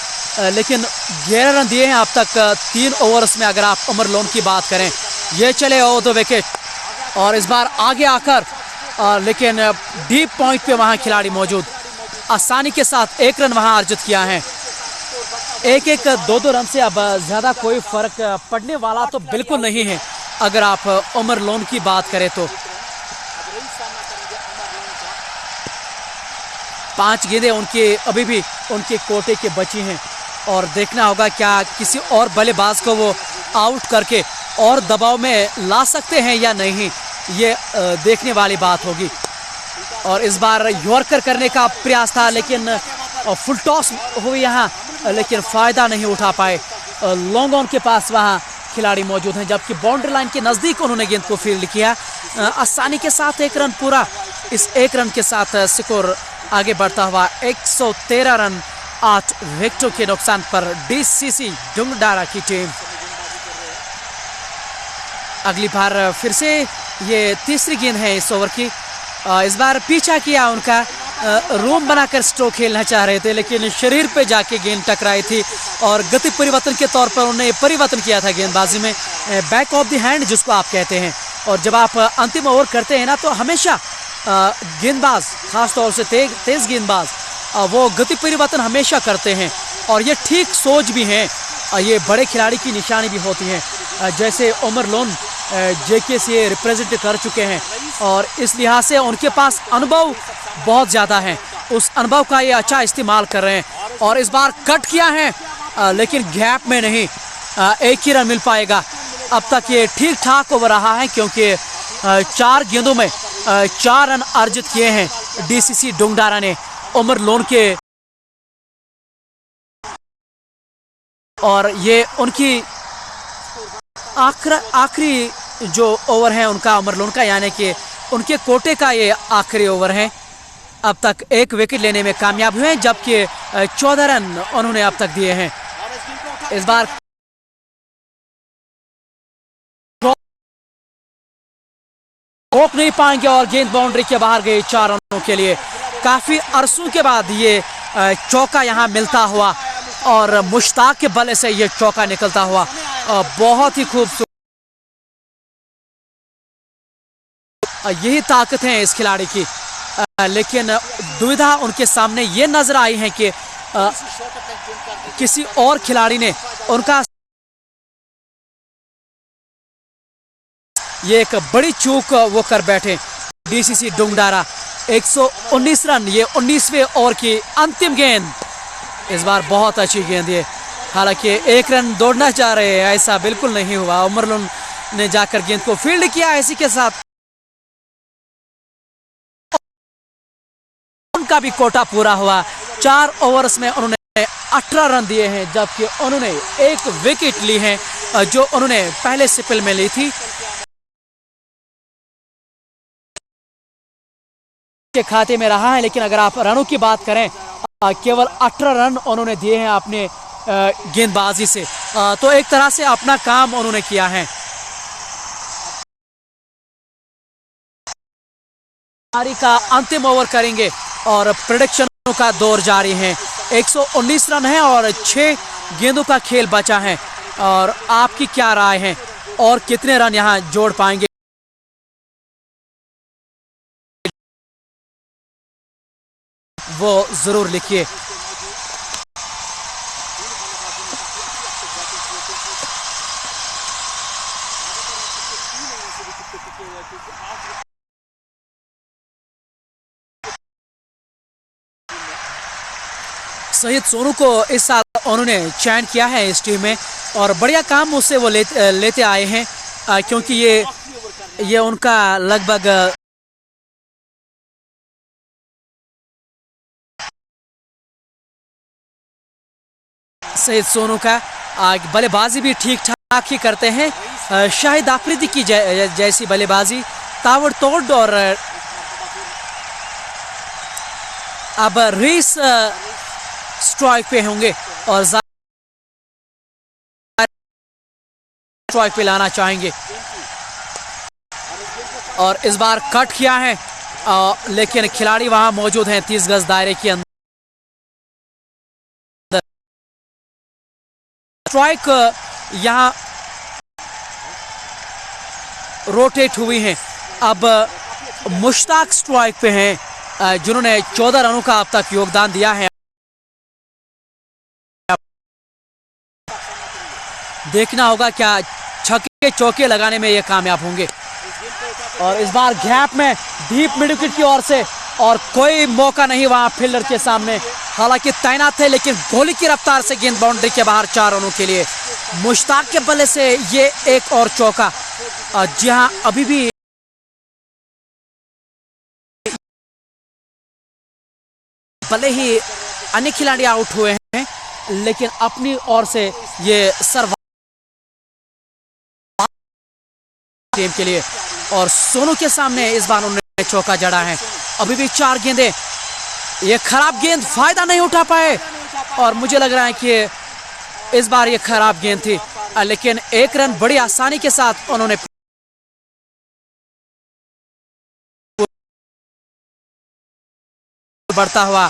लेकिन 11 रन दिए हैं अब तक 3 ओवर्स में। अगर आप उमर लोन की बात करें, ये चले 2 विकेट और इस बार आगे आकर लेकिन डीप पॉइंट पे वहाँ खिलाड़ी मौजूद, आसानी के साथ 1 रन वहाँ अर्जित किया है। 1-1, 2-2 रन से अब ज़्यादा कोई फ़र्क पड़ने वाला तो बिल्कुल नहीं है अगर आप उमर लोन की बात करें तो। 5 गेंदें उनके अभी भी उनके कोटे के बची हैं और देखना होगा क्या किसी और बल्लेबाज को वो आउट करके और दबाव में ला सकते हैं या नहीं, ये देखने वाली बात होगी। और इस बार यॉर्कर करने का प्रयास था, लेकिन फुल टॉस हुई यहाँ, लेकिन फ़ायदा नहीं उठा पाए। लॉन्ग ऑन के पास वहाँ खिलाड़ी मौजूद हैं, जबकि बाउंड्री लाइन के नज़दीक उन्होंने गेंद को फील्ड किया। आसानी के साथ 1 रन पूरा। इस 1 रन के साथ स्कोर आगे बढ़ता हुआ 113 रन 8 विकेटों के नुकसान पर डीसीसी डोंगडारा की टीम। अगली बार फिर से ये तीसरी गेंद है इस ओवर की। इस बार पीछा किया उनका, रूम बनाकर स्ट्रोक खेलना चाह रहे थे, लेकिन शरीर पे जाके गेंद टकराई थी और गति परिवर्तन के तौर पर उन्होंने परिवर्तन किया था गेंदबाजी में, बैक ऑफ द हैंड जिसको आप कहते हैं। और जब आप अंतिम ओवर करते हैं ना, तो हमेशा गेंदबाज, खास तौर से तेज गेंदबाज, वो गति परिवर्तन हमेशा करते हैं और ये ठीक सोच भी है। ये बड़े खिलाड़ी की निशानी भी होती है, जैसे उमर लोन जेके से रिप्रेजेंट कर चुके हैं और इस लिहाज से उनके पास अनुभव बहुत ज़्यादा है। उस अनुभव का ये अच्छा इस्तेमाल कर रहे हैं और इस बार कट किया है, लेकिन गैप में नहीं, 1 ही रन मिल पाएगा। अब तक ये ठीक ठाक ओवर रहा है, क्योंकि 4 गेंदों में 4 रन अर्जित किए हैं डीसीसी डोंगडारा ने उमर लोन के। और ये उनकी आखिरी जो ओवर है उनका उमर लोन का, यानी कि उनके कोटे का ये आखिरी ओवर है। अब तक 1 विकेट लेने में कामयाब हुए हैं, जबकि 14 रन उन्होंने अब तक दिए हैं। इस बार रोक नहीं पाएंगे और गेंद बाउंड्री के बाहर गई 4 रनों के लिए। काफी अरसों के बाद ये चौका यहां मिलता हुआ और मुश्ताक के बल्ले से ये चौका निकलता हुआ बहुत ही खूबसूरत। यही ताकत है इस खिलाड़ी की, लेकिन दुविधा उनके सामने ये नजर आई है कि किसी और खिलाड़ी ने उनका ये एक बड़ी चूक वो कर बैठे। डीसीसी डुंगडारा 119 रन, ये 19वें ओवर की अंतिम गेंद। इस बार बहुत अच्छी गेंद है, हालांकि 1 रन दौड़ना चाह रहे हैं, ऐसा बिल्कुल नहीं हुआ। उमरलुन ने जाकर गेंद को फील्ड किया। इसी के साथ उनका भी कोटा पूरा हुआ। 4 ओवर्स में उन्होंने 18 रन दिए हैं, जबकि उन्होंने 1 विकेट ली है जो उन्होंने पहले स्पेल में ली थी। के खाते में रहा है, लेकिन अगर आप रनों की बात करें केवल 18 रन उन्होंने दिए हैं अपने गेंदबाजी से, तो एक तरह से अपना काम उन्होंने किया है। पारी का अंतिम ओवर करेंगे और प्रेडिक्शनों का दौर जारी है। 119 रन है और 6 गेंदों का खेल बचा है। और आपकी क्या राय है और कितने रन यहां जोड़ पाएंगे वो जरूर लिखिए। शहीद सोनू को इस साल उन्होंने चयन किया है इस टीम में और बढ़िया काम उससे वो लेते आए हैं, क्योंकि ये उनका लगभग शहीद सोनू का बल्लेबाजी भी ठीक ठाक ही करते हैं। शाहिद आफरीदी की जैसी बल्लेबाजी ताबड़तोड़। और अब रीस स्ट्राइक पे होंगे और स्ट्राइक पे लाना चाहेंगे और इस बार कट किया है, लेकिन खिलाड़ी वहां मौजूद हैं 30 गज दायरे के अंदर। स्ट्राइक यहां रोटेट हुई हैं। अब मुश्ताक स्ट्राइक पे हैं, जिन्होंने 14 रनों का अब तक योगदान दिया है। देखना होगा क्या छक्के चौके लगाने में ये कामयाब होंगे। और इस बार गैप में डीप मिड विकेट की ओर से और कोई मौका नहीं वहां फील्डर के सामने, हालांकि तैनात थे, लेकिन गोली की रफ्तार से गेंद बाउंड्री के बाहर 4 रनों के लिए। मुश्ताक के बल्ले से ये एक और चौका। जी हां, अभी भी भले ही अन्य खिलाड़ी आउट हुए हैं, लेकिन अपनी ओर से ये सर्व टीम के लिए। और सोनू के सामने इस बार उन्होंने चौका जड़ा है। अभी भी 4 गेंदें, ये खराब गेंद, फायदा नहीं उठा पाए और मुझे लग रहा है कि इस बार ये खराब गेंद थी, लेकिन 1 रन बड़ी आसानी के साथ उन्होंने बढ़ता हुआ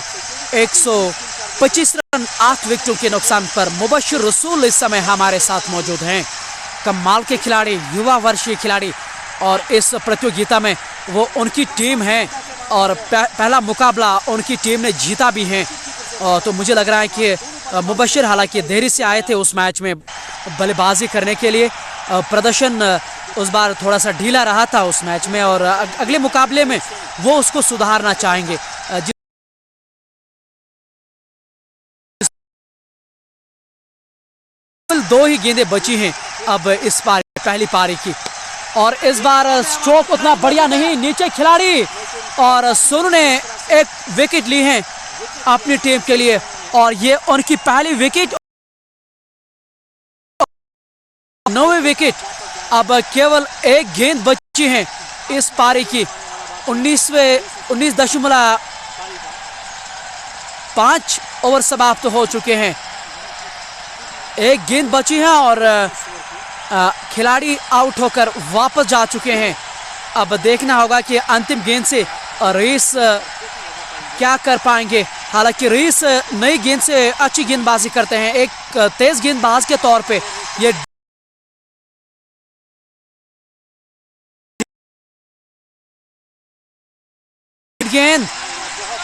125 रन 8 विकेटों के नुकसान पर। मुबशिर रसूल इस समय हमारे साथ मौजूद हैं। कमाल के खिलाड़ी, युवा वर्षीय खिलाड़ी, और इस प्रतियोगिता में वो उनकी टीम है और पहला मुकाबला उनकी टीम ने जीता भी है। तो मुझे लग रहा है कि मुबशिर हालांकि देरी से आए थे उस मैच में बल्लेबाजी करने के लिए, प्रदर्शन उस बार थोड़ा सा ढीला रहा था उस मैच में और अगले मुकाबले में वो उसको सुधारना चाहेंगे। 2 ही गेंदें बची हैं अब इस पहली पारी की और इस बार स्ट्रोक उतना बढ़िया नहीं, नीचे खिलाड़ी और सोनू ने 1 विकेट ली है अपनी टीम के लिए और ये उनकी पहली विकेट, 9वीं विकेट। अब केवल 1 गेंद बची है इस पारी की। 19.5 ओवर समाप्त हो चुके हैं। एक गेंद बची है और खिलाड़ी आउट होकर वापस जा चुके हैं। अब देखना होगा कि अंतिम गेंद से रईस क्या कर पाएंगे। हालांकि रईस नई गेंद से अच्छी गेंदबाजी करते हैं, एक तेज गेंदबाज के तौर पे ये गेंद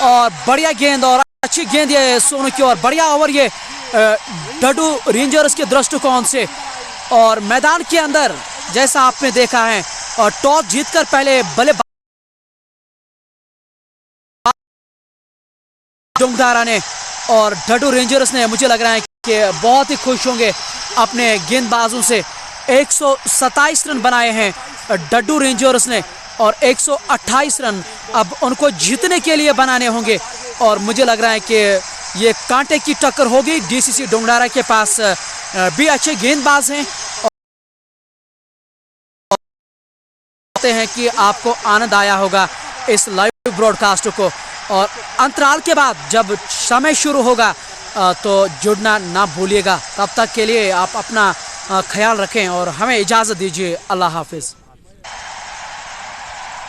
और बढ़िया गेंद और अच्छी गेंद ये सोनू की और बढ़िया ओवर ये डडू रेंजर्स के दृष्टिकोण से। और मैदान के अंदर जैसा आपने देखा है और टॉस जीतकर पहले बल्लेबाज डोंगडारा ने और डडू रेंजर्स ने, मुझे लग रहा है कि बहुत ही खुश होंगे अपने गेंदबाजों से। 127 रन बनाए हैं डडू रेंजर्स ने और 128 रन अब उनको जीतने के लिए बनाने होंगे। और मुझे लग रहा है कि ये कांटे की टक्कर होगी। डीसीसी डोंगडारा के पास भी अच्छे गेंदबाज हैं। हैं कि आपको आनंद आया होगा इस लाइव ब्रॉडकास्ट को और अंतराल के बाद जब समय शुरू होगा तो जुड़ना ना भूलिएगा। तब तक के लिए आप अपना ख्याल रखें और हमें इजाज़त दीजिए। अल्लाह हाफिज़।